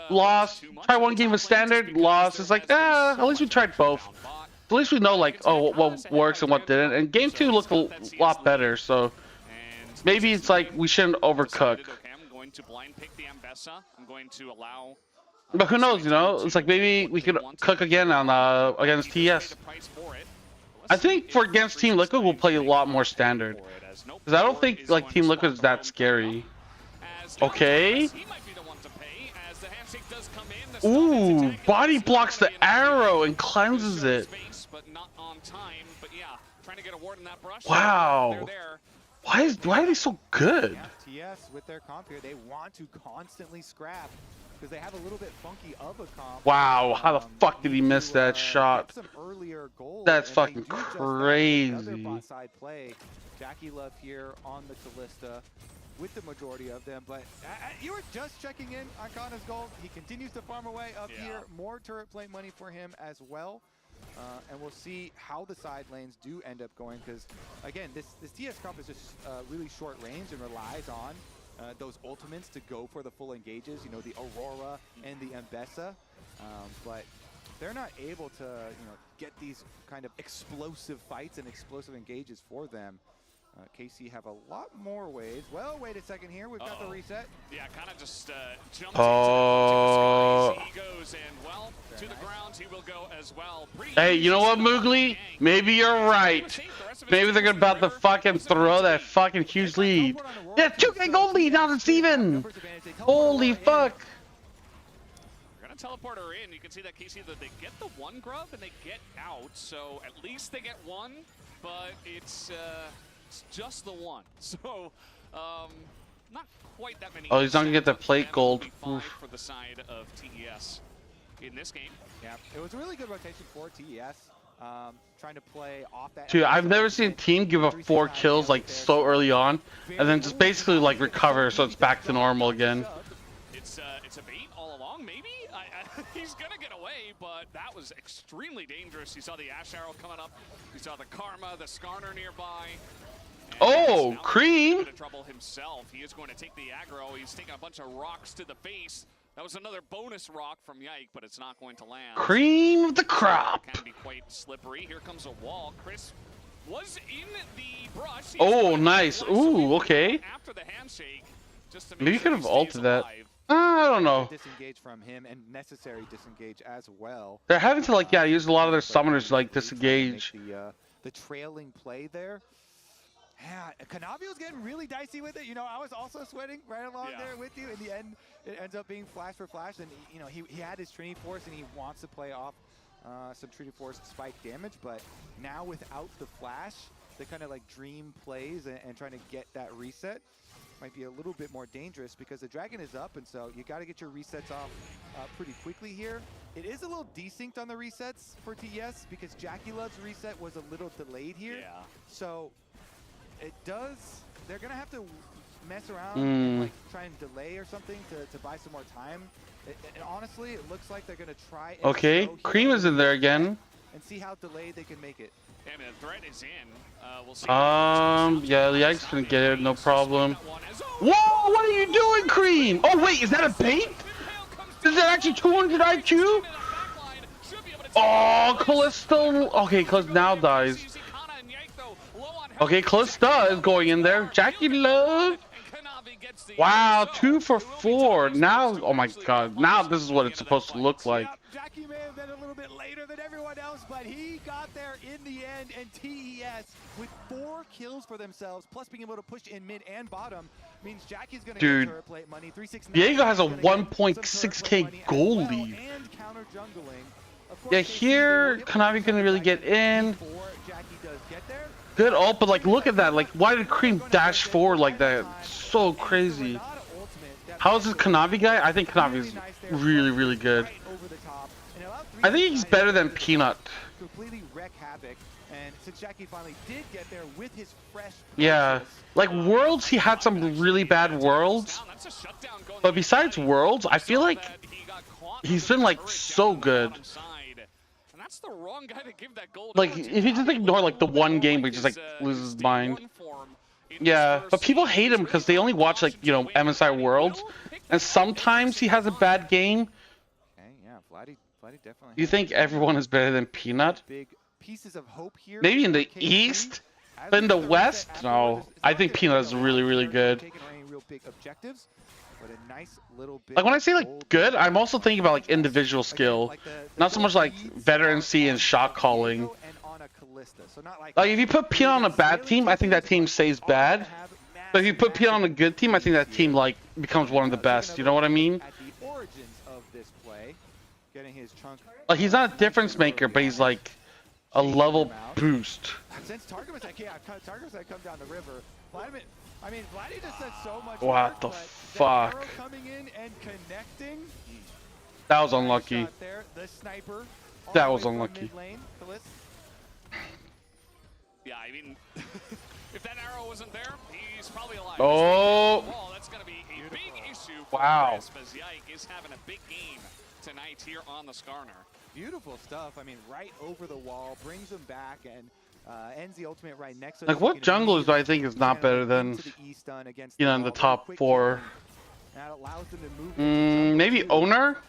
lost. Try one game of standard, lost. It's like, at least we tried both. At least we know, like, oh, what works and what didn't. And game 2 looked a lot better, so maybe it's like we shouldn't overcook. I'm going to blind pick the Ambessa. I'm going to allow. But who knows, you know? It's like maybe we could cook again on against TES. I think for against Team Liquid, we'll play a lot more standard. Because I don't think like Team Liquid is that scary. Okay. Ooh, body blocks the arrow and cleanses it. Wow. Why are they so good? TS with their comp here, they want to constantly scrap because they have a little bit funky of a comp. Wow, how the fuck did he miss that shot? That's fucking crazy. Side play. Jackie Love here on the Calista with the majority of them, but you were just checking in on Kana's gold. He continues to farm away up here. More turret play money for him as well. And we'll see how the side lanes do end up going, because again, this TS comp is just really short range and relies on those ultimates to go for the full engages, you know, the Aurora and the Ambessa, but they're not able to, you know, get these kind of explosive fights and explosive engages for them. KC have a lot more ways. Well, wait a second here. We've got the reset. Yeah, kind of just jumped into the skies. He goes and, well, to the ground he will go as well. Hey, you know what, Moogly? Maybe you're right. Maybe they're about to fucking throw that fucking huge lead. Yeah, 2K gold lead, now it's even. Holy fuck. We're going to teleport her in. You can see that KC, that they get the one grub and they get out. So at least they get one, but it's just the one. So, not quite that many. Oh, he's not gonna get the plate gold. For the side of TES in this game. Yeah, it was a really good rotation for TES. Trying to play off that. Dude, I've never seen a team give up 4 kills like so early on, and then just basically like recover so it's back to normal again. It's a bait all along, maybe. He's gonna get away, but that was extremely dangerous. You saw the Ash Arrow coming up. You saw the Karma, the Skarner nearby. Oh, Cream! Trouble himself. He is going to take the aggro. He's taking a bunch of rocks to the face. That was another bonus rock from Yike, but it's not going to land. Cream of the crop. Can be quite slippery. Here comes a wall. Chris was in the brush. Oh, nice. Ooh, okay. After the handshake, just to maybe you could have ulted that. I don't know. Disengage from him and necessary disengage as well. They're having to like use a lot of their summoners to like disengage. The trailing play there. Yeah, Kanavi was getting really dicey with it. You know, I was also sweating right along there with you. In the end, it ends up being flash for flash. And, you know, he had his Trinity Force and he wants to play off some Trinity Force spike damage. But now without the flash, the kind of like dream plays and trying to get that reset might be a little bit more dangerous because the dragon is up. And so you got to get your resets off pretty quickly here. It is a little desynced on the resets for TES because Jackie Love's reset was a little delayed here. Yeah. So it does, they're going to have to mess around and like try and delay or something to buy some more time. And honestly, it looks like they're gonna try. And Okay, Cream is in there again. And see how delayed they can make it. Yeah, I mean, the threat is in. We'll see. Yeah, the Yike's gonna get it, no problem. Whoa, what are you doing, Cream? Oh wait, is that a bait? Is that actually 200 IQ? Oh, Callista. Okay, Callista now dies. Okay, Callista is going in there. Jackie Love. Wow, 2 for 4. Now, oh my God, now this is what it's supposed to look like. Jackie may have been a little bit later than everyone else, but he got there in the end, and TES with 4 kills for themselves, plus being able to push in mid and bottom, means Jackie's going to get turret plate money. 369. Diego has a 1.6k goal lead. Yeah, here Konami couldn't really get in. Good ult, but like, look at that. Like, why did Cream dash forward like that? So crazy. How is this Konami guy? I think Konami is really, really good. I think he's better than Peanut. Completely wreck havoc, and since Jackie finally did get there with his fresh. Yeah, like Worlds, he had some really bad Worlds. But besides Worlds, I feel like he's been like so good. That's the wrong guy to give that goal. Like, if you just ignore like the one game where he just like loses his mind. Yeah, but people hate him because they only watch like, you know, MSI Worlds, and sometimes he has a bad game. Okay, yeah, Vladdy definitely. You think everyone is better than Peanut? Big pieces of hope here. Maybe in the East, but in the West, no. I think Peanut is really, really good. Real big objectives, but a nice little bit. Like when I say like good, I'm also thinking about like individual skill, not so much like veterancy and shot calling. Like if you put Peanut on a bad team, I think that team stays bad. But if you put Peanut on a good team, I think that team like becomes one of the best. You know what I mean? Like he's not a difference maker, but he's like a level boost. Since Targamas, Targamas come down the river. I mean, Vladdy just does so much What the fuck? Coming in and connecting. That was unlucky. There, the sniper. That was unlucky. Yeah, I mean, if that arrow wasn't there, he's probably alive. Oh. That's going to be a big issue for Crisp, as Yike is having a big game tonight here on the Skarner. Beautiful stuff. I mean, right over the wall, brings him back, and ends the ultimate right next to Like what junglers do I think is not better than, you know, in the top 4? Maybe Owner?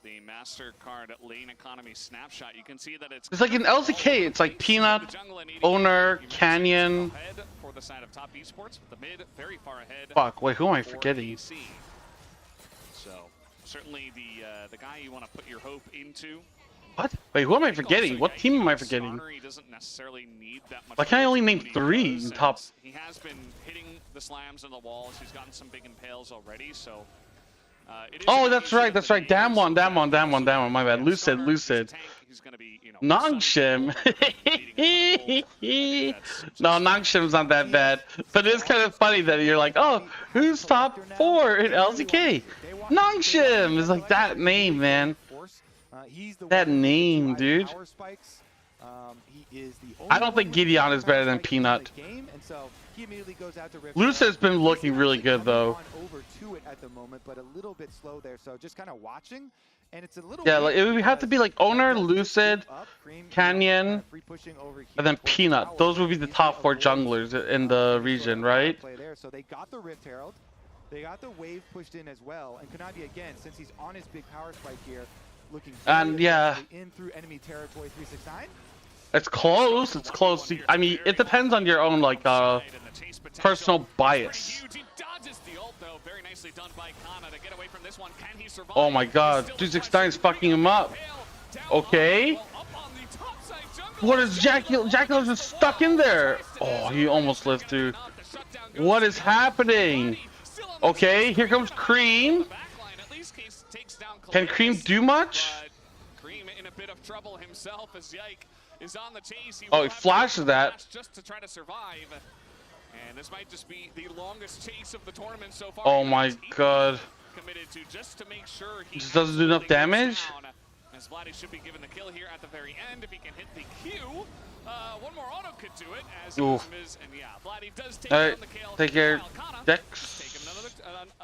The MasterCard lane economy snapshot. You can see that it's like in LCK, it's like Peanut, Owner, Canyon. For the side of top esports, with the mid very far ahead. Fuck, wait, who am I forgetting? So certainly the guy you want to put your hope into. What? Wait, who am I forgetting? What team am I forgetting? Why can't I only name 3 in top? He has been hitting the slams on the walls. He's gotten some big impales already, so. Oh, that's right. Damn one. My bad. Lucid. Nongshim. No, Nongshim's not that bad. But it's kind of funny that you're like, oh, who's top 4 in LCK? Nongshim is like that name, man. That name, dude. I don't think Gideon is better than Peanut. Lucid's been looking really good though. Over to it at the moment, but a little bit slow there. So just kind of watching, and it's a little. Yeah, like it would have to be like Owner, Lucid, Canyon, and then Peanut. Those would be the top 4 junglers in the region, right? So they got the Rift Herald, they got the wave pushed in as well, and Konami again, since he's on his big power spike here, looking in through enemy territory. 369. It's close. It's close. I mean, it depends on your own like personal bias. Oh my God, 269 is fucking him up. Okay. What is Jacky's just stuck in there? Oh, he almost lived through. What is happening? Okay, here comes Cream. Can Cream do much? Cream in a bit of trouble himself as Yike is on the chase. Oh, he flashes that. Just to try to survive. And this might just be the longest chase of the tournament so far. Oh my God. Committed to just to make sure he just doesn't do enough damage. As Vladdy should be given the kill here at the very end if he can hit the Q. One more auto could do it as and yeah, Vladdy does take down the kill. Take care, Dex. Take him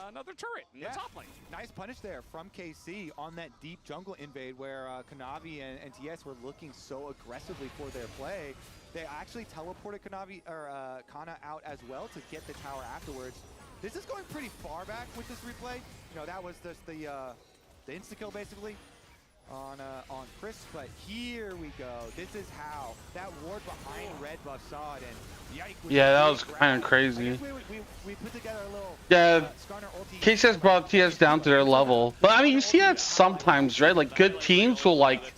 another turret in the top lane. Nice punish there from KC on that deep jungle invade where Kanavi and TS were looking so aggressively for their play. They actually teleported Kana out as well to get the tower afterwards. This is going pretty far back with this replay. You know, that was just the insta-kill basically on Chris, but here we go. This is how that ward behind red buff saw it, and yikes. Yeah, that was kind of crazy. We put together a little KC has brought TS down to their level. But I mean, you see that sometimes, right? Like good teams will like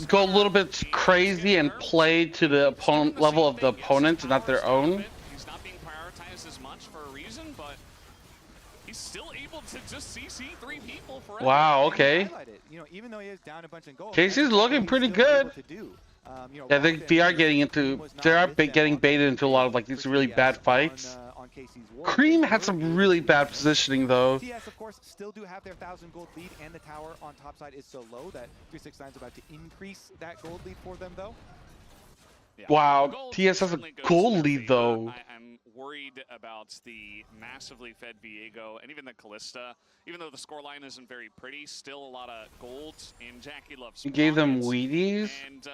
go a little bit crazy and play to the opponent level of the opponent, not their own. He's not being prioritized as much for a reason, but he's still able to just CC 3 people forever. Wow, okay. You know, even though he is down a bunch in gold, KC's looking pretty good. Yeah, they are getting getting baited into a lot of like these really bad fights. Cream had some really bad positioning though. TS, of course, still do have their 1,000 gold lead, and the tower on top side is so low that 369 is about to increase that gold lead for them though. Yeah. Wow, TS has a gold lead though. I'm worried about the massively fed Viego and even the Callista. Even though the scoreline isn't very pretty, still a lot of gold in Jackie Love's. You gave them Wheaties? And,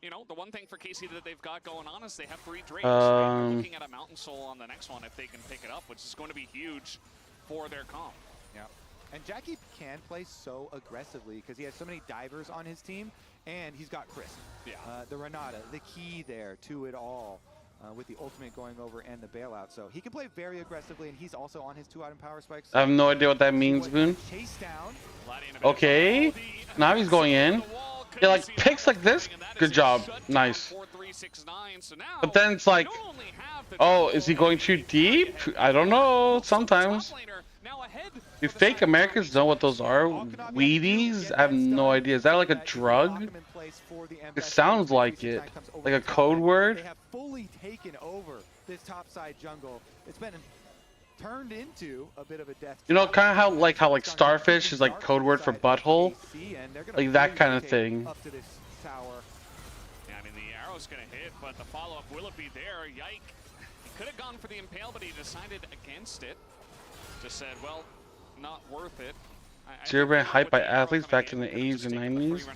you know, the one thing for KC that they've got going on is they have 3 Drakes. They're looking at a Mountain Soul on the next one if they can pick it up, which is going to be huge for their comp. Yeah. And Jackie can play so aggressively because he has so many divers on his team, and he's got Crisp. Yeah. The Renata, the key there to it all, with the ultimate going over and the bailout. So he can play very aggressively, and he's also on his 2-item power spikes. I have no idea what that means, Boone. Chase down. Okay, now he's going in. Yeah, like picks like this. Good job, nice. But then it's like, oh, is he going too deep? I don't know. Sometimes. Do fake Americans know what those are? Wheaties? I have no idea. Is that like a drug? It sounds like it. Like a code word? They have fully taken over this topside jungle. It's been turned into a bit of a death. You know, kind of how like starfish is like code word for butthole? Like that kind of thing. Up to this tower. Yeah, I mean, the arrow's going to hit, but the follow-up, will it be there? Yike. He could have gone for the impale, but he decided against it. Just said, well, not worth it. Zero brand hyped by athletes back in the 80s and 90s.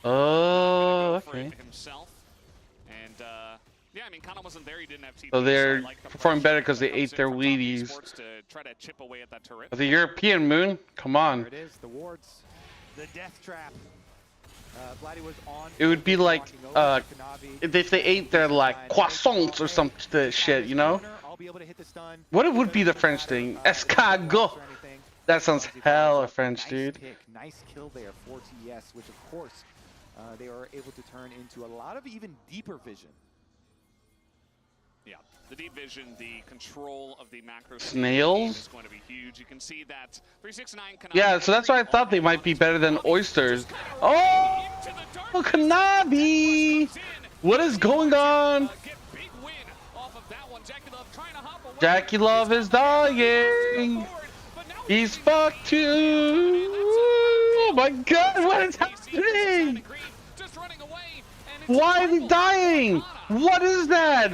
Oh, okay. And yeah, I mean, Kana wasn't there. He didn't have TP, So they're performing better because they ate their Wheaties. But the European Moon, come on. There it is, the wards, the death trap. Vladdy was on. It would be like if they ate their like croissants or some shit, you know? What it would be the French thing? Escargot. That sounds hella French, dude. Nice kill there for TES, which of course they are able to turn into a lot of even deeper vision. Yeah, the deep vision, the control of the macro snails is going to be huge. You can see that 369 Kanavi. Yeah, so that's why I thought they might be better than oysters. Oh, Kanavi! What is going on? Jackie Love is dying. He's fucked too. Oh my god, what is happening? Why is he dying? What is that?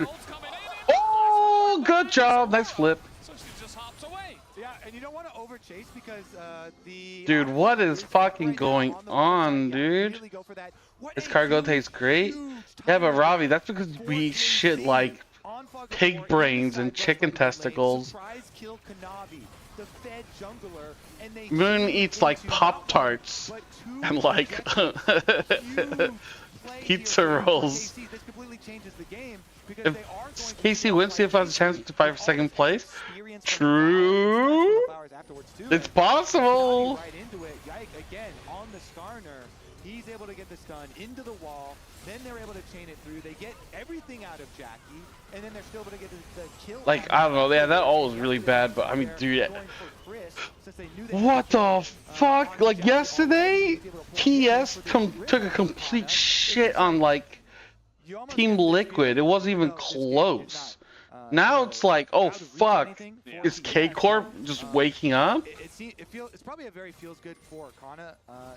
Oh, good job. Nice flip. So she just hops away. Yeah, and you don't want to overchase because the... Dude, what is fucking going on, dude? This cargo tastes great. Yeah, but Ravi, that's because we eat shit like pig brains and chicken testicles. Moon eats like Pop-Tarts and like pizza rolls. If KC wins, CFO has a chance to fight for second place. True. It's possible. Again, on the Skarner, he's able to get the stun into the wall. Then they're able to chain it through. They get everything out of Jackie, and then they're still able to get the kill. Like, I don't know. Yeah, that all was really bad, but I mean, dude. What the fuck? Like, yesterday, TS took a complete shit on, like, Team Liquid. It wasn't even close. Now it's like, oh fuck, is K Corp just waking up? It's probably a very feels good for Kana,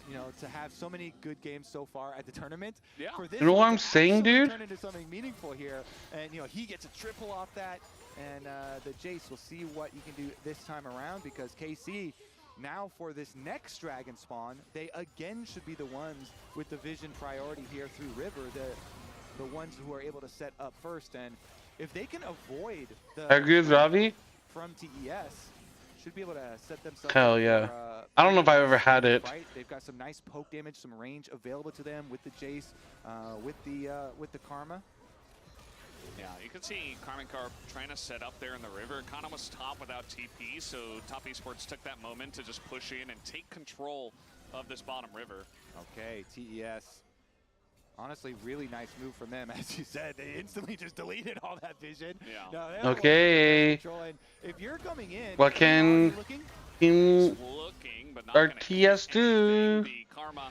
you know, to have so many good games so far at the tournament. Yeah. For this You know what one I'm to saying, actually dude? turn into something meaningful here, and you know he gets a triple off that, and the Jace will see what he can do this time around, because KC now for this next dragon spawn, they again should be the ones with the vision priority here through River, the ones who are able to set up first, and if they can avoid the I agree with Ravi. from TES, should be able to set themselves Hell up yeah. for, I don't know if I've ever had it. fight. They've got some nice poke damage, some range available to them with the Jace, with the Karma. Yeah, you can see Carmen Carp trying to set up there in the river. Kana was top without TP, so Top Esports took that moment to just push in and take control of this bottom river. Okay, TES. Honestly, really nice move from them. As you said, they instantly just deleted all that vision. Yeah. No, Okay. if you're coming in, What can our TS do? The Karma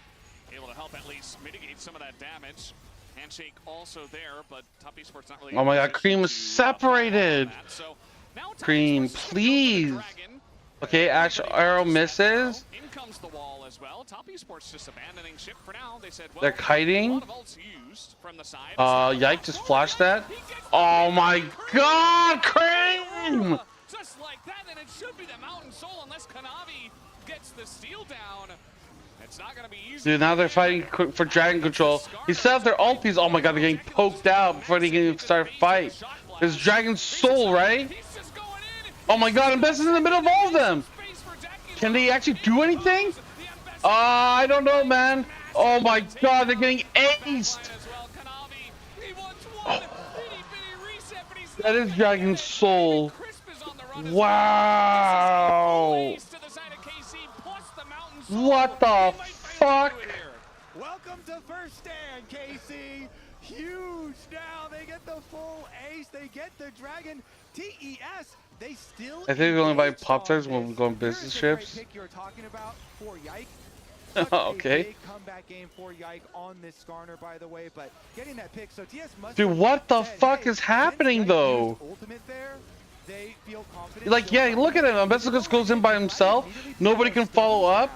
able to help at least mitigate some of that damage. Handshake also there, but Top Esports not really. Oh my god, Cream was separated. Cream, please. Okay, Ash Arrow misses. In comes the wall as well. Top Esports just abandoning ship for now. They said, well, They're kiting. a lot of ults used from the side. Yike just flashed that. Oh my god, Cream! Just like that, and it should be the Mountain Soul unless Kanavi gets the steal down. It's not gonna be easy. Dude, now they're fighting for dragon control. He set up their ultis. Oh my god, they're getting poked out before they can even start a fight. There's Dragon Soul, right? Oh my god, and Best is in the middle of all of them. Can they actually do anything? I don't know, man. Oh my god, they're getting aced. Oh. That is Dragon Soul. Wow. What the fuck? Welcome to first stand, KC. Huge now. They get the full ace. They get the dragon. TES. They still. I think we're going to buy Pop-Tarts when we go on business trips. Pick you're talking about for Yike. Okay. Big comeback game for Yike on this Skarner, by the way, but getting that pick. So TS must. Dude, what the fuck is happening though? Ultimate there. They feel confident. Like, yeah, look at him. Ambessa just goes in by himself. Nobody can follow up.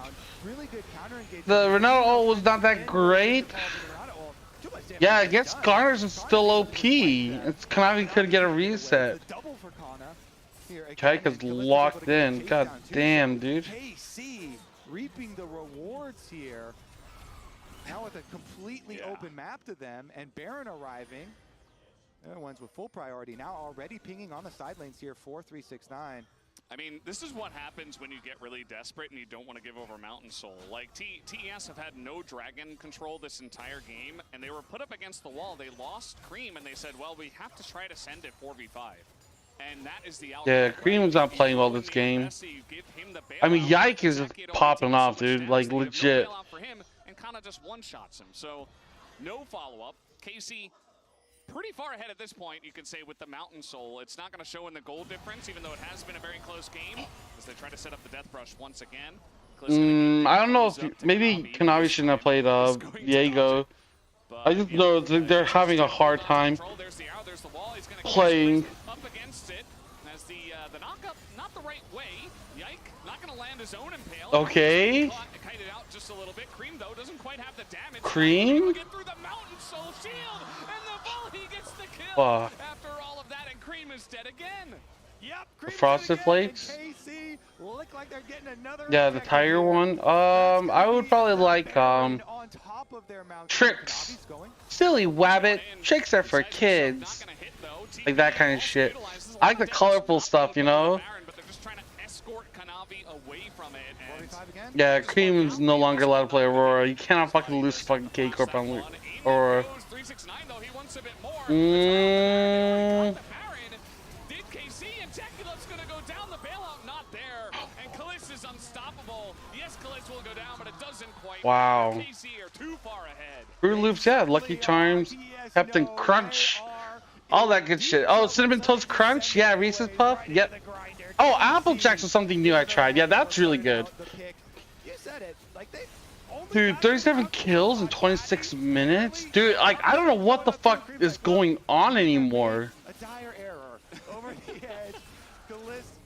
The Ronaldo ult was not that great. Yeah, I guess Skarner's is still OP. It's Kanavi could get a reset. Kaika's locked in. God damn, dude. KC reaping the rewards here. Now with a completely open map to them, and Baron arriving. They're the ones with full priority now, already pinging on the side lanes here. 4-3-6-9. I mean, this is what happens when you get really desperate and you don't want to give over Mountain Soul. Like, TES have had no dragon control this entire game, and they were put up against the wall. They lost Cream, and they said, well, we have to try to send it 4v5. And that is the outcome. Yeah, Cream's not playing well this game. I mean, Yike is just popping off, dude. Like, legit. And kind of just one-shots him. So, no follow-up. KC pretty far ahead at this point, you can say, with the Mountain Soul. It's not going to show in the goal difference, even though it has been a very close game, as they try to set up the Death Brush once again. I don't know if maybe Kanavi shouldn't have played Diego. I just know they're having a hard time playing. Up against it, as the knockup not the right way. Yike not going to land his own impale. Okay. Kited out just a little bit. Cream though doesn't quite have the damage. Cream. Get through the Mountain Soul shield, and the volley gets the kill. Fuck. After all of that, and Cream is dead again. Yep. The Frosted Flakes. KC look like they're getting another. Yeah, the Tiger one. I would probably like Tricks. Silly Wabbit. Tricks are for kids. Like that kind of shit. I like the colorful stuff, you know. Yeah, Cream's no longer allowed to play Aurora. You cannot fucking lose fucking K-Corp on Aurora. Wow. Fruit Loops, yeah, Lucky Charms, Captain Crunch, all that good shit. Oh, Cinnamon Toast Crunch, yeah, Reese's Puff, yep. Oh, Apple Jacks was something new I tried. Yeah, that's really good. Dude, 37 kills in 26 minutes? Dude, like, I don't know what the fuck is going on anymore. A dire error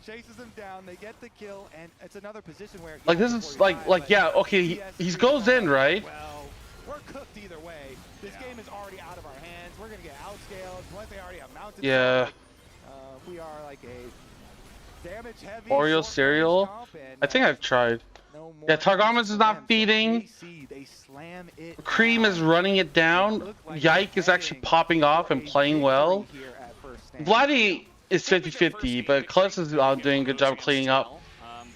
chases him down. They get the kill, and it's another position where like this is like yeah, okay, he goes in, right? Well, we're cooked either way. This game is already out of our hands. We're gonna get outscaled. Plus, they already have mounted. Yeah. We are like a damage-heavy Oreo cereal. I think I've tried. Yeah, Targamas is not feeding. Cream is running it down. Yike is actually popping off and playing well. Vladdy is 50-50, but Klutz is doing a good job cleaning up.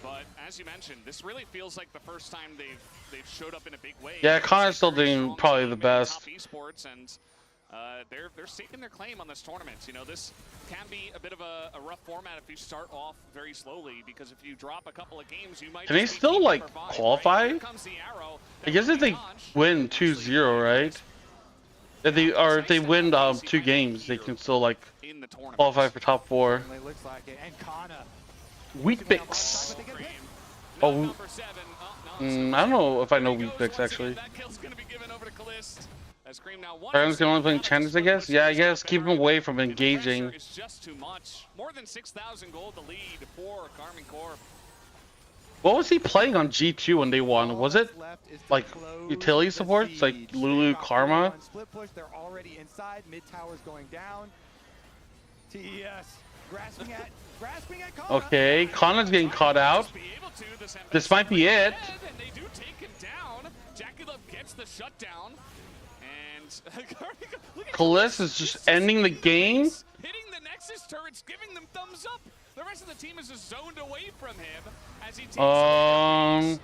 But as you mentioned, this really feels like the first time they've showed up in a big way. Yeah, Connor's still doing probably the best. Top esports, and they're staking their claim on this tournament. You know, this can be a bit of a rough format if you start off very slowly, because if you drop a couple of games, you might. Can they still like qualify? I guess if they win 2-0, right? If they win 2 games, they can still like qualify for top 4. Weak picks. Oh, I don't know if I know weak picks actually. Parents can only play channels, I guess. Yeah, I guess keep them away from engaging. It's just too much. More than 6,000 gold to lead for Karmine Corp. What was he playing on G2 when they won? Was it like utility supports, like Lulu, Karma? Split push, they're already inside. Mid tower's going down. TES grasping at Kana. Okay, Kana's getting caught out. This might be it. And they do take him down. Jackie Love gets the shutdown. And Kalis is just ending the game. Hitting the Nexus turrets, giving them thumbs up. The rest of the team is just zoned away from him as he takes oh,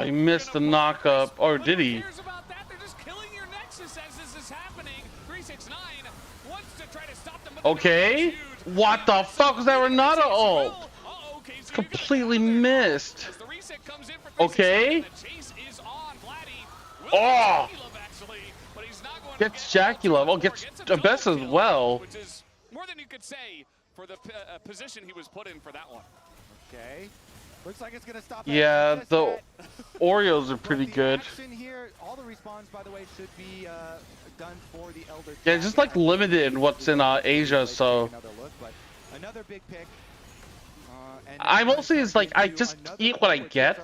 he missed the knockup. Or did he? Cares about that? They're just killing your Nexus as this is happening. 369 wants to try to stop them. Okay. What the fuck was that Renata ult? It's completely missed. Okay. Oh. Gets Jackie Love. Oh, gets Abyss as well. Which is more than you could say for the position he was put in for that one. Okay. Looks like it's gonna stop. Yeah, the Oreos are pretty good. Here, all the respawns, by the way, should be done for the Elder. Yeah, just like limited in what's in Asia, so. Another big pick. I mostly is like I just eat what I get.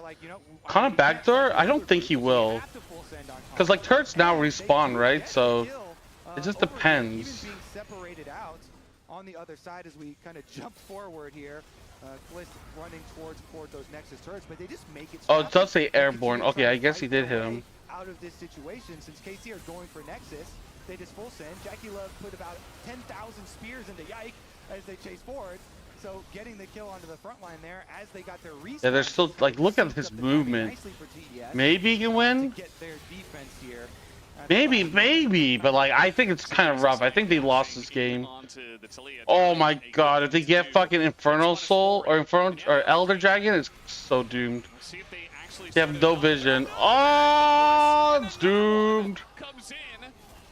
Kind of backdoor, I don't think he will. Because like turrets now respawn, right? So it just depends. Being separated out on the other side as we kind of jump forward here. Kliss running towards those Nexus turrets, but they just make it. Oh, it does say airborne. Okay, I guess he did hit him. Out of this situation, since KC are going for Nexus, they just full send. Jackie Love put about 10,000 spears into Yike as they chase forward. So getting the kill onto the front line there as they got their respawn. Yeah, they're still like look at his movement. Maybe he can win. Maybe, but like I think it's kind of rough. I think they lost this game. Oh my god, if they get fucking Infernal Soul or Elder Dragon, it's so doomed. They have no vision. Oh, it's doomed. Comes in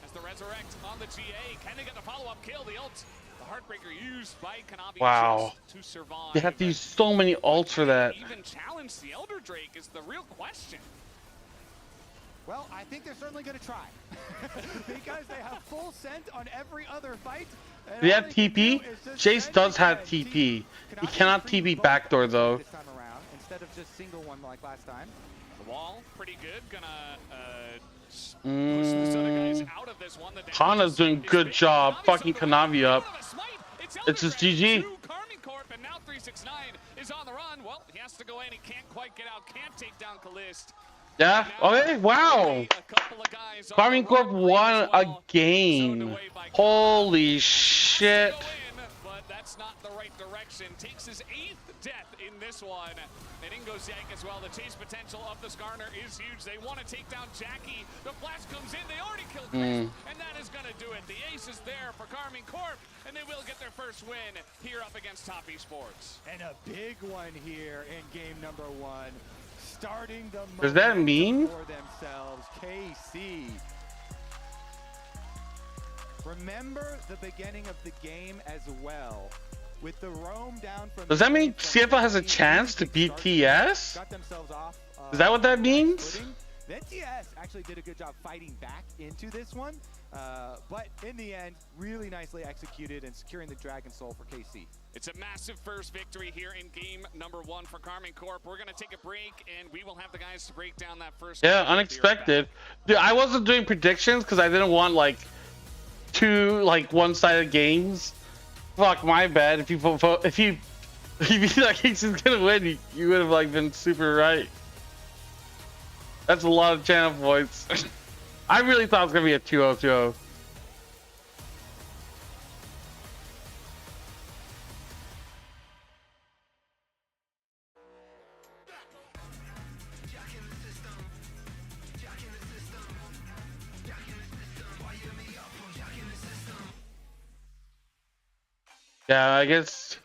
as the resurrect on the GA. Can they get the follow-up kill? The ult, the Heartbreaker used by Kanavi wow. to survive. They have to use so many ults for that. Even challenge the Elder Drake is the real question. Well, I think they're certainly going to try. Because they have full scent on every other fight. They have TP? Jace does have TP. He cannot TP backdoor though. This time around, instead of just single one like last time. The wall, pretty good. Gonna push this other guys out of this one. Hana's doing good job fucking Kanavi up. It's just GG. Karmine Corp, and now 369 is on the run. Well, he has to go in. He can't quite get out. Can't take down Kalist. Yeah, okay, wow. Karmine Corp won a game. Holy shit. But that's not the right direction. Takes his 8th death in this one. And in goes Yank as well. The chase potential of the Skarner is huge. They want to take down Jackie. The flash comes in. They already killed Chris. And that is going to do it. The ace is there for Karmine Corp. And they will get their first win here up against Top Esports. And a big one here in game number 1. Starting the does that mean for themselves, KC. Remember the beginning of the game as well. With the roam down from does that mean CFO has a chance to beat TES? Is that what that means? Then TES actually did a good job fighting back into this one, but in the end, really nicely executed and securing the Dragon Soul for KC. It's a massive first victory here in game number 1 for Karmine Corp. We're going to take a break, and we will have the guys to break down that first. Yeah, unexpected. Dude, I wasn't doing predictions because I didn't want like two like one-sided games. Fuck, my bad. If you vote, if you thought Casey's gonna win, you would have like been super right. That's a lot of channel points. I really thought it was gonna be a 2-0-2-0. Yeah, I guess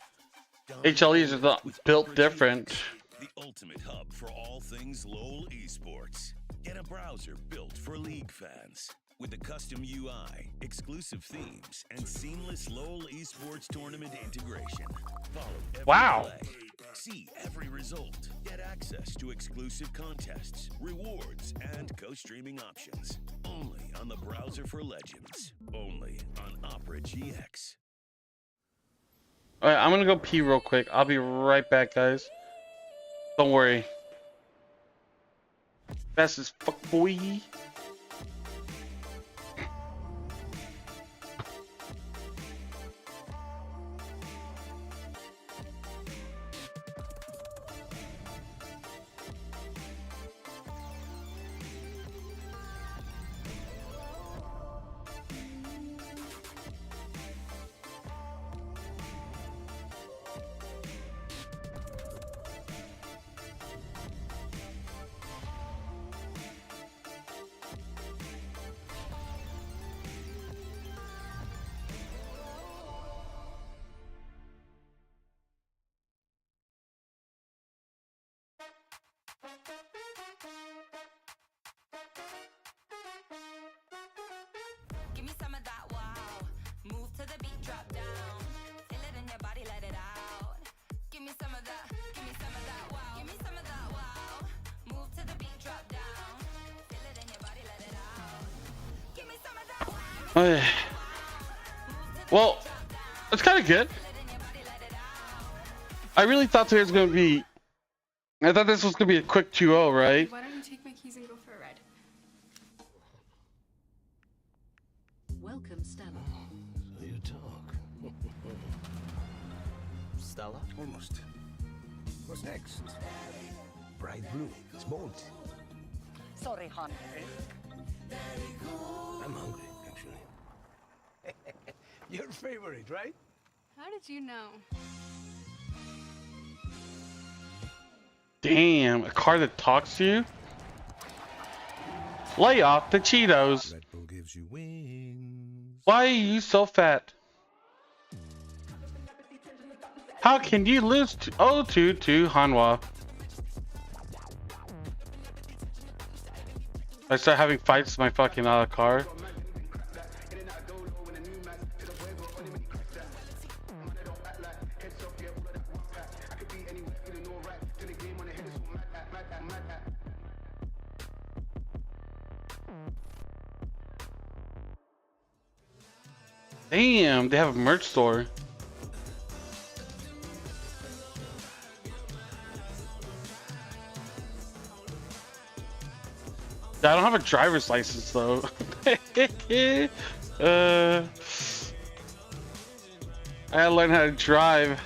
HLEs are not built different. The ultimate hub for all things LoL esports. Get a browser built for League fans. With a custom UI, exclusive themes, and seamless LoL esports tournament integration. Follow every play. See every result. Get access to exclusive contests, rewards, and co-streaming options. Only on the browser for Legends. Only on Opera GX. Alright, I'm gonna go pee real quick. I'll be right back, guys. Don't worry. Fast as fuck, boy. Give me some of that wow. Move to the beat, drop down. Feel it in your body, let it out. Give me some of that, give me some of that wow. Give me some of that wow. Move to the beat, drop down. Feel it in your body, let it out. Give me some of that wow. Well, it's kind of good. I really thought there was going to be... I thought this was going to be a quick 2-0, right? Why don't you take my keys and go for a ride? Welcome, Stella. So you talk. Stella? Almost. What's next? Bright blue. It's bold. Sorry, hon. I'm hungry, actually. Your favorite, right? How did you know? Damn, a car that talks to you? Lay off the Cheetos. Red Bull gives you wings. Why are you so fat? How can you lose 0-2 to Hanwha? I start having fights with my fucking car. Damn, they have a merch store. I don't have a driver's license though. I gotta learn how to drive.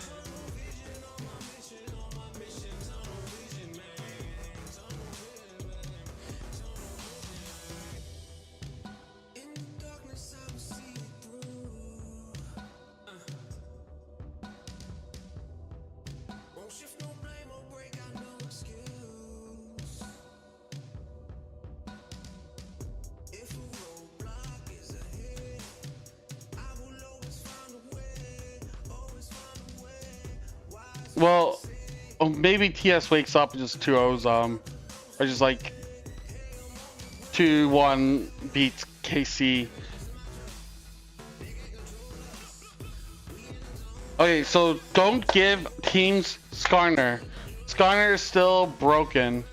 Well, maybe TS wakes up and just 2-0s, or just like 2-1 beats KC. Okay, so don't give teams Skarner. Skarner is still broken.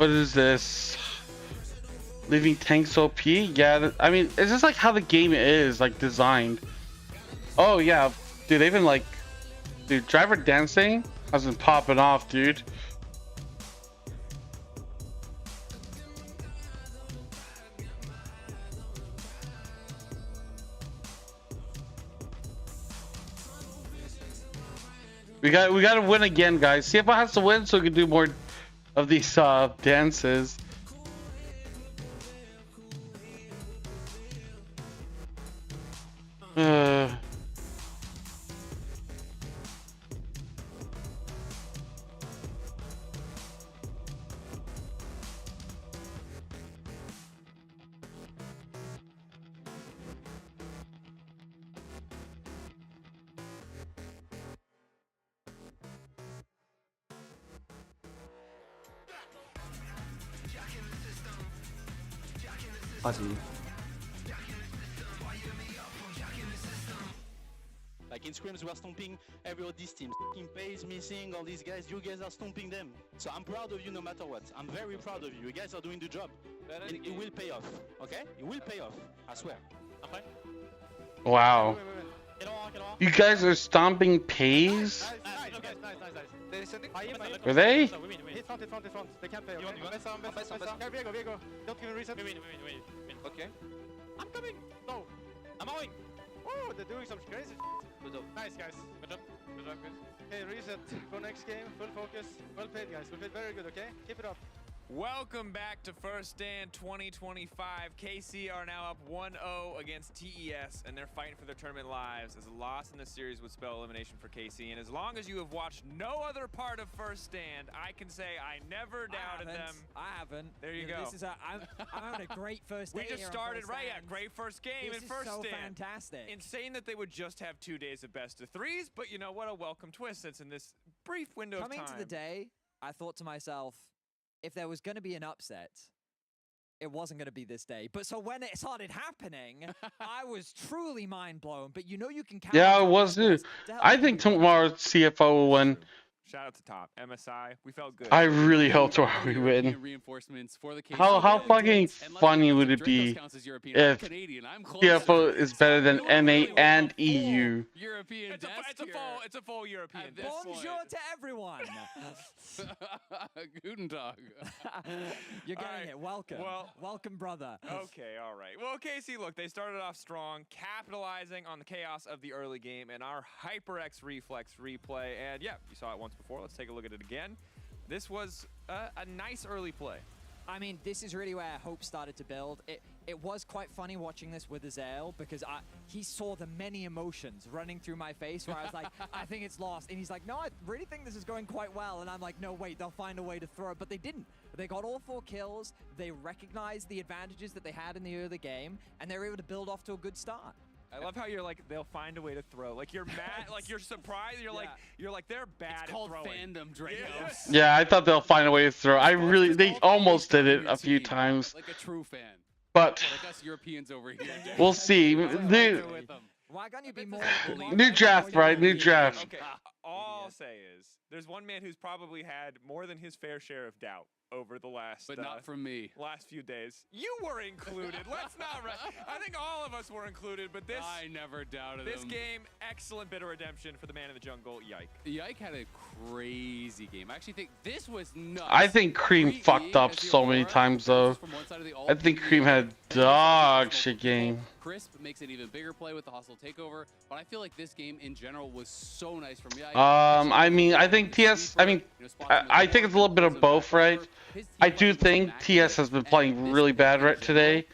What is this? Leaving tanks OP? Yeah, I mean, it's just like how the game is like designed. Oh yeah, dude, they've been like, dude, driver dancing has been popping off, dude. We got to win again, guys. CFO has to win so we can do more of these dances. Like in scrims, we are stomping every of these teams. In pace, missing, all these guys, you guys are stomping them. So I'm proud of you no matter what. I'm very proud of you. You guys are doing the job. And it will pay off, okay? It will pay off, I swear. Okay? Wow. You guys are stomping pays? Are they? Hit front. They can't pay. Viego. Don't give me reason. Okay. I'm coming. No. I'm going. Oh, they're doing some crazy shit. Nice, guys. Good job, guys. Okay, reset. Go next game. Full focus. Well played, guys. We played very good, okay? Keep it up. Welcome back to First Stand 2025. KC are now up 1-0 against TES, and they're fighting for their tournament lives, as a loss in this series would spell elimination for KC. And as long as you have watched no other part of First Stand, I can say I never doubted them. I haven't. There you go. This is I'm having a great first day. We just started, right? Yeah, great first game this in First so Stand. Fantastic. Insane that they would just have 2 days of best of threes, but you know what? A welcome twist since in this brief window Coming of time. to the day, I thought to myself, if there was going to be an upset, it wasn't going to be this day. But so when it started happening, I was truly mind blown. But you know you can count. Yeah, it was too. I think tomorrow CFO will win. Shout out to Top MSI. We felt good. I really hope tomorrow we win. How fucking funny would it be if CFO is better than NA and EU? It's a full European. Bonjour to everyone. Guten Tag. You're getting it. Welcome. Welcome, brother. Okay, all right. Well, KC, look, they started off strong, capitalizing on the chaos of the early game and our HyperX reflex replay. And yeah, you saw it once before. Let's take a look at it again. This was a nice early play. I mean, this is really where hope started to build. It was quite funny watching this with Azael because he saw the many emotions running through my face where I was like, I think it's lost. And he's like, no, I really think this is going quite well. And I'm like, no, wait, they'll find a way to throw it. But they didn't. They got all 4 kills. They recognized the advantages that they had in the early game, and they were able to build off to a good start. I love how you're like, they'll find a way to throw. Like you're mad, like you're surprised. You're like they're bad it's called throwing. Fandom, Draco. Yeah, I thought they'll find a way to throw. They almost did it a few times. Like a true fan. But like us Europeans over here. We'll see. Why can't you be more New draft, right? New draft. Okay, all I'll say is there's one man who's probably had more than his fair share of doubt over the last, but not from me. Last few days. You were included. Let's not. I think all of us were included, but this. I never doubted this him. game. Excellent bit of redemption for the man in the jungle. Yike. Yike had a crazy game. I actually think this was nuts. I think Cream fucked up so many times though. I think Cream had a dog shit game. Crisp makes an even bigger play with the hostile takeover, but I feel like this game in general was so nice from Yike. I mean, I think TS. I mean, I think it's a little bit of both, right? I do think TS has been playing really bad right today.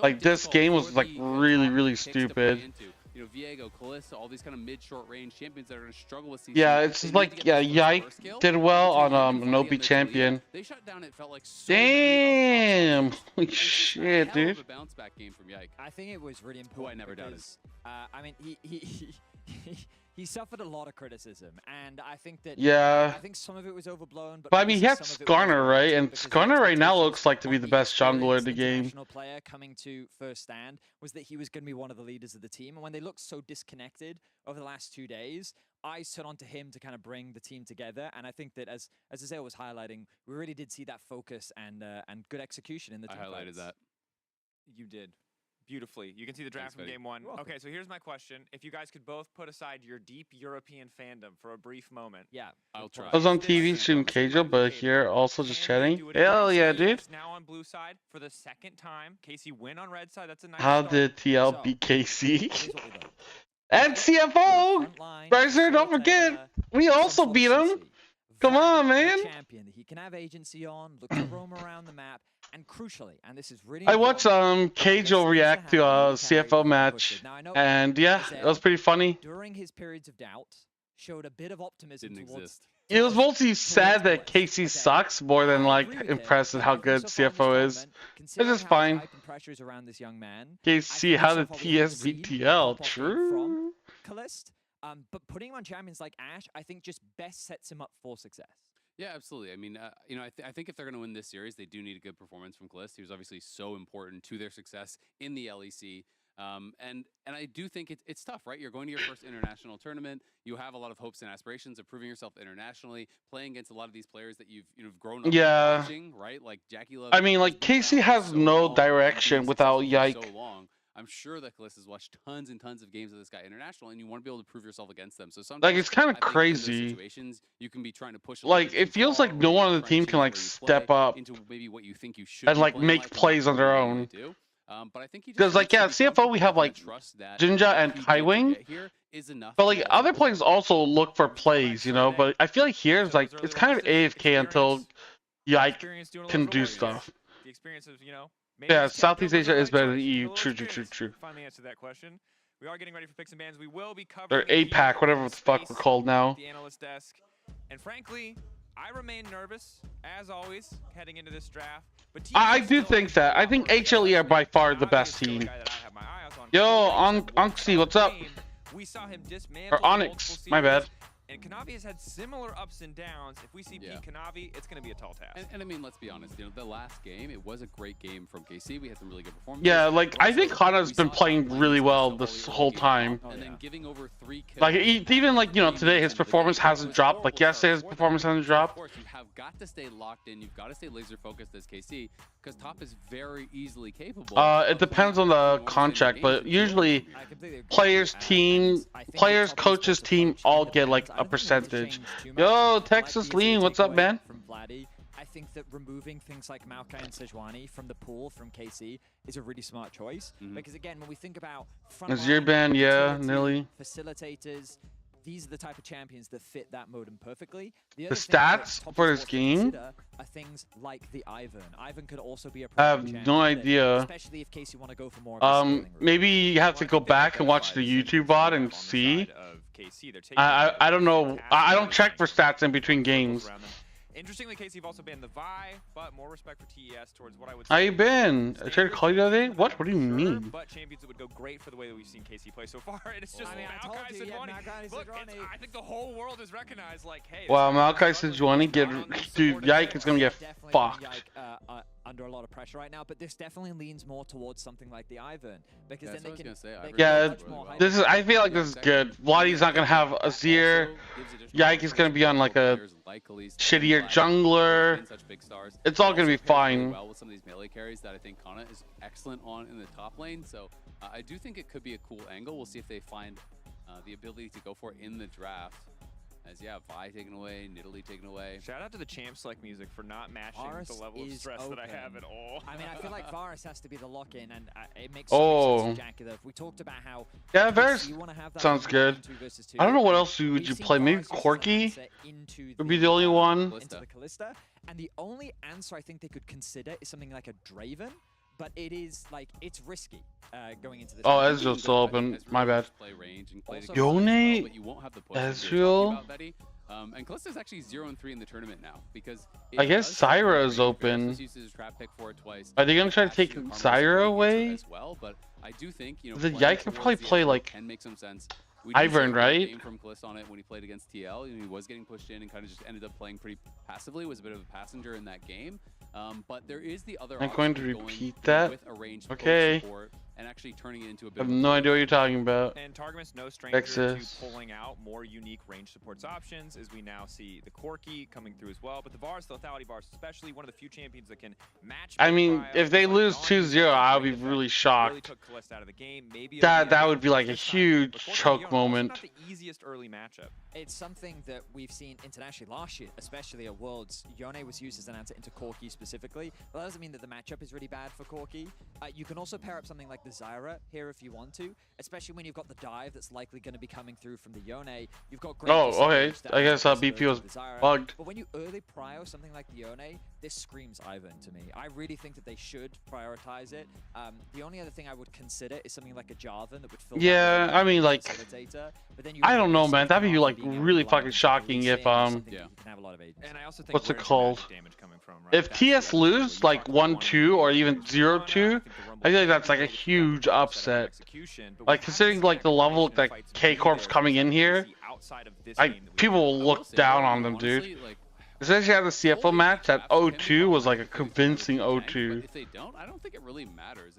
Like this game was like really stupid. You know, Viego, Kalista, all these kind of mid-short range champions that are going to struggle with CC. Yeah, it's like Yike did well on an OP champion. They shut down. It felt like so damn, holy shit, dude. A bounce back game from Yike. I think it was really important. Who I never doubted. I mean, he suffered a lot of criticism, and I think that I think some of it was overblown. But I mean, he had Skarner, right? And Skarner right now looks like to be the best jungler in the game. Player coming to First Stand was that he was going to be one of the leaders of the team, and when they looked so disconnected over the last 2 days, eyes turn onto him to kind of bring the team together. And I think that as Azale was highlighting, we really did see that focus and good execution in the team I highlighted fights. that. You did. Beautifully. You can see the draft from game one. Okay, so here's my question. If you guys could both put aside your deep European fandom for a brief moment. Yeah. I'll try. I was on TV streaming KJ, but here also just chatting. Hell yeah, dude. Now on blue side for the second time. KC win on red side. That's a nice How start. did TL beat KC? And CFO! Brycer, don't forget, we also beat him. Come on, man. Champion that he can have agency on, look to roam around the map, and crucially, and this is really I watched KJ react to a CFO match, and yeah, it was pretty funny. during his periods of doubt, showed a bit of optimism towards. It was mostly sad that KC sucks more than like impressed at how good CFO is. It's just fine. Pressures around this young man. KC, how did TS beat TL? True. Calist, but putting him on champions like Ashe, I think just best sets him up for success. Yeah, absolutely. I mean, you know, I think if they're going to win this series, they do need a good performance from Calist. He was obviously so important to their success in the LEC. And I do think it's tough, right? You're going to your first international tournament. You have a lot of hopes and aspirations of proving yourself internationally, playing against a lot of these players that you've grown up watching, right? Like Jackie Love. I mean, like KC has no direction without Yike. So long. I'm sure that Calist has watched tons and tons of games of this guy international, and you want to be able to prove yourself against them. So sometimes, like, it's kind of crazy. Situations, you can be trying to push. Like, it feels like no one on the team can like step up into maybe what you think you should and like make plays on their own. But I think because like yeah, CFO we have like Jinja and Kaiwing, but like other players also look for plays, you know. But I feel like here it's like it's kind of AFK until Yike can do stuff. The experience of, you know. Yeah, Southeast Asia is better than EU. True. Finally answered that question. We are getting ready for picks and bans. We will be covering. Or 8-pack, whatever the fuck we're called now. The analyst desk, and frankly, I remain nervous as always heading into this draft. But I do think that. I think HLE are by far the best team. Yo, Onxie, what's up? We saw him dismantle or Onyx, my bad. And Kanavi has had similar ups and downs. If we see Pete Kanavi, it's going to be a tall task. And I mean, let's be honest. You know, the last game, it was a great game from KC. We had some really good performances. Yeah, like I think Hana's been playing really well this whole time. And then giving over 3 kills. Like even like, you know, today his performance hasn't dropped. Like yesterday his performance hasn't dropped. Of course, you have got to stay locked in. You've got to stay laser focused as KC because Top is very easily capable. It depends on the contract, but usually players, coaches, team all get like a percentage. Yo, Texas Lean, what's up, man? From Vladdy, I think that removing things like Maokai and Sejuani from the pool from KC is a really smart choice. Because again, when we think about Azirban, yeah, Nilly. Facilitators, these are the type of champions that fit that modem perfectly. The stats for this game are things like the Ivern. Ivern could also be a I have no idea. Especially if KC want to go for more. Maybe you have to go back and watch the YouTube bot and see. I don't know. I don't check for stats in between games. Interestingly, KC have also banned the Vi, but more respect for TES towards what I would say. How you been? I tried to call you the other day. What? What do you mean? But champions that would go great for the way that we've seen KC play so far. And it's just Maokai Sejuani. Look, I think the whole world is recognized like, hey. Wow, Maokai Sejuani dude, Yike is gonna get fucked. Under a lot of pressure right now, but this definitely leans more towards something like the Ivern because then they can. This is. I feel like this is good. Vladdy's not gonna have Azir. Yike is gonna be on like a shittier jungler. It's all gonna be fine. Well, with some of these melee carries that I think Kana is excellent on in the top lane, so I do think it could be a cool angle. We'll see if they find the ability to go for it in the draft. As Vi taken away, Nidalee taken away. Shout out to the champs-like music for not matching the level of stress that I have at all. I mean, I feel like Varus has to be the lock-in, and it makes so much sense to Jackula. We talked about how Varus sounds good. I don't know what else would you play. Maybe Corki would be the only one. Into the Kalista, and the only answer I think they could consider is something like a Draven. But it is like it's risky going into this. Oh, Ezreal's still open. My bad. Yone, Ezreal. And Kalista's actually 0-3 in the tournament now because I guess Syra is open. Are they gonna try to take Syra away? As well, but I do think the Yike could probably play like can make some sense. Ivern, right? Game from Kalista on it when he played against TL, and he was getting pushed in and kind of just ended up playing pretty passively. Was a bit of a passenger in that game. But there is the other. I'm going to repeat that. With a ranged okay. support, and actually turning it into a bit I have of a no idea what you're talking about. And Targamas no stranger Texas. to pulling out more unique range supports options, as we now see the Corki coming through as well. But the Vars, the lethality Vars, especially one of the few champions that can match. I mean, if they lose 2-0, I'll be really shocked. That would be like a huge choke moment. Not the easiest early matchup. It's something that we've seen internationally last year, especially at Worlds. Yone was used as an answer into Corki specifically. But that doesn't mean that the matchup is really bad for Corki. You can also pair up something like the Zyra here if you want to, especially when you've got the dive that's likely going to be coming through from the Yone. You've got great okay. I guess BP was bugged. But when you early prio something like the Yone, this screams Ivan to me. I really think that they should prioritize it. The only other thing I would consider is something like a Jarvan that would fill. Yeah, I mean, like, I don't know, man. That'd be like really fucking shocking if what's it called? If TS lose like 1-2 or even 0-2, I feel like that's like a huge upset. Like considering like the level that K Corp's coming in here, people will look down on them, dude. Especially at the CFO match, that 0-2 was like a convincing 0-2. If they don't, I don't think it really matters.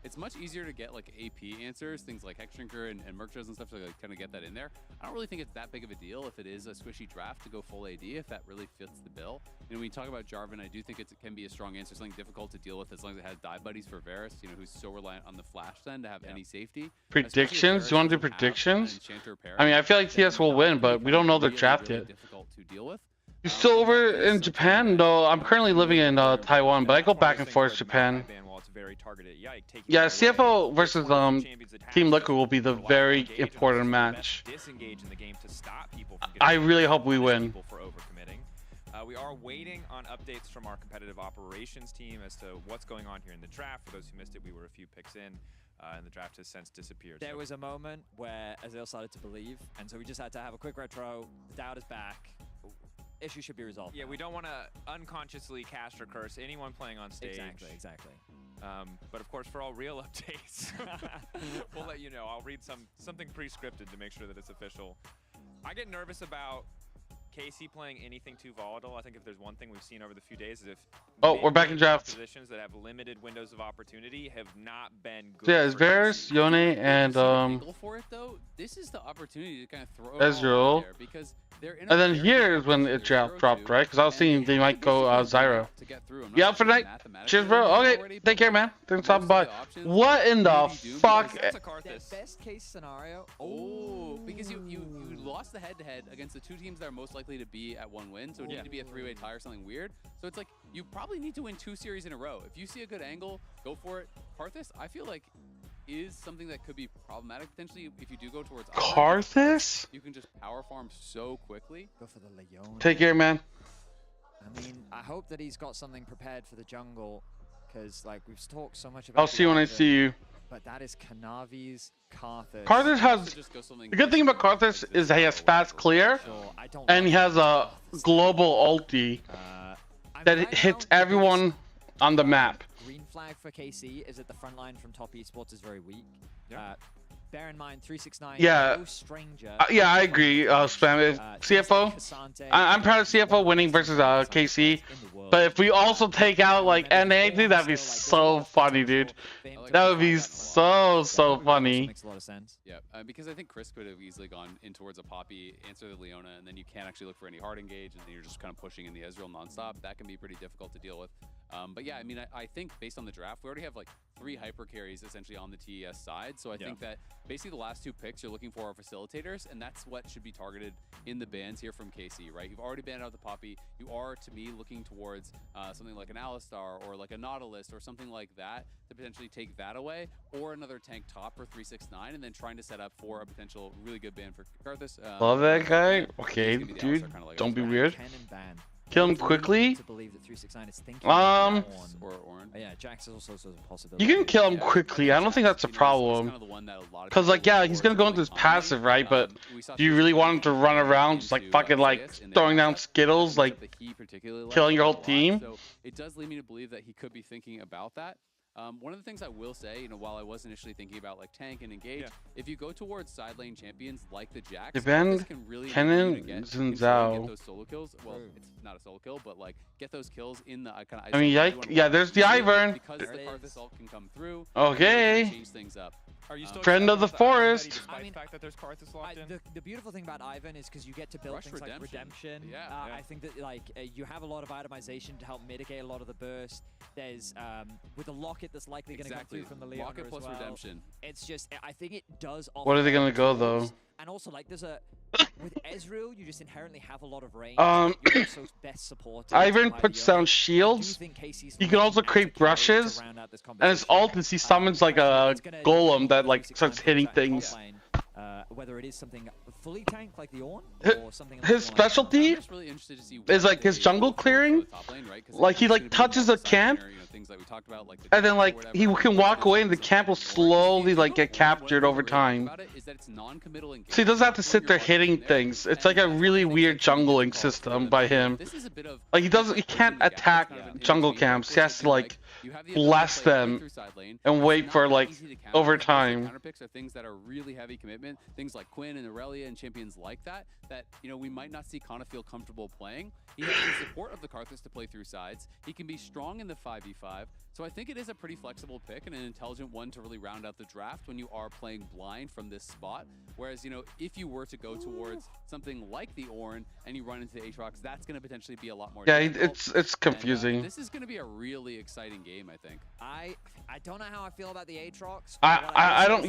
It's much easier to get like AP answers, things like Hexdrinker and Merkshos and stuff, to like kind of get that in there. I don't really think it's that big of a deal if it is a squishy draft to go full AD, if that really fits the bill. You know, when you talk about Jarvan, I do think it can be a strong answer, something difficult to deal with as long as it has die buddies for Varus, you know, who's so reliant on the flash then to have any safety. Predictions? You want to do predictions? I mean, I feel like TS will win, but we don't know their draft yet. Difficult to deal with. You still over in Japan? No, I'm currently living in Taiwan, but I go back and forth to Japan. Yeah, CFO versus Team Liquid will be the very important match. I really hope we win. We are waiting on updates from our competitive operations team as to what's going on here in the draft. For those who missed it, we were a few picks in, and the draft has since disappeared. There was a moment where Azale started to believe, and so we just had to have a quick retro. The doubt is back. Issue should be resolved. Yeah, we don't want to unconsciously cast or curse anyone playing on stage. Exactly. But of course, for all real updates, we'll let you know. I'll read something pre-scripted to make sure that it's official. I get nervous about KC playing anything too volatile. I think if there's one thing we've seen over the few days is if we're back in draft. Positions that have limited windows of opportunity have not been good. Yeah, it's Varus, Yone, and for it though, this is the opportunity to kind of throw Ezreal. there because they're in and then here is when it dropped, right? Because I was thinking they might go Zyra. Yeah, for tonight. Cheers, bro. Okay, take care, man. Thanks for stopping by. What in the fuck? The best case scenario. Oh, because you lost the head-to-head against the two teams that are most likely to be at one win, so it needed to be a three-way tie or something weird. So it's like you probably need to win 2 series in a row. If you see a good angle, go for it. Karthus, I feel like, is something that could be problematic potentially if you do go towards Karthus. You can just power farm so quickly. Go for the Leon. Take care, man. I mean, I hope that he's got something prepared for the jungle, because like we've talked so much about. I'll see you when I see you. But that is Kanavi's Karthus. Karthus has the good thing about Karthus is that he has fast clear, and he has a global ulti that hits everyone on the map. Green flag for KC is that the front line from top esports is very weak. Bear in mind, 369. Yeah. No stranger. Yeah, I agree. Spam CFO. I'm proud of CFO winning versus KC. But if we also take out like NA, dude, that'd be so funny, dude. That would be so funny. Makes a lot of sense. Yeah, because I think Chris could have easily gone in towards a Poppy, answer the Leona, and then you can't actually look for any hard engage, and then you're just kind of pushing in the Ezreal nonstop. That can be pretty difficult to deal with. But yeah, I mean, I think based on the draft, we already have like 3 hyper carries essentially on the TES side. So I think that basically the last 2 picks you're looking for are facilitators, and that's what should be targeted in the bans here from KC, right? You've already banned out the Poppy. You are, to me, looking towards something like an Alistar or like a Nautilus or something like that to potentially take that away, or another tank top for 369, and then trying to set up for a potential really good ban for Karthus. Love that guy. Okay, dude, don't be weird. Kill him quickly. To believe that 369 is thinking yeah, Jax is also a possibility. You can kill him quickly. I don't think that's a problem. Cause like he's gonna go into his passive, right? But do you really want him to run around just like fucking like throwing down Skittles, like killing your whole team? So it does lead me to believe that he could be thinking about that. One of the things I will say, while I was initially thinking about like tank and engage, if you go towards side lane champions like the Jax, Defend this can really Kennen get Zhao. those solo kills. Well, it's not a solo kill, but like get those kills in the kind of. I mean, yeah, there's the Ivern. Because the Karthus ult can come through. Okay. Change things up. Are you still Friend of the forest. Despite the fact that there's Karthus locked in? The beautiful thing about Ivern is because you get to build things like redemption. I think that you have a lot of itemization to help mitigate a lot of the burst. There's with the locket that's likely going to come through from the Leona Locket plus as well. redemption. It's just I think it does. What are they gonna go though? And also like there's a with Ezreal, you just inherently have a lot of range. You're also best supported. Ivern puts down shields. He can also create brushes, and his ult is he summons like a golem that like starts hitting things. Whether it is something fully tanked like the Ornn or something. His specialty is like his jungle clearing. Like he like touches a camp, and then like he can walk away, and the camp will slowly like get captured over time. So he doesn't have to sit there hitting things. It's like a really weird jungling system by him. Like he can't attack jungle camps. He has to like blast them and wait for like over time. Counter picks are things that are really heavy commitment. Things like Quinn and Aurelia and champions like that we might not see Kana feel comfortable playing. He has the support of the Karthus to play through sides. He can be strong in the 5v5. So I think it is a pretty flexible pick and an intelligent one to really round out the draft when you are playing blind from this spot. Whereas, if you were to go towards something like the Ornn and you run into the Aatrox, that's going to potentially be a lot more difficult. It's confusing. And, this is going to be a really exciting game, I think. I don't know how I feel about the Aatrox. I don't,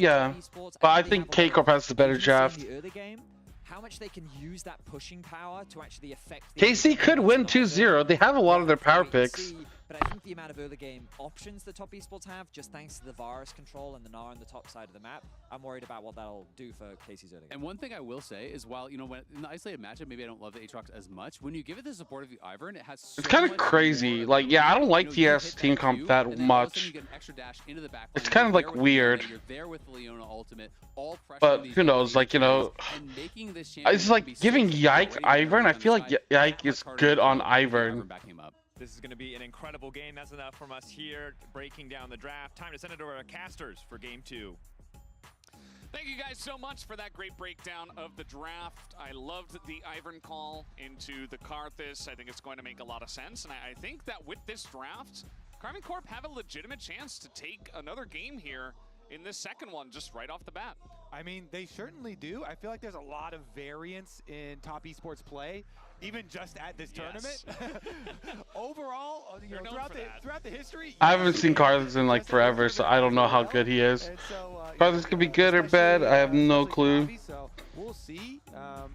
but I think K-Corp has the better draft. How much they can use that pushing power to actually affect the KC could win 2-0. They have a lot of their power picks. But I think the amount of early game options the top esports have, just thanks to the Varus control and the Gnar on the top side of the map, I'm worried about what that'll do for KC's early game. And one thing I will say is while, when in the isolated matchup, maybe I don't love the Aatrox as much, when you give it the support of the Ivern, it has so It's kind of crazy. Like, yeah, I don't like TS team comp that much. It's kind of like weird. But who knows, like, it's like giving Yike Ivern. I feel like Yike is good on Ivern. This is going to be an incredible game. That's enough from us here, breaking down the draft. Time to send it over to Casters for game 2. Thank you guys so much for that great breakdown of the draft. I loved the Ivern call into the Karthus. I think it's going to make a lot of sense. And I think that with this draft, Karmine Corp have a legitimate chance to take another game here in this second one, just right off the bat. I mean, they certainly do. I feel like there's a lot of variance in top esports play, even just at this tournament. Overall, throughout the history. I haven't seen Karthus in like forever, so I don't know how good he is. Karthus could be good or bad. I have no clue. So we'll see.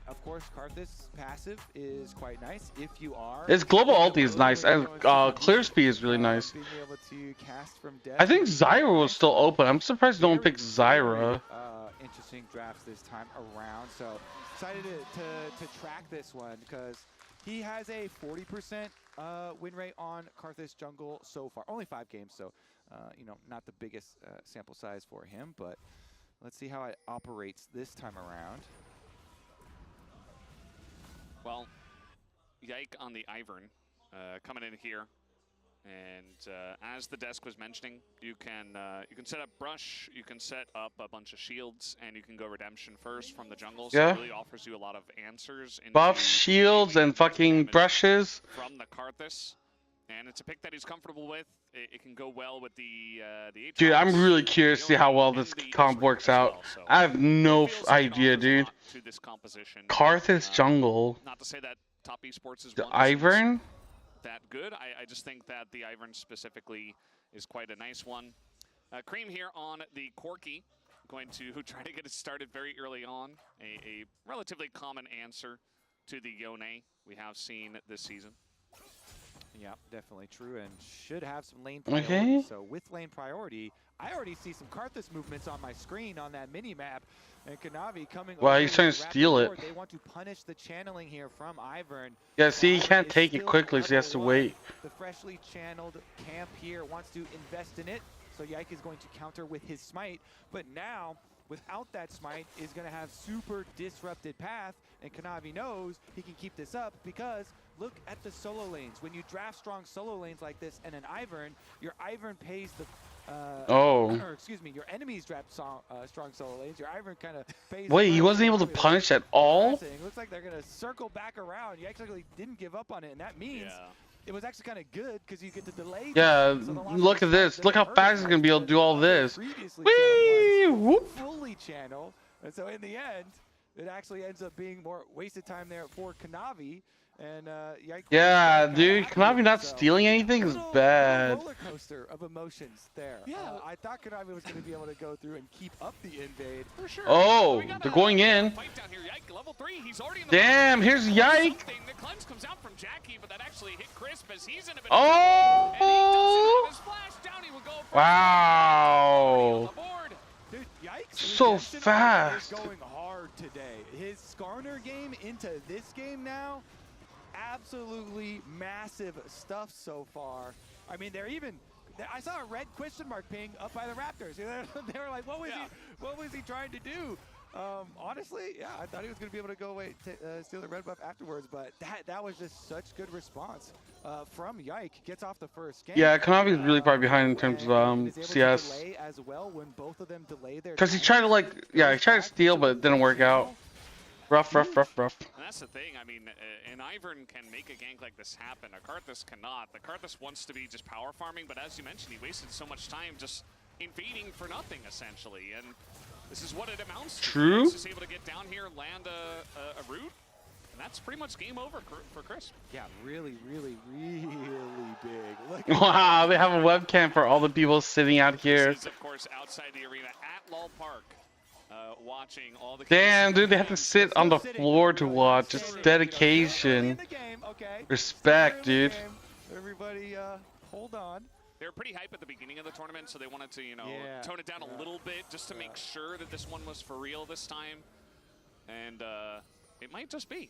Of course, Karthus passive is quite nice if you are. His global ulti is nice, and clear speed is really nice. Being able to cast from death. I think Zyra was still open. I'm surprised no one picked Zyra. Interesting drafts this time around. So excited to track this one because he has a 40% win rate on Karthus jungle so far. Only 5 games, so not the biggest sample size for him, but let's see how it operates this time around. Well, Yike on the Ivern coming in here. And as the desk was mentioning, you can set up brush, you can set up a bunch of shields, and you can go redemption first from the jungle. So it really offers you a lot of answers. Buffs, shields, and fucking brushes. From the Karthus. And it's a pick that he's comfortable with. It can go well with the Aatrox. Dude, I'm really curious to see how well this comp works out. I have no idea, dude. Karthus jungle. Not to say that top esports is the Ivern. That good. I just think that the Ivern specifically is quite a nice one. Cream here on the Corki, going to try to get it started very early on. A relatively common answer to the Yone we have seen this season. Yeah, definitely true, and should have some lane priority. Okay. So with lane priority, I already see some Karthus movements on my screen on that mini map, and Kanavi coming. Wow, he's trying to steal it. They want to punish the channeling here from Ivern. Yeah, see, he can't take it quickly, so he has to wait. The freshly channeled camp here wants to invest in it, so Yike is going to counter with his smite, but now, without that smite, is going to have super disrupted path, and Kanavi knows he can keep this up because look at the solo lanes. When you draft strong solo lanes like this and an Ivern, your Ivern pays the or excuse me, your enemies drop strong solo lanes. Your Ivern kind of pays. Wait, he wasn't able to punish at all? Looks like they're going to circle back around. You actually didn't give up on it, and that means it was actually kind of good because you get to delay. Yeah, look at this. Look how fast he's going to be able to do all this. Whee! Whoop! Fully channel. And so in the end, it actually ends up being more wasted time there for Kanavi. And yeah, dude, Kanavi not stealing anything is bad. Roller coaster of emotions there. Yeah, I thought Kanavi was going to be able to go through and keep up the invade for sure. Oh, they're going in. Level 3, he's already in the damn, here's Yike. The cleanse comes out from Jackie, but that actually hit Crisp as he's in a bit of and he doesn't have his flash down. He will go for wow. Dude, Yikes so fast. Is going hard today. His Skarner game into this game now, absolutely massive stuff so far. I mean, I saw a red question mark ping up by the Raptors. They were like, what was he trying to do? Honestly, yeah, I thought he was going to be able to go away, steal the red buff afterwards, but that was just such good response from Yike. Gets off the first game. Yeah, Kanavi is really far behind in terms of CS. Because he tried to he tried to steal, but it didn't work out. Rough. And that's the thing. I mean, an Ivern can make a gank like this happen. A Karthus cannot. The Karthus wants to be just power farming, but as you mentioned, he wasted so much time just invading for nothing, essentially. And this is what it amounts to. True. He's just able to get down here, land a root, and that's pretty much game over for Crisp. Yeah, really big. Wow, they have a webcam for all the people sitting out here. This is, of course, outside the arena at Lol Park. Watching all the damn, dude, they have to sit on the floor to watch. Just dedication. Respect, dude. Everybody, hold on. They were pretty hype at the beginning of the tournament, so they wanted to, tone it down a little bit just to make sure that this one was for real this time. And it might just be.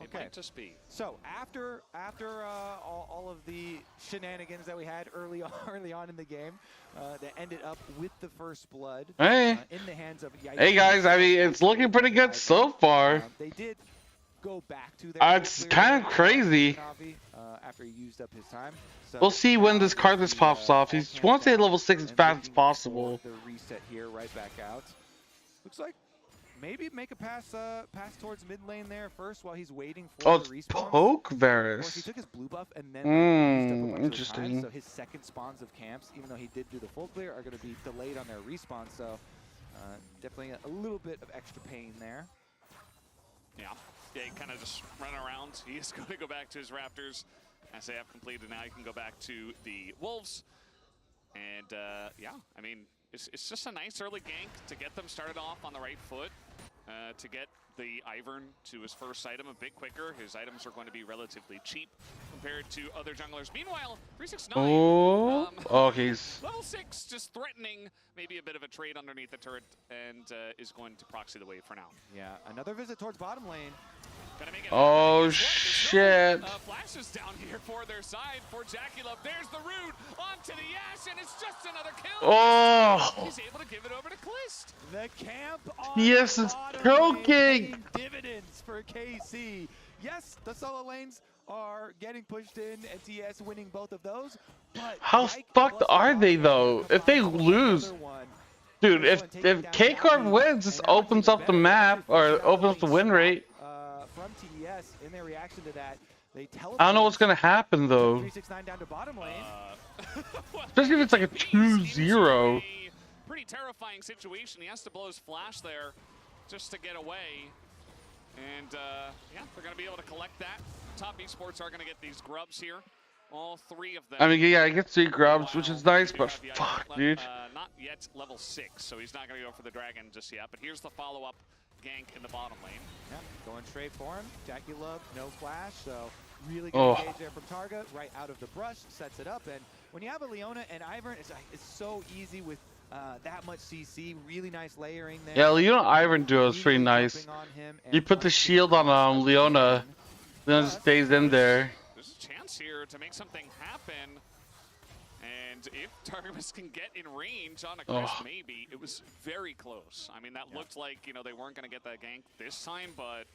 It might just be. So after all of the shenanigans that we had early on in the game, that ended up with the first blood in the hands of Yike. Hey guys, I mean, it's looking pretty good so far. They did go back to their it's kind of crazy. After he used up his time. So we'll see when this Karthus pops off. He wants to hit level 6 as fast as possible. The reset here, right back out. Looks like maybe make a pass towards mid lane there first while he's waiting for the respawn. Poke Of Varus. course, he took his blue buff and then used up a bunch interesting. of time, so his second spawns of camps, even though he did do the full clear, are going to be delayed on their respawn. So definitely a little bit of extra pain there. Yeah, he kind of just run around. He is going to go back to his Raptors. As they have completed, now he can go back to the Wolves. And yeah, I mean, it's just a nice early gank to get them started off on the right foot. To get the Ivern to his first item a bit quicker. His items are going to be relatively cheap compared to other junglers. Meanwhile, 369. He's level 6, just threatening maybe a bit of a trade underneath the turret, and is going to proxy the wave for now. Yeah, another visit towards bottom lane. Oh shit! Flashes down here for their side for Jackie Love. There's the root onto the Ash, and it's just another kill. Oh! He's able to give it over to Klist. The camp on yes, it's choking. Dividends for KC. Yes, the solo lanes are getting pushed in, and TES winning both of those. But how fucked are they though? If they lose. Dude, if K-Corp wins, this opens up the map, or opens up the win rate. From TES, in their reaction to that, they I don't know what's gonna happen though. 369 down to bottom lane. Especially if it's like a 2-0. Pretty terrifying situation. He has to blow his flash there just to get away. And yeah, they're gonna be able to collect that. Top esports are gonna get these grubs here. All three of them. I mean, yeah, I get 3 grubs, which is nice, but fuck, dude. Not yet level 6, so he's not going to go for the dragon just yet. But here's the follow-up gank in the bottom lane. Yeah, going straight for him. Jackie Love, no flash, so really good engage there from Targa, right out of the brush, sets it up. And when you have a Leona and Ivern, it's so easy with that much CC, really nice layering there. Yeah, Leona Ivern duo is pretty nice. You put the shield on Leona, then it stays in there. There's a chance here to make something happen. And if Targamas can get in range on a Crisp, maybe. It was very close. I mean, that looked like, they weren't going to get that gank this time, but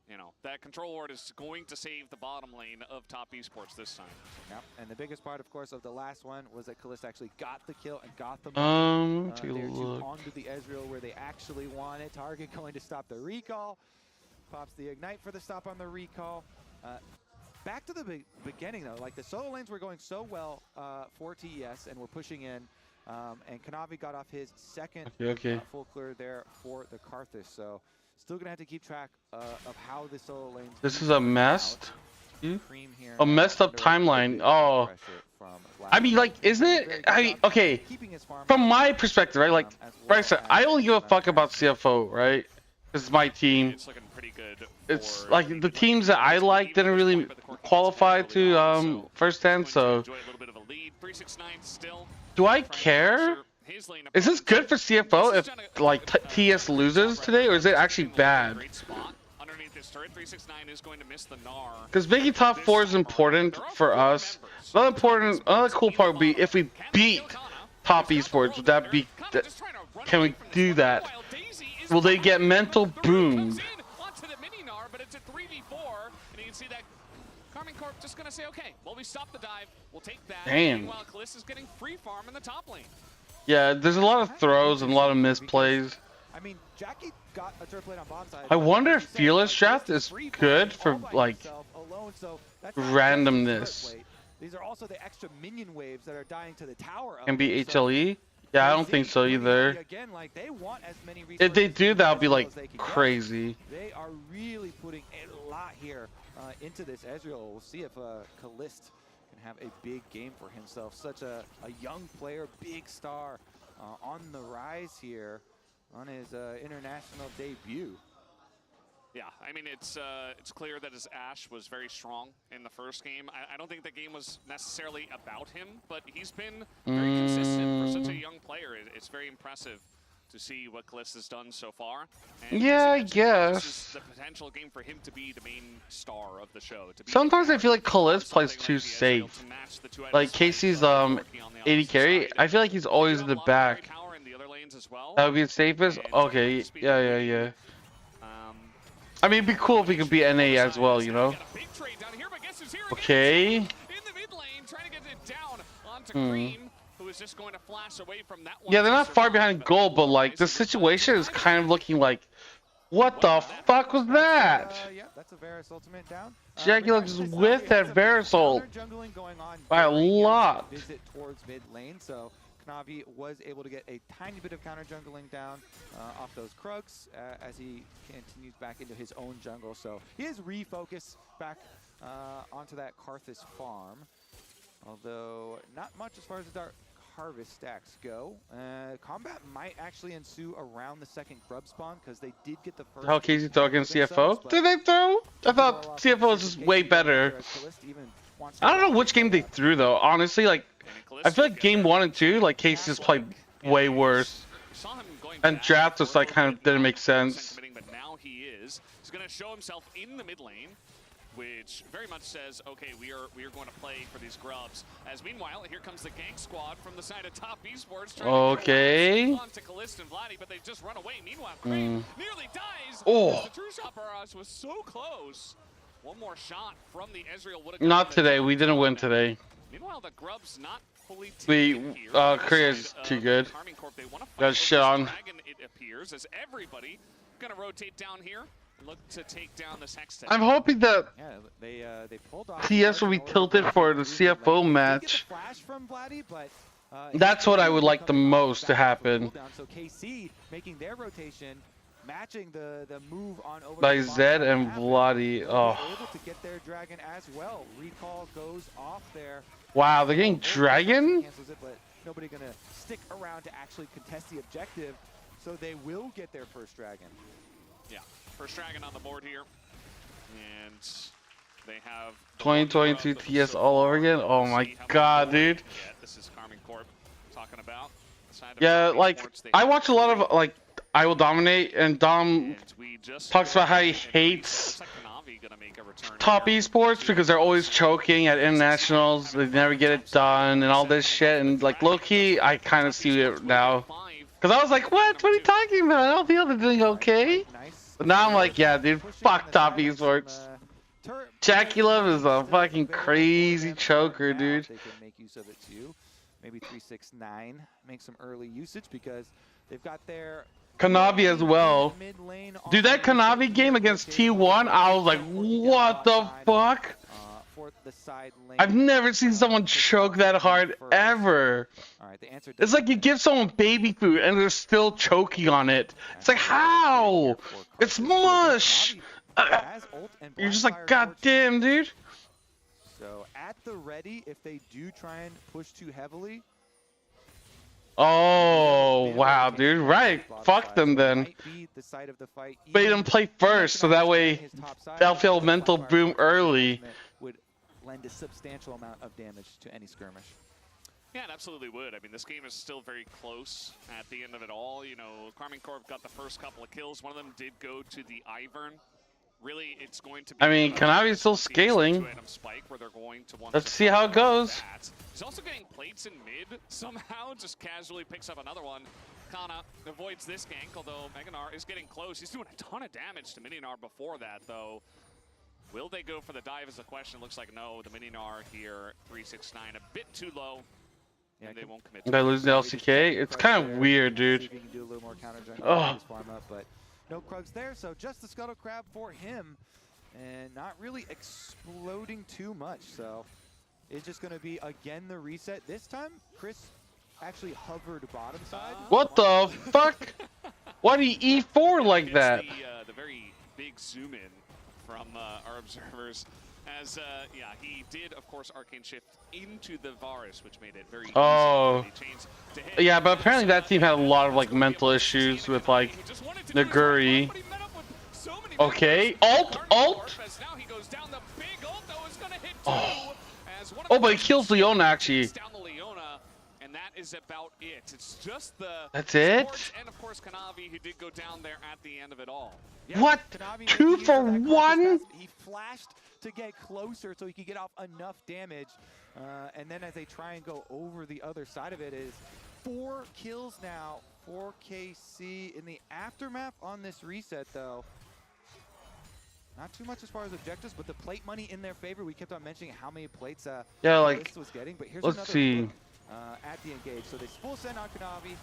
you know, that control ward is going to save the bottom lane of top esports this time. Yep. And the biggest part, of course, of the last one was that Kalista actually got the kill and got the money. Take a look. Onto the Ezreal where they actually want it. Target going to stop the recall. Pops the ignite for the stop on the recall. Back to the beginning though, like the solo lanes were going so well for TES and we're pushing in. And Kanavi got off his second full clear there for the Karthus. So still gonna have to keep track of how the solo lanes. This is a mess. A messed up timeline. Oh, I mean, like, isn't it? Okay. From my perspective, right? Like, Bryce, I only give a fuck about CFO, right? This is my team. It's looking pretty good. It's like the teams that I like didn't really qualify to first 10, so. Do I care? Is this good for CFO if like TS loses today, or is it actually bad? Because making top 4 is important for us. Another cool part would be if we beat top esports. Would that be? Can we do that? Will they get mental boom? Just gonna say, okay, well, we stop the dive, we'll take that. Damn. Meanwhile, Kalista's getting free farm in the top lane. Yeah, there's a lot of throws and a lot of misplays. I mean, Jackie got a turret plate on bottom side. I wonder if Fearless Draft is good for like randomness. These are also the extra minion waves that are dying to the tower. Can be HLE? Yeah, I don't think so either. If they do, that'll be like crazy. They are really putting a lot here into this Ezreal. We'll see if Kalist can have a big game for himself. Such a young player, big star on the rise here on his international debut. Yeah, I mean, it's clear that his Ashe was very strong in the first game. I don't think the game was necessarily about him, but he's been very consistent for such a young player. It's very impressive to see what Kalista has done so far. And yeah, I this guess. is the potential game for him to be the main star of the show. Sometimes I feel like Kalist plays too safe. Like Casey's 80 carry, I feel like he's always in the back. That would be the safest? Okay, yeah. I mean, it'd be cool if we could be NA as well, you know? Okay. Yeah, they're not far behind goal, but like the situation is kind of looking like, what the fuck was that? Yeah, that's a Varus ultimate down. Jackie looks with that Varus ult by a lot. Visit towards mid lane, so Knavi was able to get a tiny bit of counter jungling down off those Krugs as he continues back into his own jungle. So he is refocused back onto that Karthus farm, although not much as far as the Dark Harvest stacks go. Combat might actually ensue around the second grub spawn because they did get the first. How Casey throw against CFO? Did they throw? I thought CFO was just way better. I don't know which game they threw though. Honestly, like I feel like game 1 and 2, like Casey just played way worse. And draft just like kind of didn't make sense. But now he is. He's going to show himself in the mid lane, which very much says, okay, we are going to play for these grubs. As meanwhile, here comes the gank squad from the side of top esports. Okay. To Kalista and Vladdy, but they just run away. Meanwhile, Crane nearly dies. Oh. The true shot barrage was so close. One more shot from the Ezreal would have Not today. We didn't win today. Meanwhile, the grub's not fully Korea's too good. Got shit on. It appears as everybody gonna rotate down here, look to take down this Hextech. I'm hoping that they pulled off TS will be tilted for the CFO match. That's what I would like the most to happen. So KC making their rotation, matching the move on over By Zed and Vladdy. Oh. Able to get their dragon as well. Recall goes off there. Wow, they're getting dragon? Cancels it, but nobody gonna stick around to actually contest the objective, so they will get their first dragon. Yeah, first dragon on the board here, and they have 2022 TS all over again. Oh my god, dude. Yeah, this is Carmine Corp talking about. Yeah, like I watch a lot of like I Will Dominate, and Dom talks about how he hates top esports because they're always choking at internationals, they never get it done and all this shit, and like low-key I kind of see it now because I was like, what are you talking about? All the others doing okay. But now I'm like, yeah, dude, fuck top esports. Jackie Love is a fucking crazy choker, dude. They can make use of it too. Maybe 369 make some early usage because they've got their Kanavi as well. Dude, that Kanavi game against T1, I was like, what the fuck? I've never seen someone choke that hard ever. It's like you give someone baby food and they're still choking on it. It's like, how? It's mush. You're just like, god damn, dude. So at the ready, if they do try and push too heavily. Oh, wow, dude. Right. Fuck them then. Made them play first, so that way they'll feel mental boom early. Would lend a substantial amount of damage to any skirmish. Yeah, it absolutely would. I mean, this game is still very close at the end of it all. You know, Karmine Corp got the first couple of kills. One of them did go to the Ivern. Really, it's going to be... I mean, Kanavi's still scaling. Let's see how it goes. He's also getting plates in mid somehow, just casually picks up another one. Kana avoids this gank, although Meganar is getting close. He's doing a ton of damage to Mininar before that, though. Will they go for the dive is the question. Looks like no. The Mininar here, 369, a bit too low. Yeah, and they won't commit. Did I lose the LCK? It's kind of weird, dude. Oh. But no Krugs there, so just the Scuttle Crab for him. And not really exploding too much, so it's just going to be, again, the reset. This time, Chris actually hovered bottom side. What the fuck? Why do you E4 like that? The very big zoom in from our observers. As, yeah, he did, of course, Arcane Shift into the Varus, which made it very easy. Oh. Yeah, but apparently that team had a lot of, like, mental issues with, like, Naguri. Okay, ult! Oh. Oh, but he kills Leona, actually. And that is about it. It's just the... That's it? And, of course, Kanavi, who did go down there at the end of it all. Yeah, what? Kanavi 2 for 1? He flashed to get closer so he could get off enough damage. And then as they try and go over the other side of it is 4 kills now for KC. In the aftermath on this reset, though, not too much as far as objectives, but the plate money in their favor. We kept on mentioning how many plates yeah, like, was getting, but here's let's see. Look, at the engage. So they full send on Kanavi.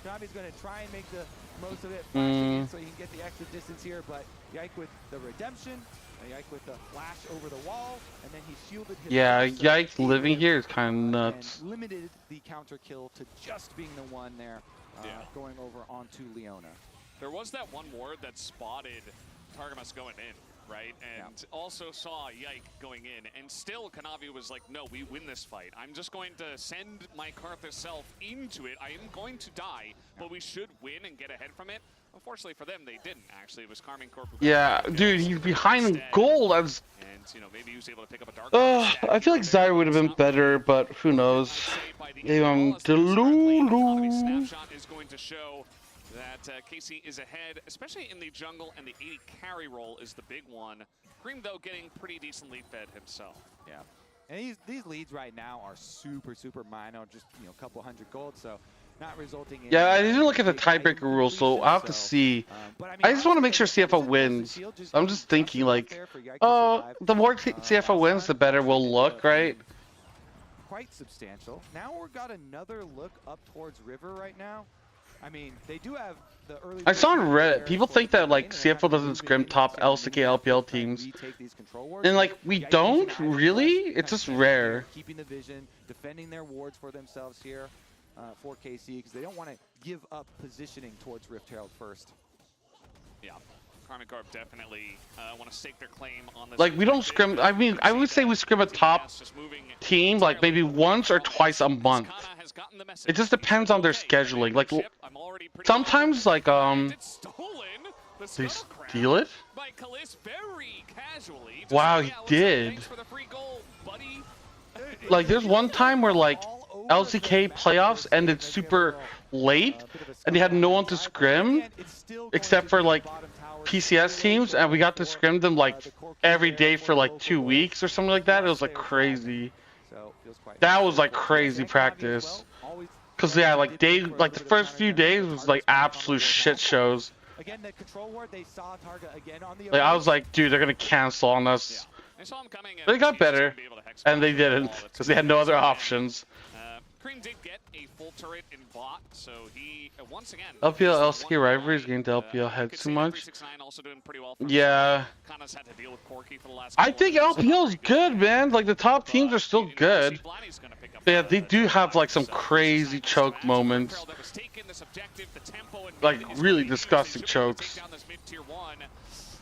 Kanavi's going to try and make the most of it, flashing in so he can get the extra distance here, but Yike with the redemption, Yike with the flash over the wall, and then he shielded his... Yeah, Yike living here is kind of nuts. And limited the counter kill to just being the one there, going over onto Leona. There was that one ward that spotted Targamas going in, right? And also saw Yike going in, and still Kanavi was like, no, we win this fight. I'm just going to send my Karthus self into it. I am going to die, but we should win and get ahead from it. Unfortunately for them, they didn't, actually. It was Karmine Corp who dude, he's behind gold. And, you know, maybe he was able to pick up a dark I feel like Zyra would have been better, but who knows. Maybe I'm delulu. Snapshot is going to show that KC is ahead, especially in the jungle, and the 80 carry role is the big one. Cream, though, getting pretty decently fed himself. Yeah. And these leads right now are super, super minor, just, you know, a couple hundred gold, so not resulting in... Yeah, I didn't look at the tiebreaker rules, so I'll have to see. I just want to make sure CFO wins. I'm just thinking, like, oh, the more CFO wins, the better we'll look, right? Quite substantial. Now we've got another look up towards River right now. I mean, they do have the early... I saw on Reddit, people think that, like, CFO doesn't scrim top LCK LPL teams. And, like, we don't? Really? It's just rare. Keeping the vision, defending their wards for themselves here for KC, because they don't want to give up positioning towards Rift Herald first. Yeah. Karmine Corp definitely want to stake their claim on this. Like, we don't scrim... I mean, I would say we scrim a top team, like, maybe once or twice a month. It just depends on their scheduling. Like, sometimes, like, they steal it? Wow, he did. Like, there's one time where, like, LCK playoffs ended super late, and they had no one to scrim, except for, like, PCS teams, and we got to scrim them, like, every day for, like, 2 weeks or something like that. It was, like, crazy. That was, like, crazy practice. Because, yeah, like, the first few days was, like, absolute shit shows. again, the control ward, they saw Targa again on the Like I was like, dude, they're gonna cancel on us. I saw him coming, They got better, and they didn't, because they had no other options. Cream did get a full turret in bot, so he once again. LPL LCK rivalries getting to LPL head too much. Also doing pretty well Yeah. Kana's had to deal with Corki for the last I think LPL's good, man. Like the top teams are still good. Yeah, they do have like some crazy choke moments. Like really disgusting chokes.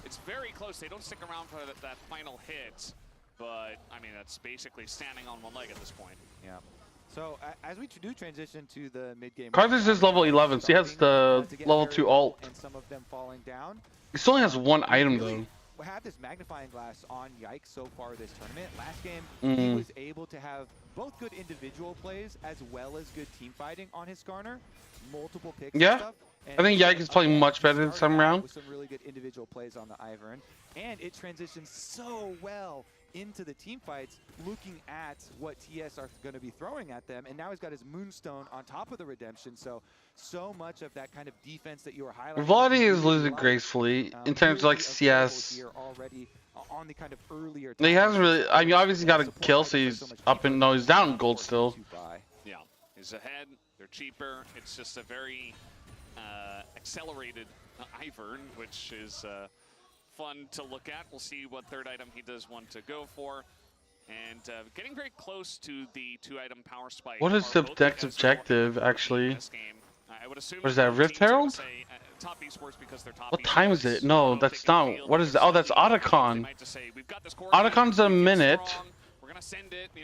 It's very close. They don't stick around for that final hit, but I mean that's basically standing on one leg at this point. Yeah. So as we do transition to the mid game, Karthus is level 11, so he has the level 2 ult. And some of them falling down. He still only has one item though. We have this magnifying glass on Yike so far this tournament. Last game, he was able to have both good individual plays as well as good team fighting on his Skarner. Multiple picks. Yeah. And stuff. I think Yike is playing much better this time around. With some really good individual plays on the Ivern, and it transitions so well into the team fights, looking at what TS are going to be throwing at them, and now he's got his Moonstone on top of the Redemption, so much of that kind of defense that you were highlighting. Vladi is losing gracefully in terms of like CS. On the kind of earlier he hasn't really, I mean obviously got a kill, so he's up and no, he's down in gold still. Yeah, he's ahead, they're cheaper, it's just a very accelerated Ivern, which is fun to look at. We'll see what third item he does want to go for. And getting very close to the 2-item power spike. What is the next objective actually? I would assume what is that, Rift Herald? Top esports because they're top what time is it? No, that's not. What is that? Oh, that's Otacon. Otacon's a minute.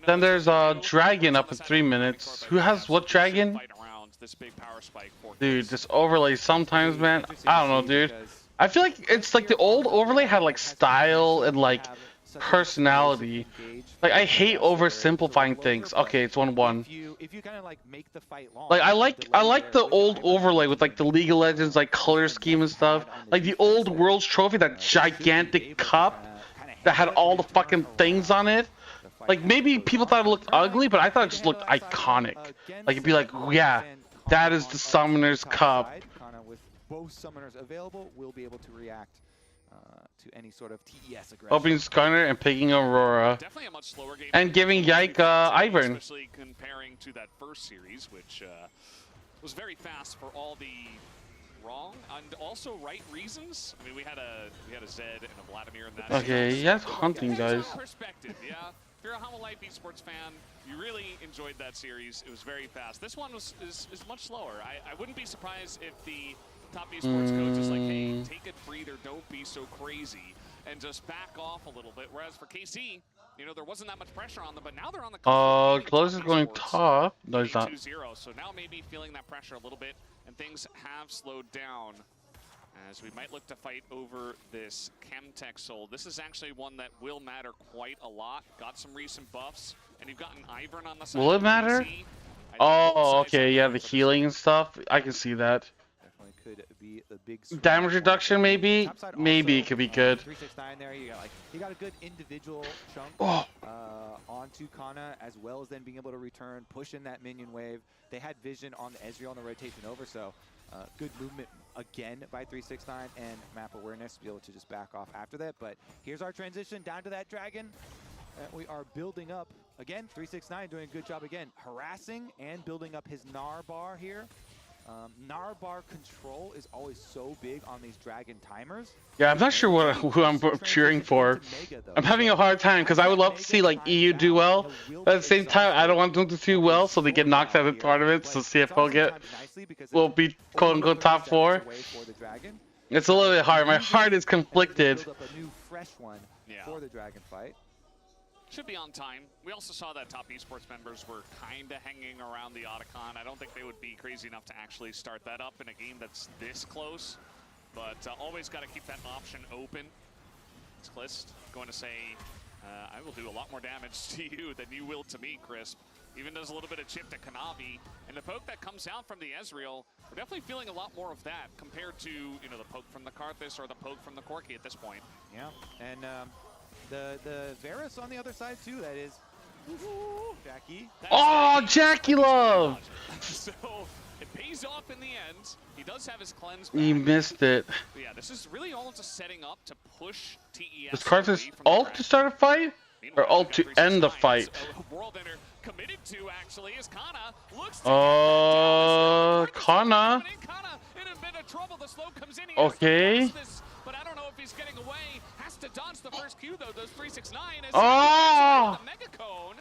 Then there's a Dragon up at 3 minutes. Who has what Dragon? Dude, this overlay sometimes, man. I don't know, dude. I feel like it's like the old overlay had like style and like personality. Like I hate oversimplifying things. Okay, it's 1-1. If you kind of like make the fight long. Like I like the old overlay with like the League of Legends like color scheme and stuff. Like the old World's Trophy, that gigantic cup that had all the fucking things on it. Like maybe people thought it looked ugly, but I thought it just looked iconic. Like it'd be like, yeah, that is the Summoner's Cup. With both summoners available, will be able to react to any sort of TES aggression. Opening Skarner and picking Aurora. Definitely a much slower game. And giving Yike Ivern. Especially comparing to that first series, which was very fast for all the wrong and also right reasons. I mean, we had a Zed and a Vladimir in that. Okay, he has hunting, guys. Perspective, yeah. If you're a Humble Life esports fan, you really enjoyed that series. It was very fast. This one is much slower. I wouldn't be surprised if the top esports coach is like, hey, take a breather, don't be so crazy, and just back off a little bit. Whereas for KC, you know, there wasn't that much pressure on them, but now they're on the Close is going top. No, he's not. 2-0, so now maybe feeling that pressure a little bit, and things have slowed down as we might look to fight over this KMTlol. This is actually one that will matter quite a lot. Got some recent buffs, and you've got an Ivern on the side. Will it matter? Oh, okay, yeah, the healing and stuff. I can see that. Could be the big damage reduction, maybe. Maybe it could be good. 369 there. You got a good individual chunk onto Kana, as well as then being able to return, push in that minion wave. They had vision on the Ezreal on the rotation over, so good movement again by 369 and map awareness to be able to just back off after that. But here's our transition down to that dragon that we are building up. Again, 369 doing a good job again, harassing and building up his Gnar bar here. Gnar bar control is always so big on these dragon timers. Yeah, I'm not sure who I'm cheering for. I'm having a hard time because I would love to see like EU do well, but at the same time I don't want them to do well so they get knocked out of the tournament, so CFO will be quote unquote top 4. It's a little bit hard. My heart is conflicted. A new fresh one for the dragon fight. Should be on time. We also saw that top esports members were kind of hanging around the Otacon. I don't think they would be crazy enough to actually start that up in a game that's this close, but always got to keep that option open. It's Clist going to say, I will do a lot more damage to you than you will to me, Crisp. Even does a little bit of chip to Kanavi, and the poke that comes out from the Ezreal, we're definitely feeling a lot more of that compared to, you know, the poke from the Karthus or the poke from the Corki at this point. Yeah, and the Varus on the other side too, that is Jackie. Oh, Jackie Love! So it pays off in the end. He does have his cleanse back. He missed it. But yeah, this is really all just setting up to push TES. Is Carthus ult to start a fight? Or ult to end the fight? World Ender committed to actually is Kana looks to Kana. Kana in a bit of trouble. The slow comes in. Okay. But I don't know if he's getting away. Has to dodge the first Q though. Those 369 as Oh! the Mega Cone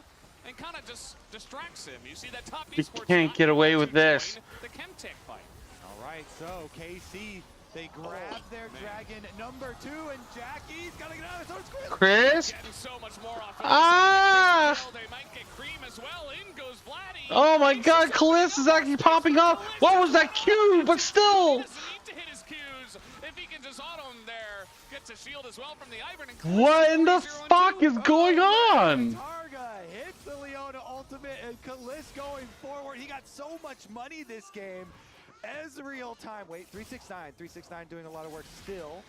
and Kana just distracts him. You see that top He esports can't get away with this. the Chemtech fight. All right, so KC, they grab their dragon number 2, and Jackie's gotta get out of it. So Chris? Getting so much more off They might get cream as well. In goes Vladdy. Oh my god, Kaliss is actually popping up! What was that Q? But still! Need to hit his Qs. If he can just auto him there, gets a shield as well from the Ivern. And What in the fuck is going on? Targa hits the Leona ultimate, and Kaliss going forward. He got so much money this game. Ezreal time. Wait, 369. 369 doing a lot of work still.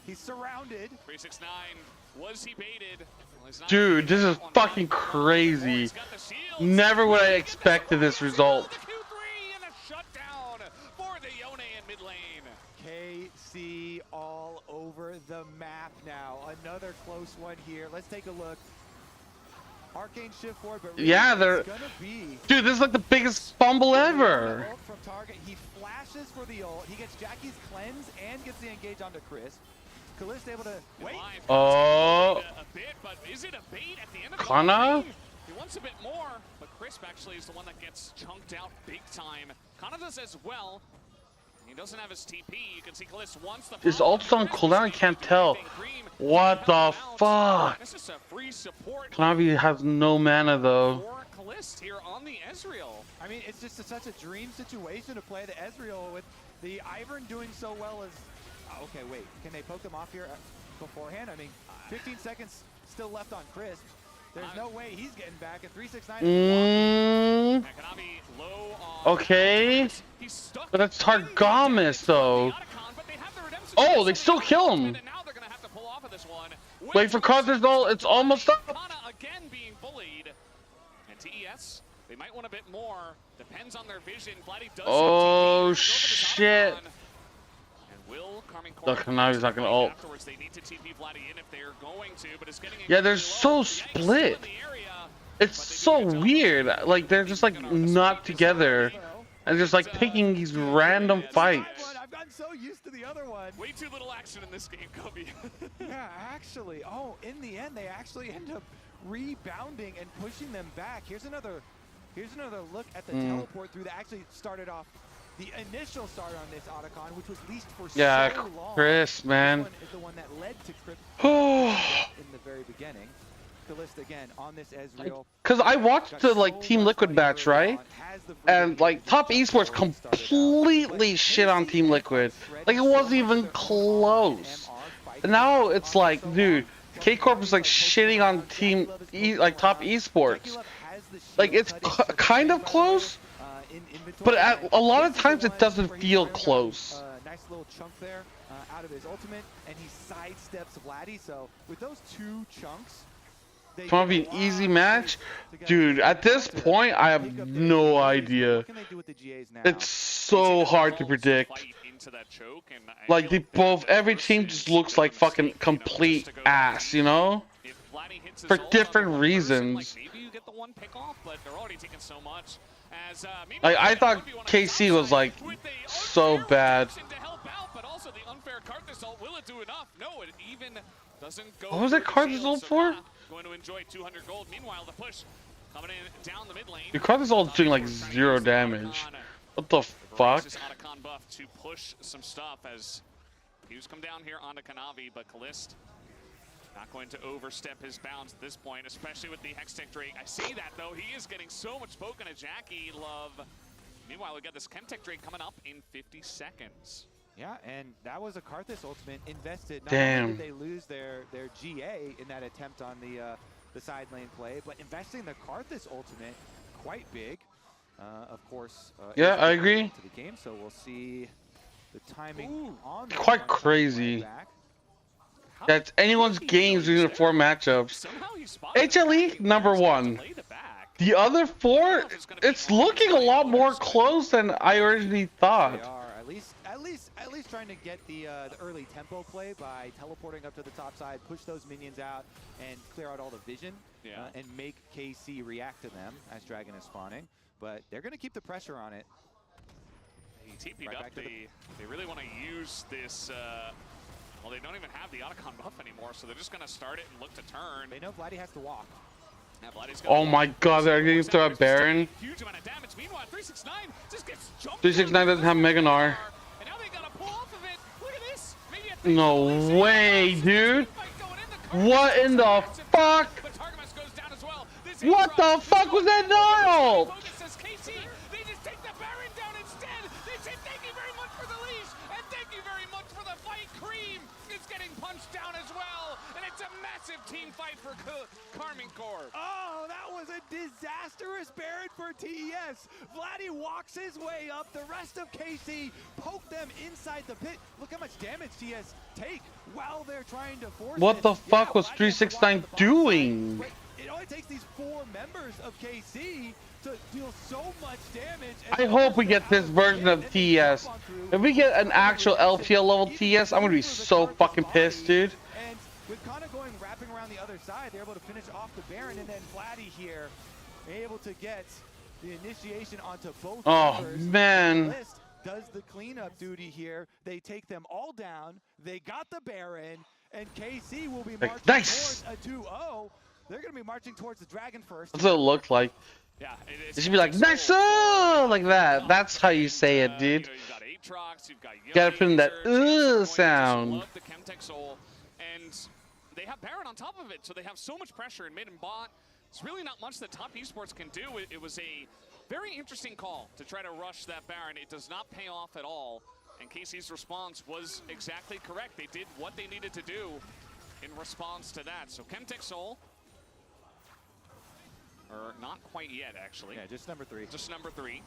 He's surrounded. 369. Was he baited? Well, Dude, this is fucking crazy. Never would I expected this result. Q3 and a shutdown for the Yone in mid lane. KC all over the map now. Another close one here. Let's take a look. Arcane shift forward, but really Yeah, they're... gonna be Dude, this is like the biggest fumble ever. ult from Target. He flashes for the ult. He gets Jackie's cleanse and gets the engage onto Chris. Kaliss able to wait. Oh. A bit, but is it a bait at the end of Kana? He wants a bit more, but Crisp actually is the one that gets chunked out big time. Kana does as well. He doesn't have his TP. You can see Kaliss wants the His ult's on cooldown, I can't tell. What the fuck? This is a free support. Kanavi has no mana though. For Kaliss here on the Ezreal. I mean, it's just such a dream situation to play the Ezreal with the Ivern doing so well as... okay, wait. Can they poke them off here beforehand? I mean, 15 seconds still left on Crisp. There's no way he's getting back at 369. Okay. But that's Targamas though. Oh, they still kill him. Wait for Carthus though, it's almost up. Again being bullied. And TES, they might want a bit more. Depends on their vision. Vladdy does Oh shit. Look, Kanavi's not gonna ult. they need to TP Vladdy in if they're going to, but it's getting Yeah, they're so split. It's so weird. Like they're just like not together, and just like picking these random fights. I've gotten so used to the other one. Way too little action in this game, Kobe. Yeah, actually. Oh, in the end, they actually end up rebounding and pushing them back. Here's another look at the teleport through that actually started off the initial start on this Otacon, which was leased for so long. Chris, man. This one is the one that led to Crypt in the very beginning. Kaliss again on this Ezreal. Cause I watched the like Team Liquid match, right? And like Top Esports completely shit on Team Liquid. Like it wasn't even close. And now it's like, dude, K Corp is like shitting on Top Esports. Like it's kind of close. But a lot of times it doesn't feel close. Nice little chunk there out of his ultimate, and he sidesteps Vladdy. So with those two chunks, It's gonna be an easy match, dude. At this point, I have no idea. It's so hard to predict. Like every team just looks like fucking complete ass, you know? For different reasons. Maybe you get the one pick off, but they're already taking so much. Like I thought KC was like so bad. But also the unfair Carthus ult, will it do enough? No, it even doesn't go. What was that Carthus ult for? Going to enjoy 200 gold. Meanwhile, the push coming in down the mid lane. Your Carthus ult's doing like 0 damage. What the fuck? Otacon buff to push some stuff as Q's come down here onto Kanavi, but Kaliss not going to overstep his bounds at this point, especially with the Hextech Drake. I see that though, he is getting so much poke into Jackie Love. Meanwhile, we got this Chemtech Drake coming up in 50 seconds. Yeah, and that was a Karthus ultimate invested. Not Damn. only did they lose their GA in that attempt on the side lane play, but investing the Karthus ultimate quite big. Of course. Yeah, I agree. To the game, so we'll see the timing on Quite crazy. That's anyone's games using the 4 matchups. HLE number 1. The other 4, it's looking a lot more close than I originally thought. They are at least trying to get the early tempo play by teleporting up to the top side, push those minions out, and clear out all the vision, and make KC react to them as Dragon is spawning. But they're going to keep the pressure on it. He TP'd up. They really want to use this. Well, they don't even have the Otacon buff anymore, so they're just going to start it and look to turn. They know Vladdy has to walk. Oh my god, they're going to throw a Baron. Huge amount of damage. Meanwhile, 369 just gets jumped. 369 doesn't have Mega Gnar. And now they got to pull off of it. Look at this. No way, dude. What in the fuck? What the fuck was that Nile? They just take the Baron down instead. They say thank you very much for the leash, and thank you very much for the fight. Cream is getting punched down as well, and it's a massive team fight for Karmine Corp. Oh, that was a disastrous Baron for TES. Vladdy walks his way up. The rest of KC poke them inside the pit. Look how much damage TES take while they're trying to force What the fuck was 369 doing? It only takes these 4 members of KC to deal so much damage. I hope we get this version of TES. If we get an actual LPL level TES, I'm gonna be so fucking pissed, dude. And with Kana going wrapping around the other side, they're able to finish off the Baron, and then Vladdy here able to get the initiation onto both members. Man. Does the cleanup duty here. They take them all down. They got the Baron, and KC will be marching towards a 2-0. They're going to be marching towards the Dragon first. That's what it looked like. Yeah, it should be like, nice, like that. That's how you say it, dude. You've got Aatrox, you've got Gotta put in that sound. Love the KMTlol, and they have Baron on top of it, so they have so much pressure in mid and bot. It's really not much that Top Esports can do. It was a very interesting call to try to rush that Baron. It does not pay off at all, and KC's response was exactly correct. They did what they needed to do in response to that. So KMTlol, or not quite yet, actually. Yeah, just number 3. Just number 3.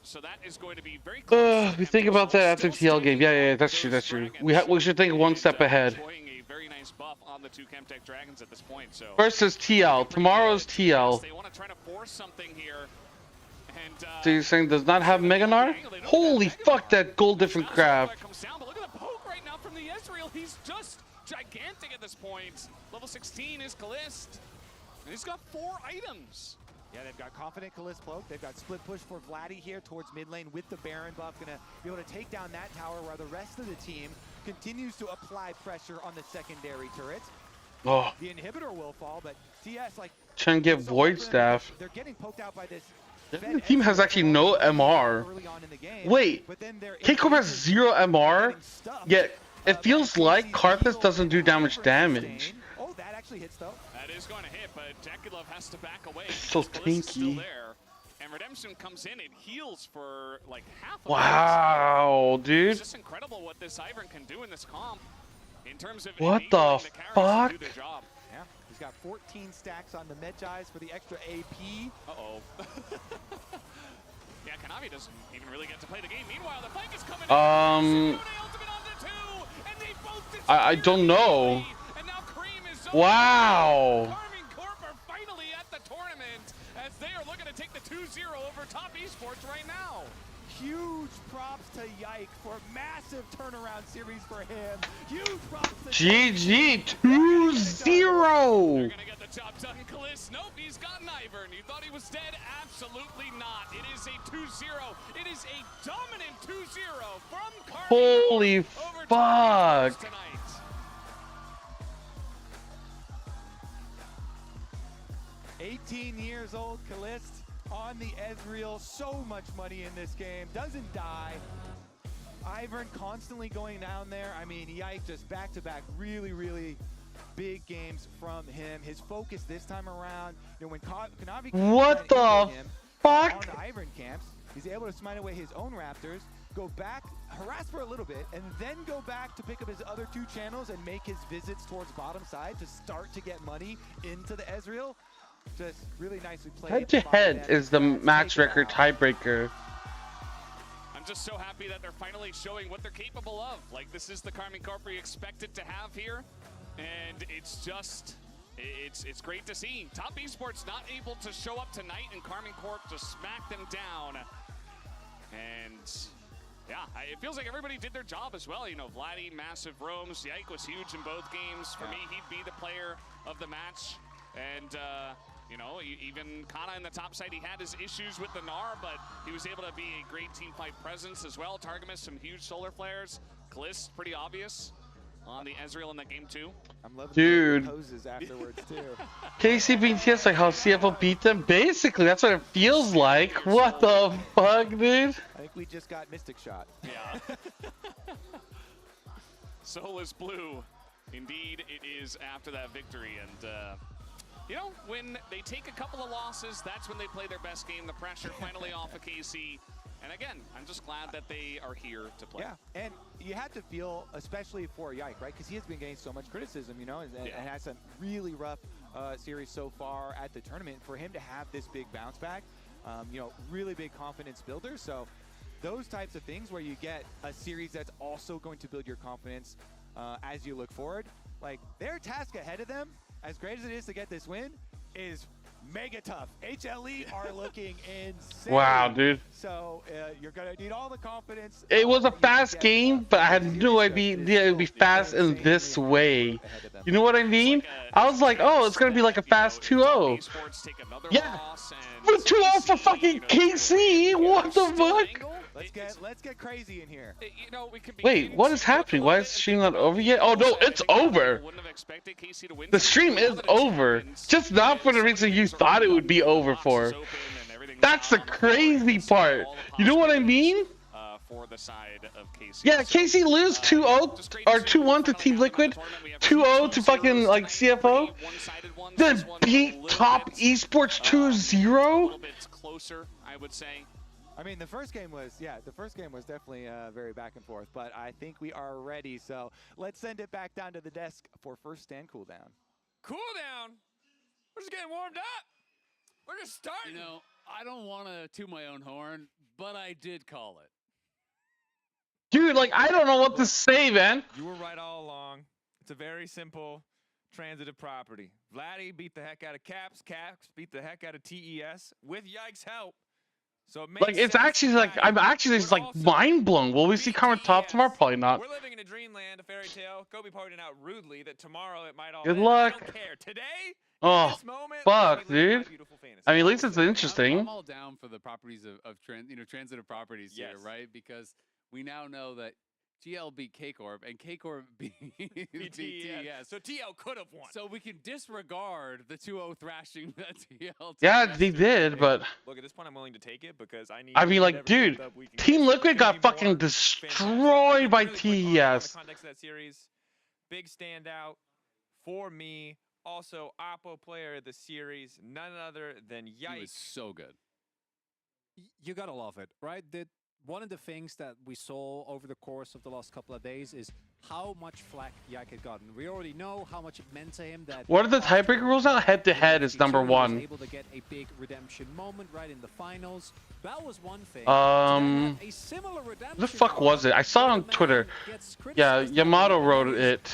So that is going to be very close. We think about that after TL game. Yeah, that's true, that's true. We should think one step ahead. A very nice buff on the 2 KMTech Dragons at this point. So First is TL. Tomorrow's TL. They want to try to force something here. And So you're saying does not have Mega Gnar? Holy fuck, that gold different craft. But look at the poke right now from the Ezreal. He's just gigantic at this point. Level 16 is Kalist. And he's got 4 items. Yeah, they've got Confident Kalist Cloak. They've got Split Push for Vladdy here towards mid lane with the Baron buff. Gonna be able to take down that tower while the rest of the team continues to apply pressure on the secondary turrets. Oh. The inhibitor will fall, but TS, like... Trying to get Void Staff. They're getting poked out by this... The team has actually no MR. Wait, K-Corp has 0 MR, yet it feels like Karthus doesn't do damage. Oh, that actually hits though. That is going to hit, but Jakilov has to back away. So tanky. Still there. And Redemption comes in, it heals for like half of Wow, dude. It's just incredible what this Ivern can do in this comp. In terms of what the fuck? Yeah, he's got 14 stacks on the Medjais for the extra AP. Uh-oh. Yeah, Kanavi doesn't even really get to play the game. Meanwhile, the fight is coming in. I don't know. Wow. Karmine Corp are finally at the tournament as they are looking to take the 2-0 over Top Esports right now. Huge props to Yike for massive turnaround series for him. Huge props to GG 2-0. They're gonna get the job done. Kalist, nope, he's got an Ivern. You thought he was dead? Absolutely not. It is a 2-0. It is a dominant 2-0 from Karmine Holy fuck. tonight. 18 years old, Kalist on the Ezreal. So much money in this game. Doesn't die. Ivern constantly going down there. I mean, Yike just back-to-back really, really big games from him. His focus this time around, you know, when Kanavi what the fuck? On the Ivern camps, he's able to smite away his own Raptors, go back, harass for a little bit, and then go back to pick up his other 2 channels and make his visits towards bottom side to start to get money into the Ezreal. Just really nicely played. Head to head is the match record tiebreaker. I'm just so happy that they're finally showing what they're capable of. Like, this is the Karmine Corp we expected to have here, and it's just, it's great to see. Top Esports not able to show up tonight, and Karmine Corp just smacked them down. And yeah, it feels like everybody did their job as well. You know, Vladdy, massive roams. Yike was huge in both games. For me, he'd be the player of the match. And, you know, even Kana in the top side, he had his issues with the Gnar, but he was able to be a great team fight presence as well. Targamas, some huge solar flares. Kalist, pretty obvious on the Ezreal in that game too. I'm loving Dude. the poses afterwards too. KC beat TS like how CFO beat them? Basically, that's what it feels like. What the fuck, dude? I think we just got Mystic Shot. Yeah. Soulless Blue. Indeed, it is after that victory. And, you know, when they take a couple of losses, that's when they play their best game. The pressure finally off of KC. And again, I'm just glad that they are here to play. Yeah, and you have to feel, especially for Yike, right? Because he has been getting so much criticism, you know, and has a really rough series so far at the tournament. For him to have this big bounce back, you know, really big confidence builder. So those types of things where you get a series that's also going to build your confidence as you look forward, like their task ahead of them, as great as it is to get this win, is mega tough. HLE are looking insane. Wow, dude. So you're going to need all the confidence. It was a fast game, but I had no idea it would be fast in this way. You know what I mean? I was like, oh, it's going to be like a fast 2-0. Yeah. 2-0 for fucking KC. What the fuck? Let's get crazy in here. You know, we could Wait, what is happening? Why is the stream not over yet? Oh no, it's over. The stream is over. Just not for the reason you thought it would be over for. That's the crazy part. You know what I mean? For the side of KC. Yeah, KC lose 2-0 or 2-1 to Team Liquid, 2-0 to fucking like CFO, then beat Top Esports 2-0. A little bit closer, I would say. I mean, the first game was definitely very back and forth, but I think we are ready. So let's send it back down to the desk for first stand cooldown. Cooldown? We're just getting warmed up. We're just starting. You know, I don't want to toot my own horn, but I did call it. Dude, like, I don't know what to say, man. You were right all along. It's a very simple transitive property. Vladdy beat the heck out of Caps. Caps beat the heck out of TES with Yike's help. So it makes Like, it's actually like, I'm actually just like mind blown. Will we see Karmine top tomorrow? Probably not. We're living in a dreamland, a fairy tale. Kobe pointed out rudely that tomorrow it might all Good end. luck. I don't care. Today, Oh, this moment, fuck, dude. I mean, at least it's interesting. I'm all down for the properties of transitive properties here, right? Because we now know that GL beat K-Corp and K-Corp beat TES. So TL could have won. So we can disregard the 2-0 thrashing that TL. Yeah, they did, but Look, at this point, I'm willing to take it because I need. I mean, like, dude, Team Liquid got fucking destroyed by TES. In the context of that series, big standout for me. Also, Oppo player of the series, none other than Yike. He was so good. You gotta love it, right? One of the things that we saw over the course of the last couple of days is how much flack Yike had gotten. We already know how much it meant to him that. What are the tiebreaker rules now? Head to head is number one. Able to get a big redemption moment right in the finals. That was one thing. A similar redemption. The fuck was it? I saw it on Twitter. Yeah, Yamato wrote it.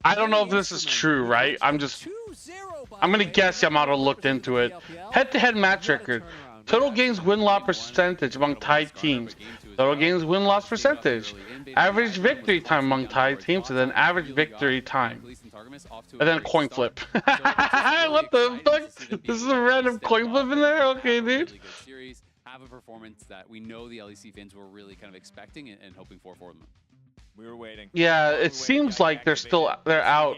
I don't know if this is true, right? I'm gonna guess Yamato looked into it. Head-to-head match record. Total games win-loss percentage among tied teams. Total games win-loss percentage. Average victory time among tied teams, and then average victory time. And then coin flip. What the fuck? This is a random coin flip in there? Okay, dude. Have a performance that we know the LEC fans were really kind of expecting and hoping for them. We were waiting. Yeah, it seems like they're out.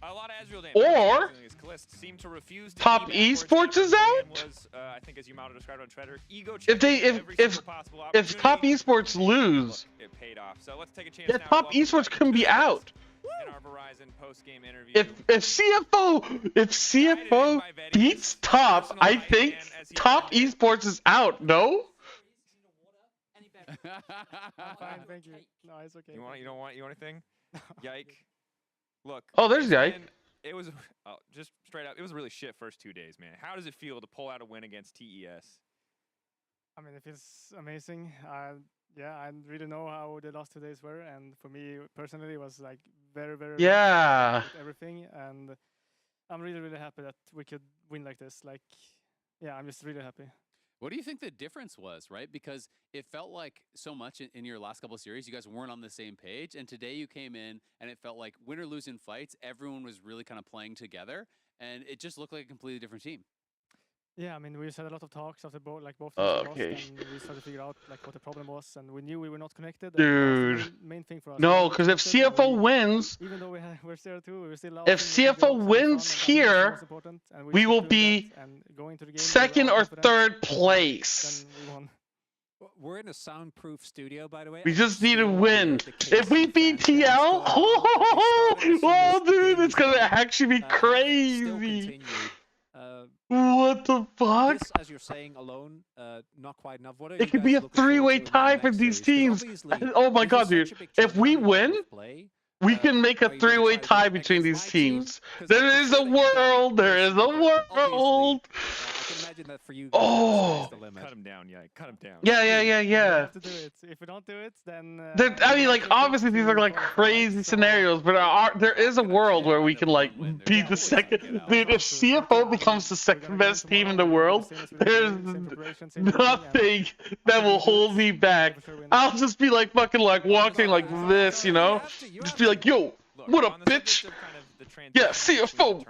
A lot of Ezreal Or seem to refuse to Top Esports is out. I think as Yamato described on Twitter, if Top Esports lose, it paid off. So let's take a chance yeah, now. Top Esports couldn't be out. In our Verizon post-game interview. If CFO beats Top, I think Top Esports is out. No. Fine, thank you. No, it's okay. You don't want anything? Yike. Look. Oh, there's Yike. It was just straight up. It was a really shit first 2 days, man. How does it feel to pull out a win against TES? I mean, it feels amazing. Yeah, I really know how the last 2 days were, and for me personally, it was like very, very rough Yeah. with everything, and I'm really, really happy that we could win like this. Like, yeah, I'm just really happy. What do you think the difference was, right? Because it felt like so much in your last couple of series, you guys weren't on the same page. And today you came in and it felt like win or lose in fights, everyone was really kind of playing together. And it just looked like a completely different team. Yeah, I mean, we just had a lot of talks after both teams lost, Okay. and we started to figure out like what the problem was, and we knew we were not connected. Dude. And that was the main thing for us. No, because if CFO wins, even though we're 0-2, we were still if CFO wins here, we will be second or third place. We're in a soundproof studio, by the way. We just need to win. If we beat TL, oh, dude, it's gonna actually be crazy. What the fuck? This, as you're saying, alone, not quite enough. What are It could be a three-way tie for these teams. Oh my god, dude. If we win, we can make a three-way tie between these teams. There is a world. There is a world. I can imagine that for you. Oh. Cut him down, yeah. Cut him down. Yeah. We have to do it. If we don't do it, then. I mean, like, obviously these are like crazy scenarios, but there is a world where we can like be the second. Dude, if CFO becomes the second best team in the world, there's nothing that will hold me back. I'll just be like fucking like walking like this, you know? Just be like, yo, what up, bitch? Yeah, CFO.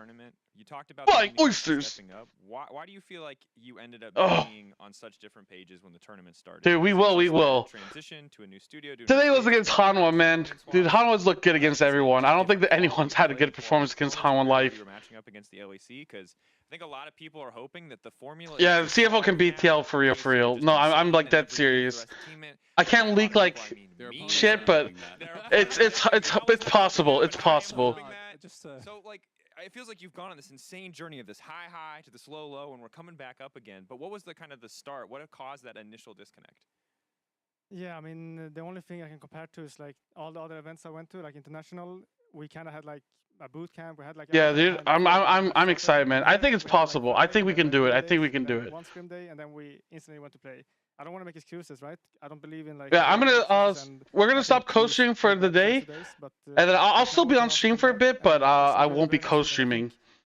You talked about buying oysters. Up. Why do you feel like you ended up being on such different pages when the tournament started? Dude, we will. Transition to a new studio. Today was against Hanwha, man. Dude, Hanwha's looked good against everyone. I don't think that anyone's had a good performance against Hanwha live. You were matching up against the LEC because I think a lot of people are hoping that the formula. Yeah, CFO can beat TL for real. No, I'm like that serious. I can't leak like shit, but it's possible. It's possible. So like. It feels like you've gone on this insane journey of this high to the slow, and we're coming back up again. But what was the kind of the start? What caused that initial disconnect? Yeah, I mean, the only thing I can compare to is like all the other events I went to, like international. We kind of had like a boot camp. We had like. Yeah, dude, I'm excited, man. I think it's possible. I think we can do it. I think we can do it. One scrim day, and then we instantly went to play. I don't want to make excuses, right? I don't believe in like. Yeah, we're gonna stop co-streaming for the day, and then I'll still be on stream for a bit, but I won't be co-streaming.